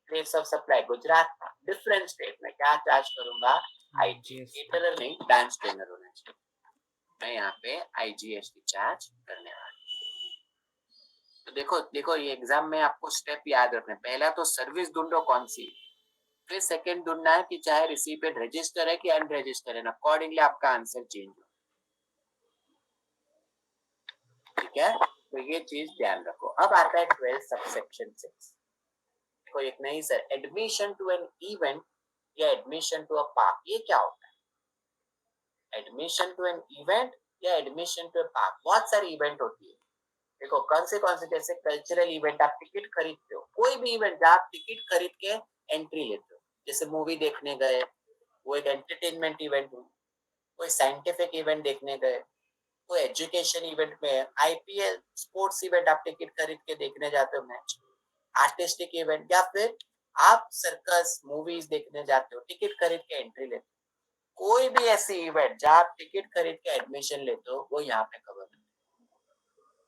[SPEAKER 1] प्लेस ऑफ सप्लाई गुजरात का, डिफरेंट स्टेट में क्या चार्ज करूंगा? आईजीएसटी। ट्रेनर नहीं, डांस ट्रेनर होना चाहिए। मैं यहाँ पे आईजीएसटी चार्ज करने वाला हूँ। तो देखो देखो, ये एग्जाम में आपको स्टेप याद रखना है। पहला तो सर्विस ढूंढो कौन सी, फिर सेकंड ढूंढना है कि चाहे रिसिपिएंट रजिस्टर है कि अनरजिस्टर है, अकॉर्डिंगली आपका आंसर चेंज हो, ठीक है। तो ये चीज ध्यान रखो। अब आता है 12 सबसेक्शन 6। देखो एक नहीं sir, admission to an event या एडमिशन टू अ पार्क, ये क्या होता है? एडमिशन टू एन इवेंट या एडमिशन टू अ पार्क, बहुत सारी इवेंट होती है। देखो कौन से, जैसे कल्चरल इवेंट, आप टिकट खरीदते हो, कोई भी इवेंट जहाँ आप टिकट खरीद के एंट्री लेते हो, जैसे मूवी देखने गए, वो एक एंटरटेनमेंट इवेंट हुई। कोई साइंटिफिक इवेंट देखने गए, कोई एजुकेशन इवेंट में, आईपीएल स्पोर्ट्स इवेंट आप टिकट खरीद के देखने जाते हो मैच, आर्टिस्टिक इवेंट, या फिर आप सर्कस मूवीज देखने जाते हो, टिकट खरीद के एंट्री लेते हो। कोई भी ऐसी इवेंट जहाँ आप टिकट खरीद के एडमिशन लेते हो, वो यहाँ पे कवर है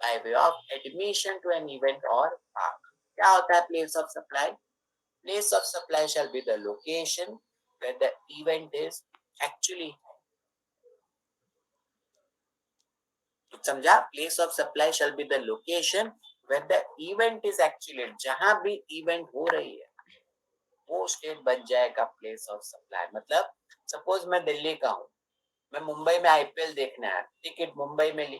[SPEAKER 1] by way of admission to an event और पार्क। क्या होता है place of supply? Place of supply shall be the location where the event is actually, समझा? Place of supply shall be the location where the event is actually, जहां भी event हो रही है वो स्टेट बन जाएगा प्लेस ऑफ सप्लाई। मतलब सपोज मैं दिल्ली का हूँ, मैं मुंबई में आईपीएल देखने आया, टिकट मुंबई में ली,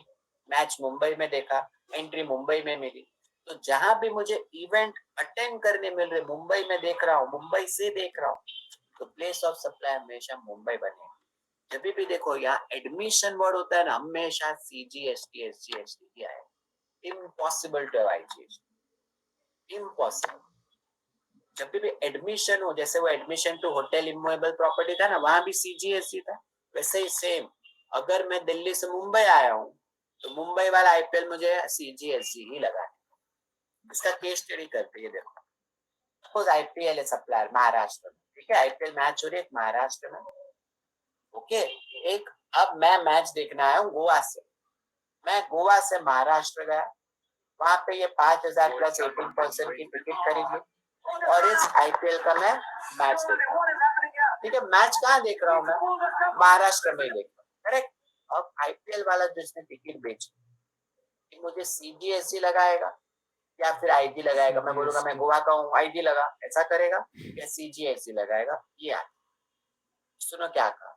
[SPEAKER 1] मैच मुंबई में देखा, एंट्री मुंबई में मिली, तो जहां भी मुझे इवेंट अटेंड करने मिल रहे, मुंबई में देख रहा हूँ, मुंबई से देख रहा हूँ, तो प्लेस ऑफ सप्लाई हमेशा मुंबई बनेगा। जब भी देखो यहाँ एडमिशन वर्ड होता है ना, हमेशा सीजीएसटी एसजीएसटी किया है। Impossible to IGST, impossible. जब भी एडमिशन हो, जैसे वो admission to hotel immovable property था ना, वहां भी सीजीएसटी था, वैसे ही सेम अगर मैं दिल्ली से मुंबई आया हूँ तो मुंबई वाला आईपीएल मुझे सीजीएसटी ही लगा। इसका केस स्टडी करते हैं, देखो सपोज आईपीएल है सप्लायर महाराष्ट्र में, ठीक है, आईपीएल मैच हो रही है महाराष्ट्र में, ओके। एक अब मैं मैच देखने आया हूँ गोवा से, मैं गोवा से महाराष्ट्र गया, वहां पे ये 5,000 प्लस 18% की टिकट खरीद ली और इस आईपीएल का मैं मैच देख रहा हूँ, ठीक है। मैच कहाँ देख रहा हूँ मैं? महाराष्ट्र में देख रहा हूँ, करेक्ट। अब आईपीएल वाला जिसने टिकट बेची, मुझे सीजीएसटी लगाएगा या फिर आईडी लगाएगा? मैं बोलूंगा मैं गोवा का हूँ, आईडी लगा, ऐसा करेगा या सीजीएसटी लगाएगा? ये सुनो क्या कहा,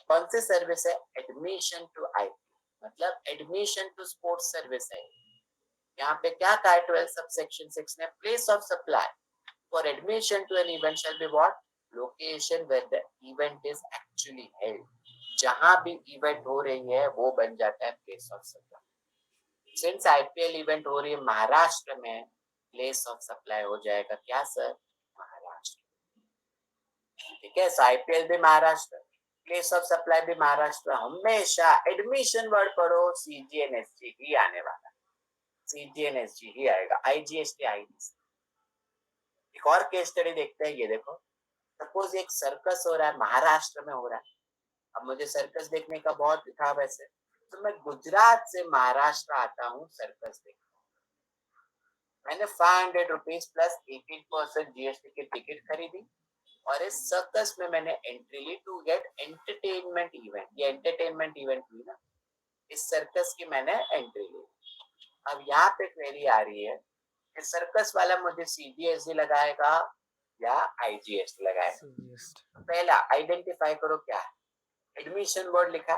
[SPEAKER 1] कौन सी सर्विस है? एडमिशन टू आईपी, मतलब एडमिशन टू स्पोर्ट्स सर्विस है। यहाँ पे क्या कहा है 12 सबसेक्शन 6 ने? Place of supply for admission to an event shall be what? Location where the event is actually held. जहां भी इवेंट हो रही है वो बन जाता है place of supply. Since IPL event हो रही है महाराष्ट्र में, प्लेस ऑफ सप्लाई हो जाएगा क्या सर? महाराष्ट्र, ठीक है। आईपीएल भी महाराष्ट्र, प्लेस ऑफ सप्लाई भी महाराष्ट्र। हमेशा एडमिशन वर्ड पढ़ो, सीजीएनएसजी ही आने वाला, सीजीएनएसजी ही आएगा, आईजीएसटी आईडी। एक और केस स्टडी देखते हैं, ये देखो सपोज एक सर्कस हो रहा है महाराष्ट्र में हो रहा है। अब मुझे सर्कस देखने का बहुत था वैसे, तो मैं गुजरात से महाराष्ट्र आता हूँ सर्कस देखने। मैंने 500 रुपीज प्लस 18% जीएसटी की टिकट खरीदी और इस सर्कस में मैंने एंट्री ली टू गेट एंटरटेनमेंट इवेंट। ये एंटरटेनमेंट इवेंट हुई ना, इस सर्कस की मैंने एंट्री ली। अब यहाँ पे क्वेरी आ रही है कि सर्कस वाला मुझे सीजीएसटी लगाएगा या आईजीएसटी लगाएगा। पहला आइडेंटिफाई करो क्या है। एडमिशन बोर्ड लिखा,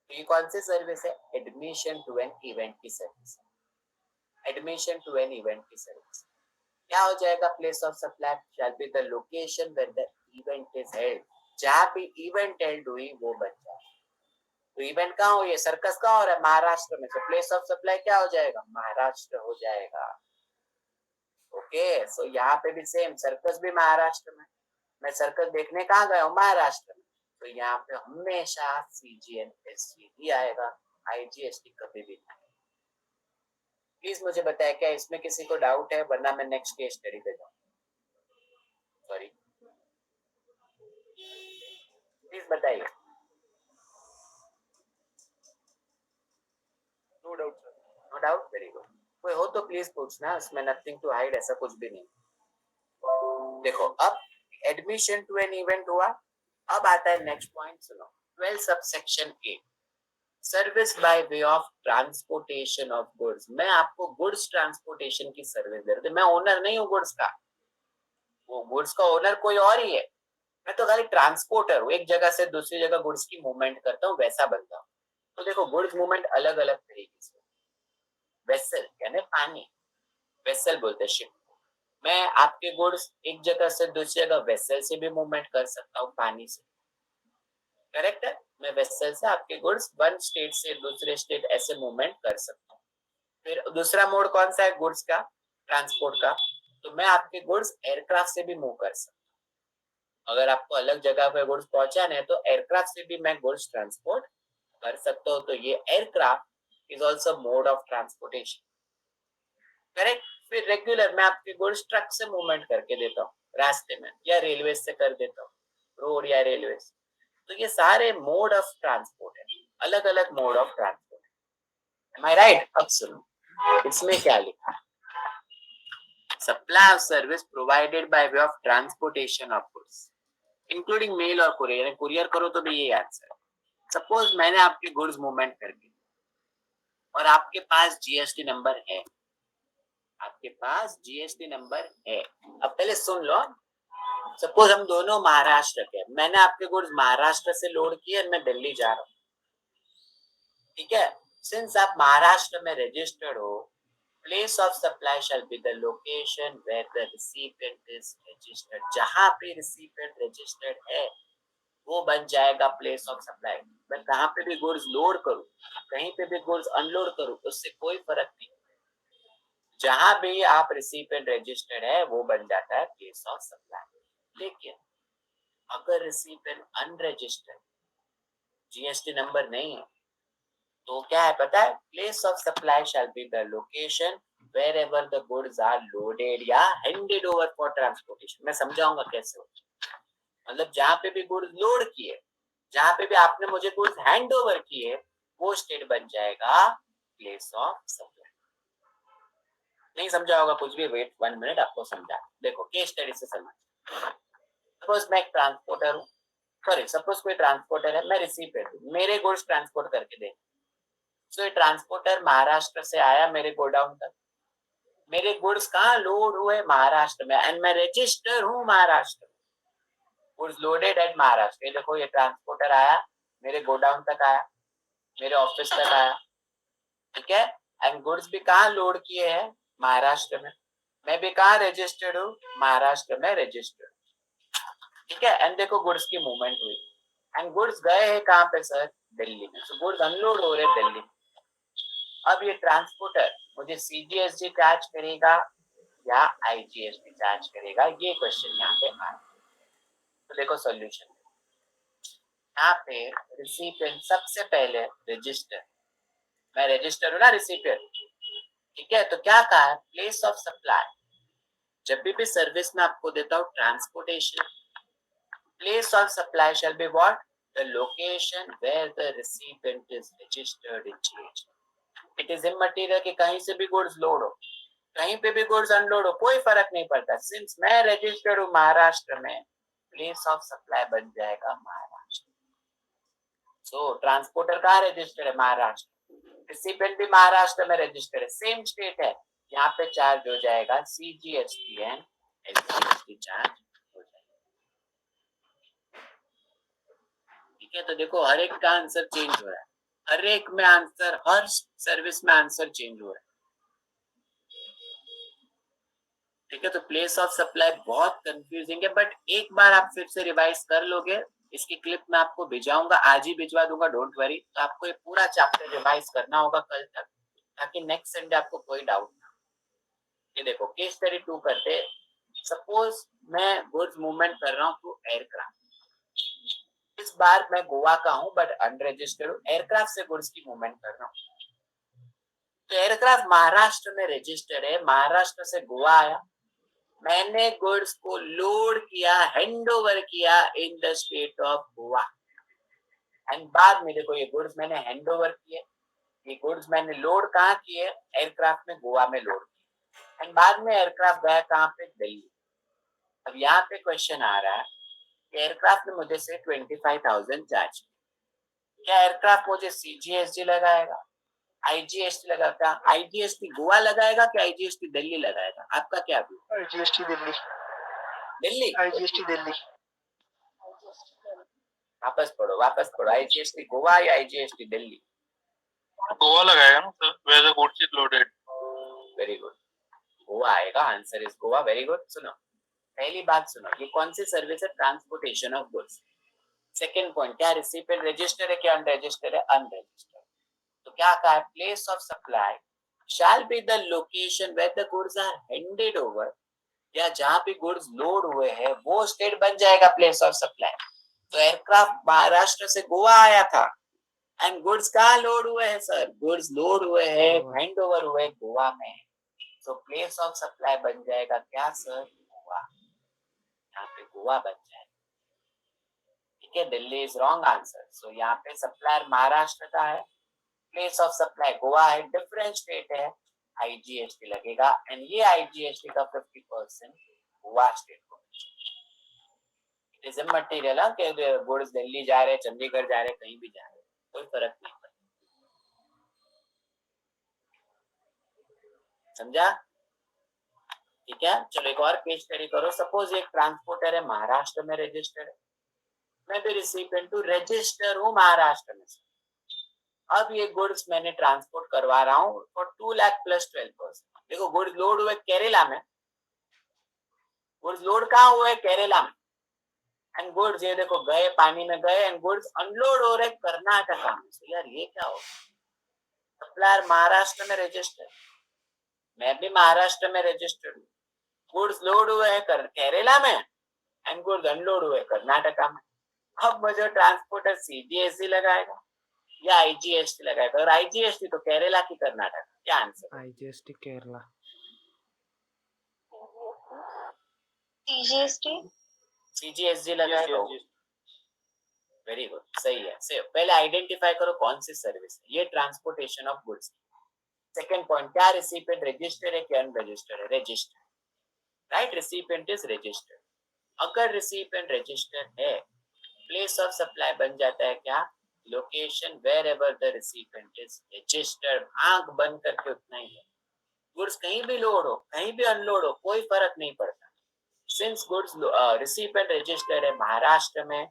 [SPEAKER 1] तो ये कौन सी सर्विस है? एडमिशन टू एन इवेंट की service. Admission to an event की सर्विस क्या हो जाएगा? Place of supply shall be the location where the event is held. जहां पे इवेंट हेल्ड हुई वो बन जाए। तो इवेंट कहाँ हुई है? सर्कस कहाँ हो रहा है? महाराष्ट्र में। तो प्लेस ऑफ सप्लाई क्या हो जाएगा? महाराष्ट्र हो जाएगा। ओके, सो यहाँ पे भी सेम, सर्कस भी महाराष्ट्र में। मैं सर्कस देखने कहाँ गया हूँ? महाराष्ट्र में। तो यहाँ पे हमेशा सीजीएनएसटी ही आएगा, आईजीएसटी कभी भी नहीं। प्लीज मुझे बताया क्या इसमें किसी को डाउट है, वरना मैं नेक्स्ट केस स्टडी पे जाऊँ। सॉरी, प्लीज बताइए।
[SPEAKER 5] No doubt sir.
[SPEAKER 1] No doubt, very good. कोई हो तो प्लीज पूछना, इसमें नथिंग टू हाइड, ऐसा कुछ भी नहीं। देखो अब एडमिशन टू एन इवेंट हुआ। अब आता है नेक्स्ट पॉइंट, सुनो। 12 subsection A, service by way of transportation of goods. मैं आपको गुड्स ट्रांसपोर्टेशन की सर्विस दे रहा हूँ। मैं ओनर नहीं हूँ गुड्स का, वो गुड्स का ओनर कोई और ही है। मैं तो खाली ट्रांसपोर्टर हूँ, एक जगह से दूसरी जगह गुड्स की मूवमेंट करता हूँ, वैसा बनता हूँ। तो देखो गुड्स मूवमेंट अलग अलग तरीके से। वेसल यानी पानी, वेसल बोलते शिप। मैं आपके गुड्स एक जगह से दूसरी जगह वेसल से भी मूवमेंट कर सकता हूँ, पानी से। करेक्ट है, मैं वेसल से आपके गुड्स वन स्टेट से दूसरे स्टेट ऐसे मूवमेंट कर सकता हूँ। फिर दूसरा मोड कौन सा है गुड्स का? ट्रांसपोर्ट का। तो मैं आपके गुड्स एयरक्राफ्ट से भी मूव कर सकता हूँ। अगर आपको अलग जगह पे गुड्स पहुंचाना है तो एयरक्राफ्ट से भी मैं गुड्स ट्रांसपोर्ट कर सकता हूँ। तो ये aircraft is also mode of transportation. Correct. फिर रेगुलर मैं आपके गुड्स ट्रक से मूवमेंट करके देता हूँ रास्ते में, या रेलवे से कर देता हूँ, रोड या रेलवे से। तो ये सारे मोड ऑफ ट्रांसपोर्ट है, अलग अलग mode of transport. Am I right? अब सुनो इसमें क्या लिखा है। Supply of service provided by way of transportation of goods including mail और कुरियर। यानी कुरियर करो तो भी ये आंसर है। सपोज मैंने आपके गुड्स मूवमेंट कर दी और आपके पास जीएसटी नंबर है, आपके पास जीएसटी नंबर है। अब पहले सुन लो, सपोज हम दोनों महाराष्ट्र के, मैंने आपके गुड्स महाराष्ट्र से लोड किए और मैं दिल्ली जा रहा हूँ, ठीक है। सिंस आप महाराष्ट्र में रजिस्टर्ड हो, place of supply shall be the location where the recipient is registered. जहां पे रिसिपिएंट रजिस्टर्ड है वो बन जाएगा प्लेस ऑफ सप्लाई। मैं कहां पे भी गुड्स लोड करूं, कहीं पे भी गुड्स अनलोड करूं, उससे कोई फर्क नहीं। जहां भी आप रिसिपिएंट रजिस्टर्ड है वो बन जाता है प्लेस ऑफ सप्लाई। लेकिन अगर रिसिपिएंट अनरजिस्टर्ड, जीएसटी नंबर नहीं है, तो क्या है पता है? Place of supply shall be the location wherever the goods are loaded या handed over for transportation। मैं समझाऊंगा कैसे हो। मतलब जहां पे भी गुड्स लोड किए, जहां पे भी आपने मुझे गुड्स हैंड ओवर किए, वो स्टेट बन जाएगा प्लेस ऑफ सप्लाई। नहीं समझा होगा कुछ भी, वेट 1 मिनट, आपको समझा। देखो केस स्टडी से समझ। सपोज मैं एक ट्रांसपोर्टर हूँ, सॉरी सपोज कोई ट्रांसपोर्टर है, मैं रिसीपिएंट हूँ, मेरे गुड्स ट्रांसपोर्ट करके दे। सो ये ट्रांसपोर्टर महाराष्ट्र से आया मेरे गोडाउन तक, मेरे गुड्स कहाँ लोड हुए? महाराष्ट्र में, एंड मैं रजिस्टर हूँ महाराष्ट्र में। Goods loaded at Maharashtra. ये देखो ये ट्रांसपोर्टर आया, मेरे गोडाउन तक आया, मेरे ऑफिस तक आया, ठीक है। एंड गुड्स भी कहाँ लोड किए हैं? महाराष्ट्र में। मैं भी कहाँ रजिस्टर्ड हूँ? महाराष्ट्र में रजिस्टर्ड, ठीक है। एंड देखो गुड्स की मूवमेंट हुई, एंड गुड्स गए हैं कहाँ पे सर? दिल्ली में। सो गुड्स अनलोड हो रहे दिल्ली में। अब ये ट्रांसपोर्टर मुझे सीजीएसटी चार्ज करेगा या आईजीएसटी चार्ज करेगा, ये क्वेश्चन यहाँ पे आया। तो देखो सॉल्यूशन, यहाँ पे रिसिपिएंट सबसे पहले रजिस्टर, मैं रजिस्टर हूँ ना रिसिपिएंट, ठीक है। तो क्या कहा है? Place of supply. जब भी सर्विस में आपको देता हूँ transportation, place of supply shall be what? the location where the recipient is registered in GST. It is immaterial कि कहीं से भी goods load हो, कहीं पे भी goods unload हो, कोई फर्क नहीं पड़ता. Since मैं registered हूँ महाराष्ट्र में, place of supply बन जाएगा महाराष्ट्र. So transporter कहाँ registered है? महाराष्ट्र. Recipient भी महाराष्ट्र में registered है, same state है. यहाँ पे चार्ज हो जाएगा CGST एंड SGST चार्ज हो जाएगा. ठीक है, तो देखो हर एक का आंसर चेंज हो रहा है, हर एक में आंसर, हर सर्विस में आंसर चेंज हो रहा है. ठीक है, तो प्लेस ऑफ सप्लाई बहुत कंफ्यूजिंग है, बट एक बार आप फिर से रिवाइज कर लोगे, इसकी क्लिप मैं आपको भिजवाऊंगा, आज ही भिजवा दूंगा, डोंट वरी. तो आपको ये पूरा चैप्टर रिवाइज करना होगा कल तक, ताकि नेक्स्ट संडे आपको कोई डाउट ना. ये देखो केस स्टडी 2 करते. सपोज मैं गुड्स मूवमेंट कर रहा हूँ थ्रू एयरक्राफ्ट. इस बार मैं गोवा का हूँ बट अनरजिस्टर्ड हूँ, एयरक्राफ्ट से गुड्स की मूवमेंट कर रहा हूँ. तो एयरक्राफ्ट महाराष्ट्र में रजिस्टर्ड है, महाराष्ट्र से गोवा आया, मैंने गुड्स को लोड किया, हैंड ओवर किया इन the state of Goa. And बाद में देखो ये गुड्स मैंने हैंड ओवर किए, ये गुड्स मैंने लोड कहाँ किए? एयरक्राफ्ट में, गोवा में लोड किए. एंड बाद में एयरक्राफ्ट गया कहाँ पे? दिल्ली. अब यहाँ पे क्वेश्चन आ रहा है, एयरक्राफ्ट ने मुझे से 25,000 चार्ज. क्या एयरक्राफ्ट मुझे CGST लगाएगा, IGST लगाएगा? IGST गोवा लगाएगा कि IGST दिल्ली लगाएगा? आपका क्या view?
[SPEAKER 5] IGST Delhi.
[SPEAKER 1] Delhi.
[SPEAKER 5] IGST Delhi.
[SPEAKER 1] वापस पढ़ो. IGST गोवा या IGST दिल्ली?
[SPEAKER 3] गोवा लगाएगा ना sir, where the goods is loaded.
[SPEAKER 1] Very good, Goa आएगा. Answer is Goa. Very good. सुनो, पहली बात सुनो, ये कौन सी सर्विस है? Transportation of goods. Second point, क्या रिसिपिएंट रजिस्टर है, क्या अनरजिस्टर्ड है? अनरजिस्टर्ड. तो क्या कहा है? Place of supply shall be the location where the goods are handed over, या जहां पे गुड्स लोड हुए हैं वो स्टेट बन जाएगा प्लेस ऑफ सप्लाई. तो एयरक्राफ्ट महाराष्ट्र से गोवा आया था, एंड गुड्स कहाँ लोड हुए हैं सर? गुड्स लोड हुए हैं, हैंड ओवर हुए गोवा में. तो प्लेस ऑफ सप्लाई बन जाएगा क्या सर? गोवा. यहाँ पे गोवा बन जाएगा. ठीक है, दिल्ली इज रॉन्ग आंसर. सो यहाँ पे सप्लायर महाराष्ट्र का है, प्लेस ऑफ सप्लाई गोवा है, डिफरेंट स्टेट है, IGST लगेगा. एंड ये IGST का 50% गोवा स्टेट को. इट इज इमटेरियल कि गुड्स दिल्ली जा रहे, चंडीगढ़ जा रहे, कहीं भी जा रहे, कोई फर्क नहीं पड़ता. समझा? ठीक है, चलो एक और केस स्टडी करो. सपोज एक ट्रांसपोर्टर है, महाराष्ट्र में रजिस्टर्ड है, मैं भी रिसिपिएंट हूँ, रजिस्टर हूँ महाराष्ट्र में. अब ये गुड्स मैंने ट्रांसपोर्ट करवा रहा हूँ फॉर 2 लाख प्लस 12%. देखो गुड्स लोड हुए केरला में, गुड्स लोड कहाँ हुए? केरला में. एंड गुड्स ये देखो गए, पानी में गए, एंड गुड्स अनलोड हो रहे कर्नाटका में. तो यार ये क्या हो? सप्लायर महाराष्ट्र में रजिस्टर्ड, मैं भी महाराष्ट्र में रजिस्टर्ड हूँ, गुड्स लोड हुए हैं केरला में, एंड गुड्स अनलोड हुए कर्नाटका में. अब मुझे ट्रांसपोर्टर CGST लगाएगा या IGST लगाएगा? और IGST तो केरला की कर्नाटका. क्या आंसर?
[SPEAKER 6] IGST केरला.
[SPEAKER 1] CGST लगाएगा. वेरी गुड, सही है. से पहले आइडेंटिफाई करो कौन सी सर्विस है. ये transportation of goods. Second point, क्या रिसिपिएंट रजिस्टर्ड है कि अनरजिस्टर्ड है? Registered. Right, recipient is registered. अगर रिसिपिएंट रजिस्टर्ड है, प्लेस ऑफ सप्लाई बन जाता है क्या? Location wherever the recipient is registered. आंख बंद करके उतना ही है. गुड्स कहीं भी लोड हो, कहीं भी अनलोड हो, कोई फर्क नहीं पड़ता. सिंस गुड्स रिसिपिएंट रजिस्टर्ड है महाराष्ट्र में,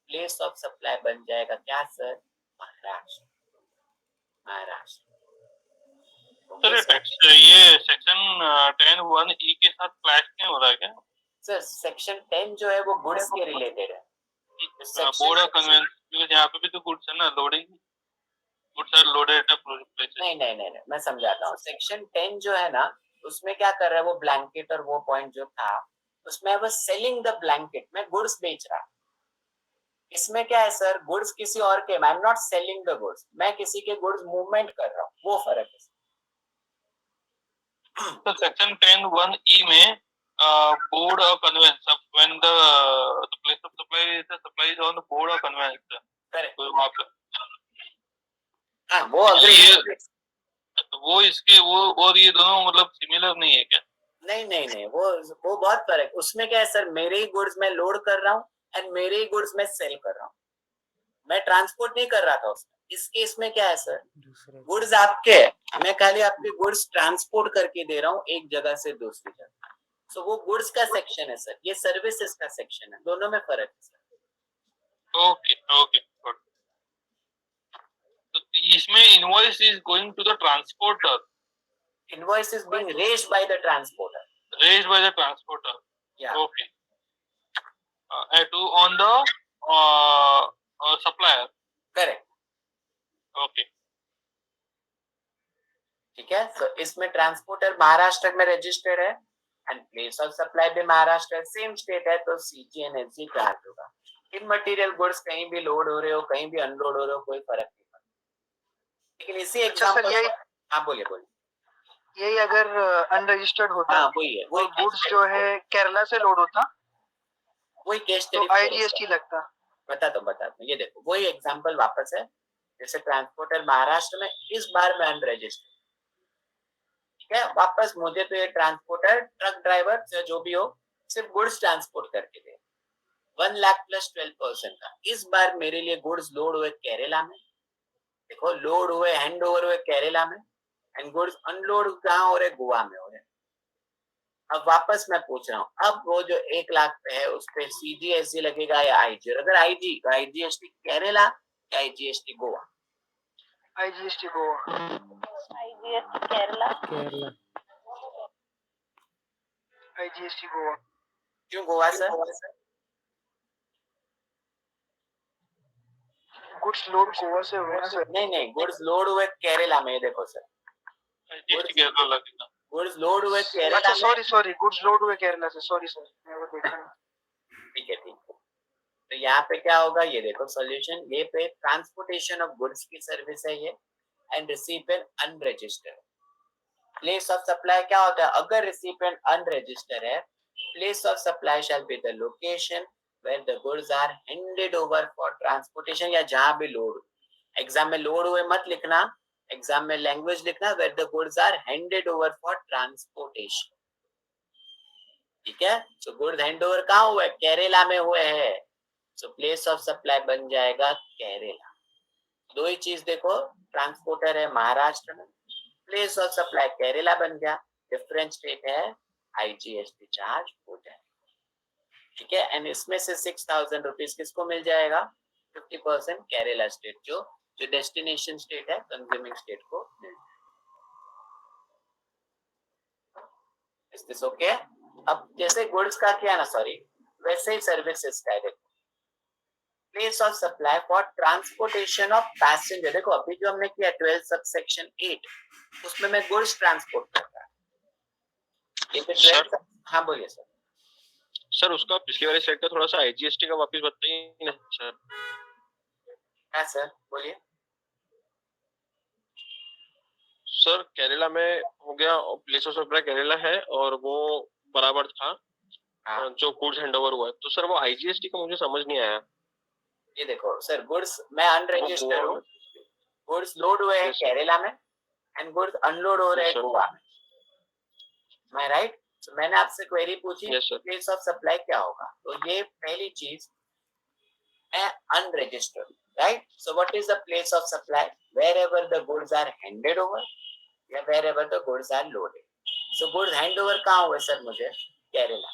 [SPEAKER 1] प्लेस ऑफ सप्लाई बन जाएगा क्या सर? महाराष्ट्र. महाराष्ट्र.
[SPEAKER 3] सर ये सेक्शन 10(1)(e) के साथ क्लैश नहीं हो रहा है क्या?
[SPEAKER 1] सर सेक्शन 10 जो है वो गुड्स के रिलेटेड है.
[SPEAKER 3] बोर्ड ऑफ कन्वेंस, क्योंकि यहाँ पे भी तो गुड्स है ना, loading, goods are loaded at places.
[SPEAKER 1] नहीं, मैं समझाता हूँ. सेक्शन 10 जो है ना, उसमें क्या कर रहा है वो ब्लैंकेट, और वो पॉइंट जो था उसमें वो सेलिंग द ब्लैंकेट में गुड्स बेच रहा. इसमें क्या है सर? गुड्स किसी और के, I am not selling the goods, मैं किसी के गुड्स मूवमेंट कर रहा हूँ, वो फर्क है.
[SPEAKER 3] तो सेक्शन 10(1)(e) में board or conveyance, when the place of supply is on the board or conveyance,
[SPEAKER 1] correct,
[SPEAKER 3] तो वहाँ पे
[SPEAKER 1] हाँ वो अग्री।
[SPEAKER 3] वो इसके वो और ये दोनों मतलब सिमिलर नहीं है क्या?
[SPEAKER 1] नहीं नहीं नहीं, वो बहुत फर्क। उसमें क्या है सर, मेरे ही गुड्स मैं लोड कर रहा हूँ एंड मेरे ही गुड्स मैं सेल कर रहा हूँ, मैं ट्रांसपोर्ट नहीं कर रहा था उसमें। इस केस में क्या है सर, गुड्स आपके हैं, मैं खाली आपके गुड्स ट्रांसपोर्ट करके दे रहा हूँ एक जगह से दूसरी जगह। सो वो गुड्स का सेक्शन है सर, ये सर्विसेज का सेक्शन है, दोनों में फर्क है सर।
[SPEAKER 3] Okay okay good. तो इसमें invoice is going to the transporter,
[SPEAKER 1] invoice is being raised by the transporter,
[SPEAKER 3] raised by the transporter.
[SPEAKER 1] या
[SPEAKER 3] okay to on the supplier.
[SPEAKER 1] Correct,
[SPEAKER 3] Okay.
[SPEAKER 1] ठीक है। तो इसमें ट्रांसपोर्टर महाराष्ट्र में रजिस्टर्ड है एंड प्लेस ऑफ सप्लाई भी महाराष्ट्र, सेम स्टेट है, तो सीजी एंड एसजी चार्ज होगा। इन मटेरियल गुड्स कहीं भी लोड हो रहे हो कहीं भी अनलोड हो रहे हो कोई फर्क नहीं पड़ता। लेकिन इसी एग्जांपल, हाँ बोलिए बोलिए।
[SPEAKER 6] यही अगर अनरजिस्टर्ड होता,
[SPEAKER 1] हाँ वही है,
[SPEAKER 6] और गुड्स जो है केरला से लोड होता,
[SPEAKER 1] वही केस
[SPEAKER 6] तो आईजीएसटी लगता।
[SPEAKER 1] बता दो, ये देखो वही एग्जांपल वापस है। जैसे ट्रांसपोर्टर महाराष्ट्र में, इस बार में अनरजिस्टर्ड, ठीक है। वापस मुझे तो ये ट्रांसपोर्टर ट्रक ड्राइवर जो भी हो सिर्फ गुड्स ट्रांसपोर्ट करके दे 1 लाख प्लस 12% का। इस बार मेरे लिए गुड्स लोड हुए केरला में, देखो लोड हुए हैंड ओवर हुए केरला में, एंड गुड्स अनलोड कहाँ हो रहे, गोवा में हो रहे। अब वापस मैं पूछ रहा हूँ, अब वो जो 1 लाख पे है उस पे सीजीएसटी लगेगा या आईजी? अगर आईजी तो आईजीएसटी केरला या IGST Goa?
[SPEAKER 6] IGST Goa.
[SPEAKER 2] IGST Kerala.
[SPEAKER 6] IGST Goa.
[SPEAKER 1] क्यों Goa sir?
[SPEAKER 6] Goods load Goa से हुए ना सर।
[SPEAKER 1] नहीं, गुड्स लोड हुए केरला में, ये देखो सर,
[SPEAKER 3] GST केरला लगेगा।
[SPEAKER 1] गुड्स लोड हुए केरला
[SPEAKER 6] अच्छा
[SPEAKER 1] में।
[SPEAKER 6] सॉरी गुड्स लोड हुए केरला से, सॉरी सर मैं वो देखा नहीं।
[SPEAKER 1] ठीक है। तो यहाँ पे क्या होगा, ये देखो सॉल्यूशन, ये पे ट्रांसपोर्टेशन ऑफ गुड्स की सर्विस है ये, and recipient unregistered. Place of supply क्या होता है, अगर रिसिपिएंट अनरजिस्टर्ड है, place of supply shall be the location where the goods are handed over for transportation, या जहां भी लोड। एग्जाम में लोड हुए मत लिखना, एग्जाम में लैंग्वेज लिखना where the goods are handed over for transportation, ठीक है। तो गुड्स हैंड ओवर कहाँ हुआ है, केरला में हुए हैं, सो प्लेस ऑफ सप्लाई बन जाएगा केरला। दो ही चीज देखो, ट्रांसपोर्टर है महाराष्ट्र में, प्लेस ऑफ सप्लाई केरला बन गया, डिफरेंट स्टेट है, आईजीएसटी चार्ज हो जाएगा, ठीक है। एंड इसमें से 6,000 रुपीज किसको मिल जाएगा, 50% केरला स्टेट, जो डेस्टिनेशन स्टेट है, कंज्यूमिंग स्टेट को मिल जाएगा। Is this okay? अब जैसे गुड्स का किया ना, सॉरी, वैसे ही सर्विसेज का है। देखो place of supply for transportation of passenger, देखो अभी जो हमने किया 12 सबसेक्शन 8, उसमें मैं गुड्स ट्रांसपोर्ट करता है, ये पे 12। हाँ बोलिए सर।
[SPEAKER 7] सर उसका पिछली वाली स्लाइड का थोड़ा सा आईजीएसटी का वापस बताइए ना सर।
[SPEAKER 1] हाँ सर बोलिए।
[SPEAKER 7] सर केरला में हो गया, प्लेस ऑफ सप्लाई केरला है और वो बराबर था।
[SPEAKER 1] हाँ।
[SPEAKER 7] जो गुड्स हैंडओवर हुआ है, तो सर वो आईजीएसटी का मुझे समझ नहीं आया।
[SPEAKER 1] ये देखो सर, गुड्स मैं अनरजिस्टर्ड हूँ, गुड्स लोड हुए हैं केरला में एंड गुड्स अनलोड हो रहे हैं गोवा में, मैं राइट? तो मैंने आपसे क्वेरी पूछी प्लेस ऑफ सप्लाई क्या होगा, तो ये पहली चीज है unregistered, right? So what is the place of supply, wherever the goods are handed over या wherever the goods are loaded. So goods hand over कहाँ हुए सर, मुझे Kerala,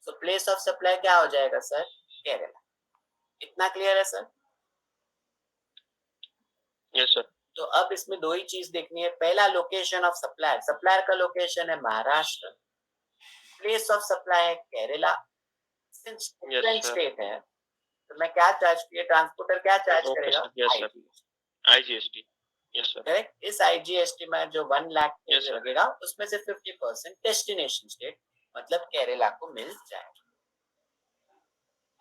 [SPEAKER 1] so place of supply क्या हो जाएगा sir, Kerala. इतना clear है sir?
[SPEAKER 7] Yes sir.
[SPEAKER 1] तो अब इसमें दो ही चीज देखनी है, पहला लोकेशन ऑफ सप्लायर, सप्लायर का लोकेशन है महाराष्ट्र, प्लेस ऑफ सप्लाई है केरला, सिंस डिफरेंट स्टेट है, तो मैं क्या चार्ज किया, ट्रांसपोर्टर क्या चार्ज करेगा,
[SPEAKER 7] आईजीएसटी। Yes sir.
[SPEAKER 1] करेक्ट। इस आईजीएसटी में जो 1 लाख लगेगा उसमें से 50% डेस्टिनेशन स्टेट मतलब केरला को मिल जाएगा।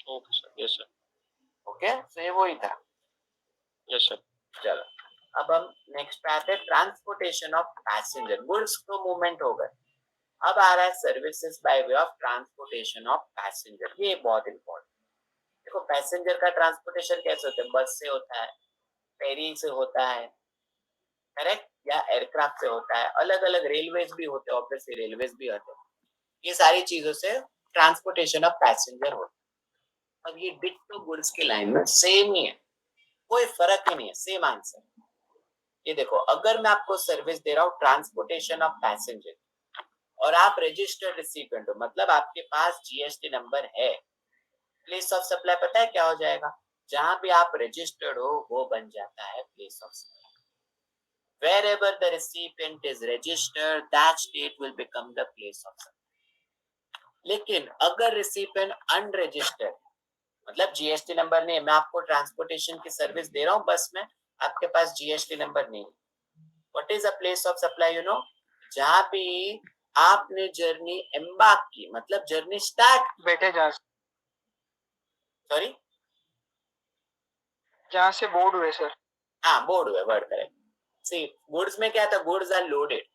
[SPEAKER 7] Okay sir. Yes sir.
[SPEAKER 1] Okay, तो ये वही था।
[SPEAKER 7] Yes sir.
[SPEAKER 1] चलो अब हम नेक्स्ट पे आते हैं, ट्रांसपोर्टेशन ऑफ पैसेंजर, गुड्स तो मूवमेंट हो गए, अब आ रहा है services by way of transportation of passenger. ये बहुत इंपॉर्टेंट, देखो पैसेंजर का ट्रांसपोर्टेशन कैसे होता है, बस से होता है, फेरी से होता है, करेक्ट, या एयरक्राफ्ट से होता है, अलग अलग रेलवेज भी होते हैं, ऑब्वियसली रेलवेज भी होते हैं, ये सारी चीजों से ट्रांसपोर्टेशन ऑफ पैसेंजर होता है। अब ये डिट्टो गुड्स की लाइन में सेम ही है, कोई फर्क ही नहीं है, सेम आंसर। ये देखो अगर मैं आपको सर्विस दे रहा हूँ ट्रांसपोर्टेशन ऑफ पैसेंजर और आप रजिस्टर्ड रिसिपिएंट हो, मतलब आपके पास जीएसटी नंबर है, प्लेस ऑफ सप्लाई पता है क्या हो जाएगा, जहां भी आप रजिस्टर्ड हो वो बन जाता है place of supply. Wherever the recipient is registered, that state will become the place of supply. लेकिन अगर रिसिपिएंट अनरजिस्टर्ड, मतलब जीएसटी नंबर नहीं है, मैं आपको ट्रांसपोर्टेशन की सर्विस दे रहा हूँ बस में, आपके पास जीएसटी नंबर नहीं, what is a place of supply, you know, जहां भी आपने जर्नी एम्बार्क की, मतलब जर्नी स्टार्ट,
[SPEAKER 6] बैठे जहाँ
[SPEAKER 1] सॉरी
[SPEAKER 6] जहाँ से बोर्ड हुए सर।
[SPEAKER 1] हाँ बोर्ड हुए, वर्ड करेक्ट। सी गुड्स में क्या था, गुड्स आर लोडेड,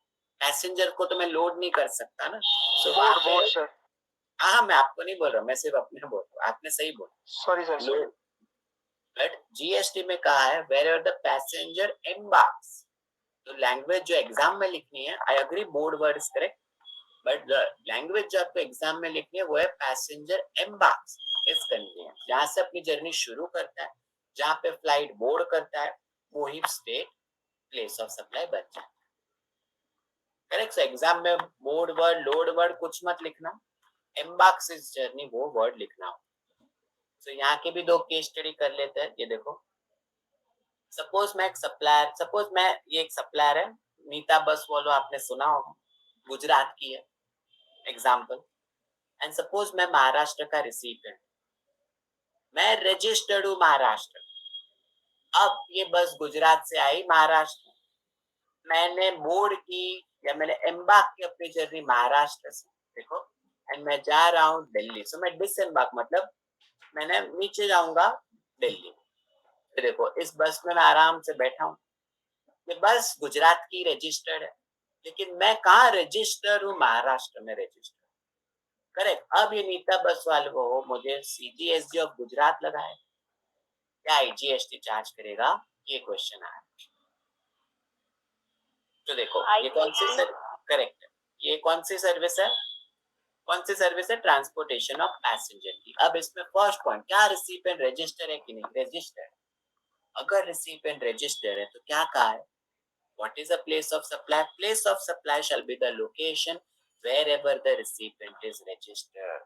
[SPEAKER 1] पैसेंजर को तो मैं लोड नहीं कर सकता ना, सो
[SPEAKER 6] बोर्ड बोर्ड सर,
[SPEAKER 1] हाँ मैं आपको नहीं बोल रहा, मैं सिर्फ अपने बोल रहा हूँ, आपने सही बोला,
[SPEAKER 6] sorry sir sorry.
[SPEAKER 1] But GST में कहा है wherever the passenger embarks, तो लैंग्वेज जो एग्जाम में लिखनी है, I agree board word is correct, but the language जो आपको एग्जाम में लिखनी है वो है पैसेंजर एम्बार्क्स इस कन्वेंस, जहां से अपनी जर्नी शुरू करता है, जहां पे फ्लाइट बोर्ड करता है, वो ही स्टेट प्लेस ऑफ सप्लाई बन जाता है, करेक्ट। सो एग्जाम में बोर्ड वर्ड लोड वर्ड कुछ मत लिखना, एम्बार्क्स इस जर्नी वो वर्ड लिखना हो। तो यहाँ के भी दो केस स्टडी कर लेते हैं, ये देखो, सपोज मैं एक सप्लायर, सपोज मैं ये एक सप्लायर है, नीता बस वालो आपने सुना होगा, गुजरात की है एग्जाम्पल, एंड सपोज मैं महाराष्ट्र का रिसिपिएंट, मैं रजिस्टर्ड हूँ महाराष्ट्र, अब ये बस गुजरात से आई महाराष्ट्र, मैंने बोर्ड की या मैंने एम्बार्क की अपनी जर्नी महाराष्ट्र से, देखो, एंड मैं जा रहा हूँ दिल्ली, सो मैं डिसएम्बार्क, मतलब मैंने नीचे जाऊंगा दिल्ली, देखो इस बस में मैं आराम से बैठा हूँ, ये बस गुजरात की रजिस्टर्ड है, लेकिन मैं कहाँ रजिस्टर हूँ, महाराष्ट्र में रजिस्टर, करेक्ट। अब ये नीता बस वाले को मुझे सीजीएसटी ऑफ गुजरात लगा है, क्या आईजीएसटी चार्ज करेगा, ये क्वेश्चन आया। तो देखो ये कौन सी करेक्ट है, ये कौन सी सर्विस है, कौन सी सर्विस है, ट्रांसपोर्टेशन ऑफ पैसेंजर की। अब इसमें फर्स्ट पॉइंट क्या, रिसिपिएंट रजिस्टर है कि नहीं, रजिस्टर, अगर रिसिपिएंट रजिस्टर है तो क्या कहा है, what is the place of supply, place of supply shall be the location wherever the recipient is registered,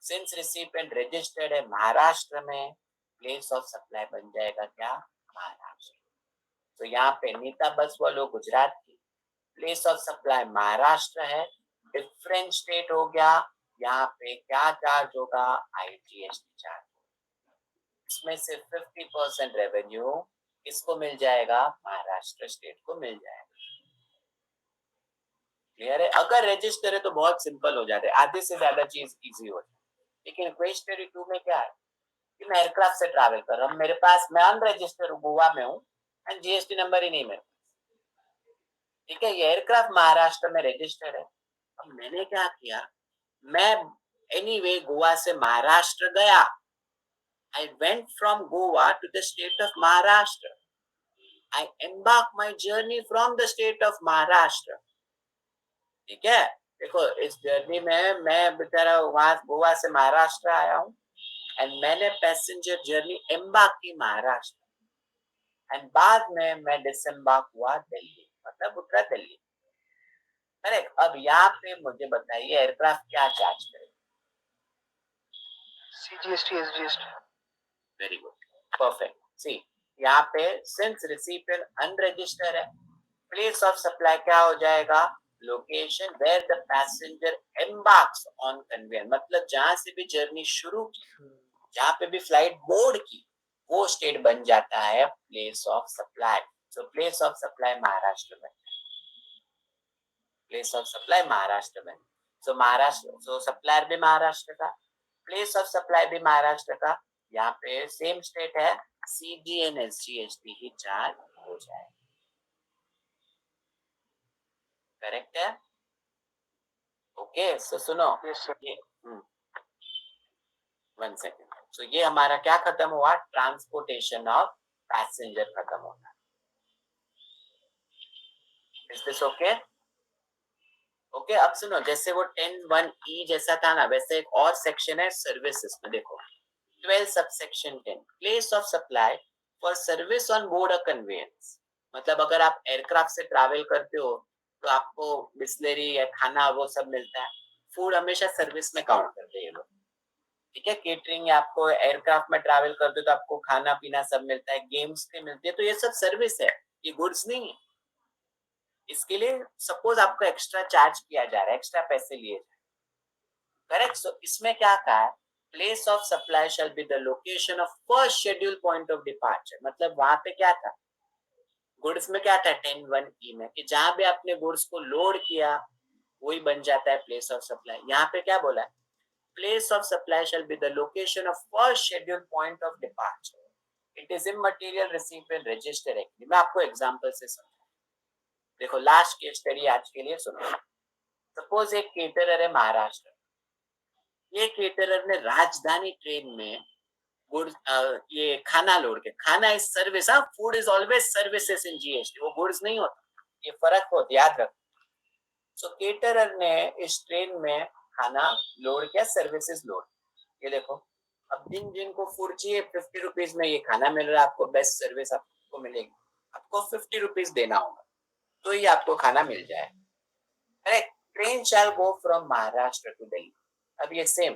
[SPEAKER 1] since recipient registered है महाराष्ट्र में, place of supply बन जाएगा क्या, महाराष्ट्र। तो यहाँ पे नीता बस वालों गुजरात की, प्लेस ऑफ सप्लाई महाराष्ट्र है, डिफरेंट स्टेट हो गया, यहाँ पे क्या चार्ज होगा, आईजीएसटी चार्ज, इसमें से 50% रेवेन्यू किसको मिल जाएगा, महाराष्ट्र स्टेट को मिल जाएगा, क्लियर है। अगर रजिस्टर है तो बहुत सिंपल हो जाता है, आधे से ज्यादा चीज इजी हो जाती है, लेकिन क्वेश्चन 2 में क्या है कि मैं एयरक्राफ्ट से ट्रैवल कर रहा हूँ, मेरे पास मैं अनरजिस्टर्ड हूँ, गोवा में हूँ, एंड जीएसटी नंबर ही नहीं मेरे पास, ठीक है, ये एयरक्राफ्ट महाराष्ट्र में रजिस्टर्ड है। अब मैंने क्या किया, मैं एनीवे गोवा से महाराष्ट्र गया, I went from Goa to the state of Maharashtra, I embark my journey from the state of Maharashtra, ठीक है। देखो इस जर्नी में मैं बेचारा वहां गोवा से महाराष्ट्र आया हूँ, एंड मैंने पैसेंजर जर्नी एम्बार्क की महाराष्ट्र, एंड बाद में मैं डिसएम्बार्क हुआ दिल्ली, मतलब उतरा दिल्ली, करेक्ट। अब यहाँ पे मुझे बताइए एयरक्राफ्ट क्या चार्ज करेगा,
[SPEAKER 6] CGST SGST.
[SPEAKER 1] Very good, perfect. See यहाँ पे सिंस रिसिपिएंट अनरजिस्टर्ड है, प्लेस ऑफ सप्लाई क्या हो जाएगा, location where the passenger embarks on conveyor, मतलब जहां से भी जर्नी शुरू की, जहां पे भी फ्लाइट बोर्ड की, वो स्टेट बन जाता है place of supply. So place of supply Maharashtra में, प्लेस ऑफ सप्लाई महाराष्ट्र में, सो महाराष्ट्र, सो सप्लायर भी महाराष्ट्र का, प्लेस ऑफ सप्लाई भी महाराष्ट्र का, यहाँ पे सेम स्टेट है, सीजी एंड एसजीएसटी ही चार्ज हो जाएगा, करेक्ट है। ओके सो सुनो
[SPEAKER 6] यस सर।
[SPEAKER 1] ये 1 सेकेंड, तो ये हमारा क्या खत्म हुआ, ट्रांसपोर्टेशन ऑफ पैसेंजर खत्म होता है। Is this okay? ओके, अब सुनो, जैसे वो 10(1)(e) जैसा था ना, वैसे एक और सेक्शन है सर्विसेज में। देखो 12 subsection 10 place of supply for service on board a conveyance. मतलब अगर आप एयरक्राफ्ट से ट्रैवल करते हो तो आपको बिस्लरी या खाना वो सब मिलता है। फूड हमेशा सर्विस में काउंट करते हैं ये लोग, ठीक है। केटरिंग, आपको एयरक्राफ्ट में ट्रैवल करते हो तो आपको खाना पीना सब मिलता है, गेम्स के मिलते हैं, तो ये सब सर्विस है, ये गुड्स नहीं है। इसके लिए सपोज आपको एक्स्ट्रा चार्ज किया जा रहा है, एक्स्ट्रा पैसे लिए जा रहे हैं, करेक्ट। सो इसमें क्या कहा है, place of supply shall be the location of first schedule point of departure. मतलब वहां पे क्या था, गुड्स में क्या था 10(1)(e) में कि जहां पे आपने गुड्स को लोड किया वही बन जाता है प्लेस ऑफ सप्लाई। यहाँ पे क्या बोला है, place of supply shall be the location of first schedule point of departure. It is immaterial received in register act. मैं आपको एग्जांपल से समझाऊं। देखो लास्ट केस स्टडी आज के लिए सुनो। सपोज एक केटरर है महाराष्ट्र, ये केटरर ने राजधानी ट्रेन में गुड्स ये खाना लोड के, खाना इज सर्विस, हाँ, food is always services in GST, वो गुड्स नहीं होता, ये फर्क होता, याद रखो। सो केटरर ने इस ट्रेन में खाना लोड किया, सर्विसेज लोड। ये देखो, अब जिनको फूड चाहिए 50 रुपीज में ये खाना मिल रहा है, आपको बेस्ट सर्विस आपको मिलेगी, आपको 50 रुपीज देना होगा तो ये आपको खाना मिल जाए। Train shall go from Maharashtra to Delhi. अब ये सेम,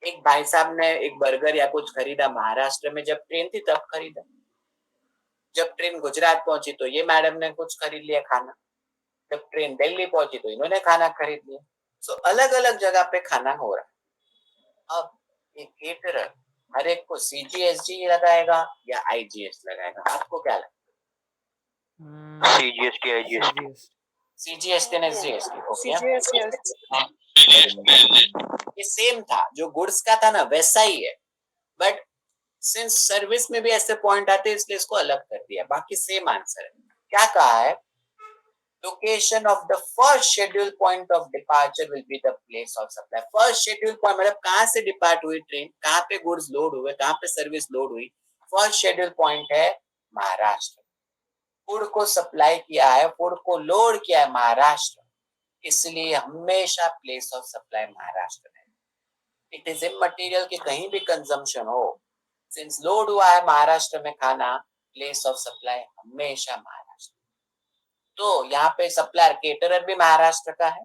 [SPEAKER 1] एक भाई साहब ने एक बर्गर या कुछ खरीदा महाराष्ट्र में, जब ट्रेन थी तब खरीदा, जब ट्रेन गुजरात पहुंची तो ये मैडम ने कुछ खरीद लिया खाना, जब ट्रेन दिल्ली पहुंची तो इन्होंने खाना खरीद लिया। सो अलग अलग जगह पे खाना हो रहा है। अब ये केटरर हर एक को सीजीएसटी लगाएगा या आईजीएस लगाएगा, आपको क्या लगता
[SPEAKER 5] CGST, IGST.
[SPEAKER 1] है? सीजीएसटी ने जीएसटी, ओके। ये सेम था, जो गुड्स का था ना वैसा ही है, बट सिंस सर्विस में भी ऐसे पॉइंट आते हैं इसलिए इसको अलग कर दिया, बाकी सेम आंसर है। क्या कहा है, location of the first schedule point of departure will be the place of supply. First schedule point मतलब कहां से डिपार्ट हुई ट्रेन, कहां पे गुड्स लोड हुए, कहां पे सर्विस लोड हुई, फर्स्ट शेड्यूल पॉइंट है महाराष्ट्र। फूड को सप्लाई किया है, फूड को लोड किया है महाराष्ट्र, इसलिए हमेशा प्लेस ऑफ सप्लाई महाराष्ट्र है। इट इज इमटेरियल कि कहीं भी कंजम्पशन हो, सिंस लोड हुआ है महाराष्ट्र में खाना, प्लेस ऑफ सप्लाई हमेशा महाराष्ट्र। तो यहाँ पे सप्लायर केटरर भी महाराष्ट्र का है,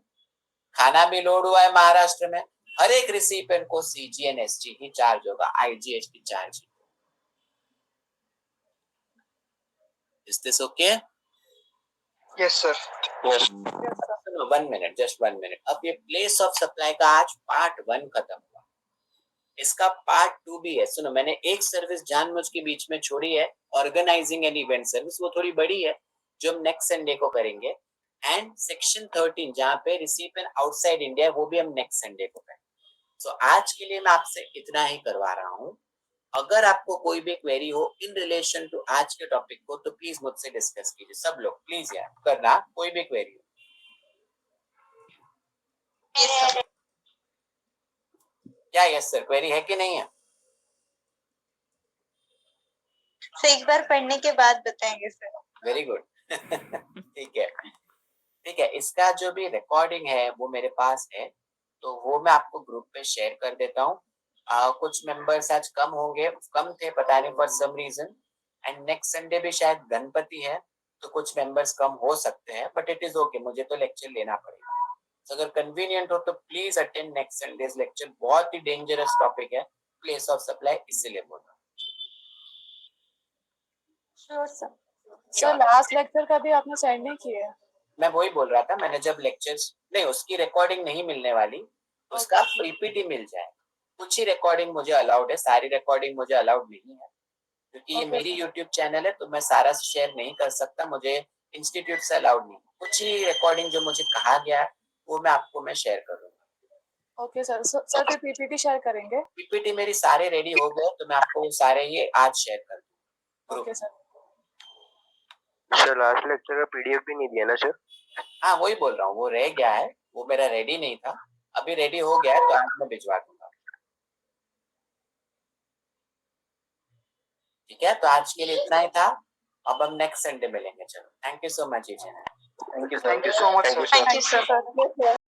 [SPEAKER 1] खाना भी लोड हुआ है महाराष्ट्र में, हर एक रिसिपिएंट को सीजीएनएसटी ही चार्ज होगा, IGST charge. Is this okay?
[SPEAKER 6] Yes sir.
[SPEAKER 5] Yes.
[SPEAKER 1] 1 minute, just 1 minute. अब ये प्लेस ऑफ सप्लाई का आज पार्ट 1 खत्म हुआ, इसका पार्ट 2 भी है। सुनो, मैंने एक सर्विस जानबूझ के बीच में छोड़ी है, ऑर्गेनाइजिंग एन इवेंट सर्विस, वो थोड़ी बड़ी है जो हम नेक्स्ट संडे को करेंगे। एंड सेक्शन 13 जहाँ पे रिसिपिएंट आउटसाइड इंडिया, वो भी हम नेक्स्ट संडे को करेंगे। सो आज के लिए मैं आपसे इतना ही करवा रहा हूँ। अगर आपको कोई भी क्वेरी हो इन रिलेशन टू आज के टॉपिक को तो प्लीज मुझसे डिस्कस कीजिए, सब लोग प्लीज यार करना, कोई भी क्वेरी हो। क्या यस सर, क्वेरी है कि नहीं है?
[SPEAKER 4] एक बार पढ़ने के बाद बताएंगे सर।
[SPEAKER 1] Very good. ठीक है, ठीक है। इसका जो भी रिकॉर्डिंग है वो मेरे पास है, तो वो मैं आपको ग्रुप पे शेयर कर देता हूँ। कुछ मेंबर्स आज कम होंगे, कम थे पता नहीं for some reason, and next Sunday भी शायद गणपति है तो कुछ मेंबर्स कम हो सकते हैं, बट इट इज ओके, मुझे तो लेक्चर लेना पड़ेगा। तो अगर कन्वीनियंट हो तो please attend next Sundays lecture, बहुत ही डेंजरस टॉपिक है प्लेस ऑफ सप्लाई, इसलिए बोल रहा हूँ।
[SPEAKER 8] Sure sir. Sir last lecture का भी आपने सेंड नहीं किया है।
[SPEAKER 1] मैं वही बोल रहा था, मैंने जब लेक्चर्स नहीं, उसकी रिकॉर्डिंग नहीं मिलने वाली, उसका पीपीटी मिल जाए। कुछ ही रिकॉर्डिंग मुझे अलाउड है, सारी रिकॉर्डिंग मुझे अलाउड नहीं है, क्योंकि ये मेरी यूट्यूब चैनल है तो मैं सारा शेयर नहीं कर सकता, मुझे इंस्टीट्यूट से अलाउड नहीं। कुछ ही रिकॉर्डिंग जो मुझे कहा गया है वो मैं आपको मैं शेयर करूंगा।
[SPEAKER 8] Okay sir. सर फिर पीपीटी शेयर करेंगे।
[SPEAKER 1] पीपीटी मेरी सारे रेडी हो गए तो मैं आपको वो सारे ये आज शेयर कर दूंगा।
[SPEAKER 8] Okay sir.
[SPEAKER 5] Sir last lecture का पीडीएफ भी नहीं दिया ना सर?
[SPEAKER 1] हाँ वही बोल रहा हूँ, वो रह गया है, वो मेरा रेडी नहीं था, अभी रेडी हो गया है तो आज मैं भिजवा दूंगा। ठीक है, तो आज के लिए इतना ही था। अब हम नेक्स्ट संडे मिलेंगे। चलो, thank you so much.
[SPEAKER 6] Thank you so much, sir.
[SPEAKER 8] Thank you, sir.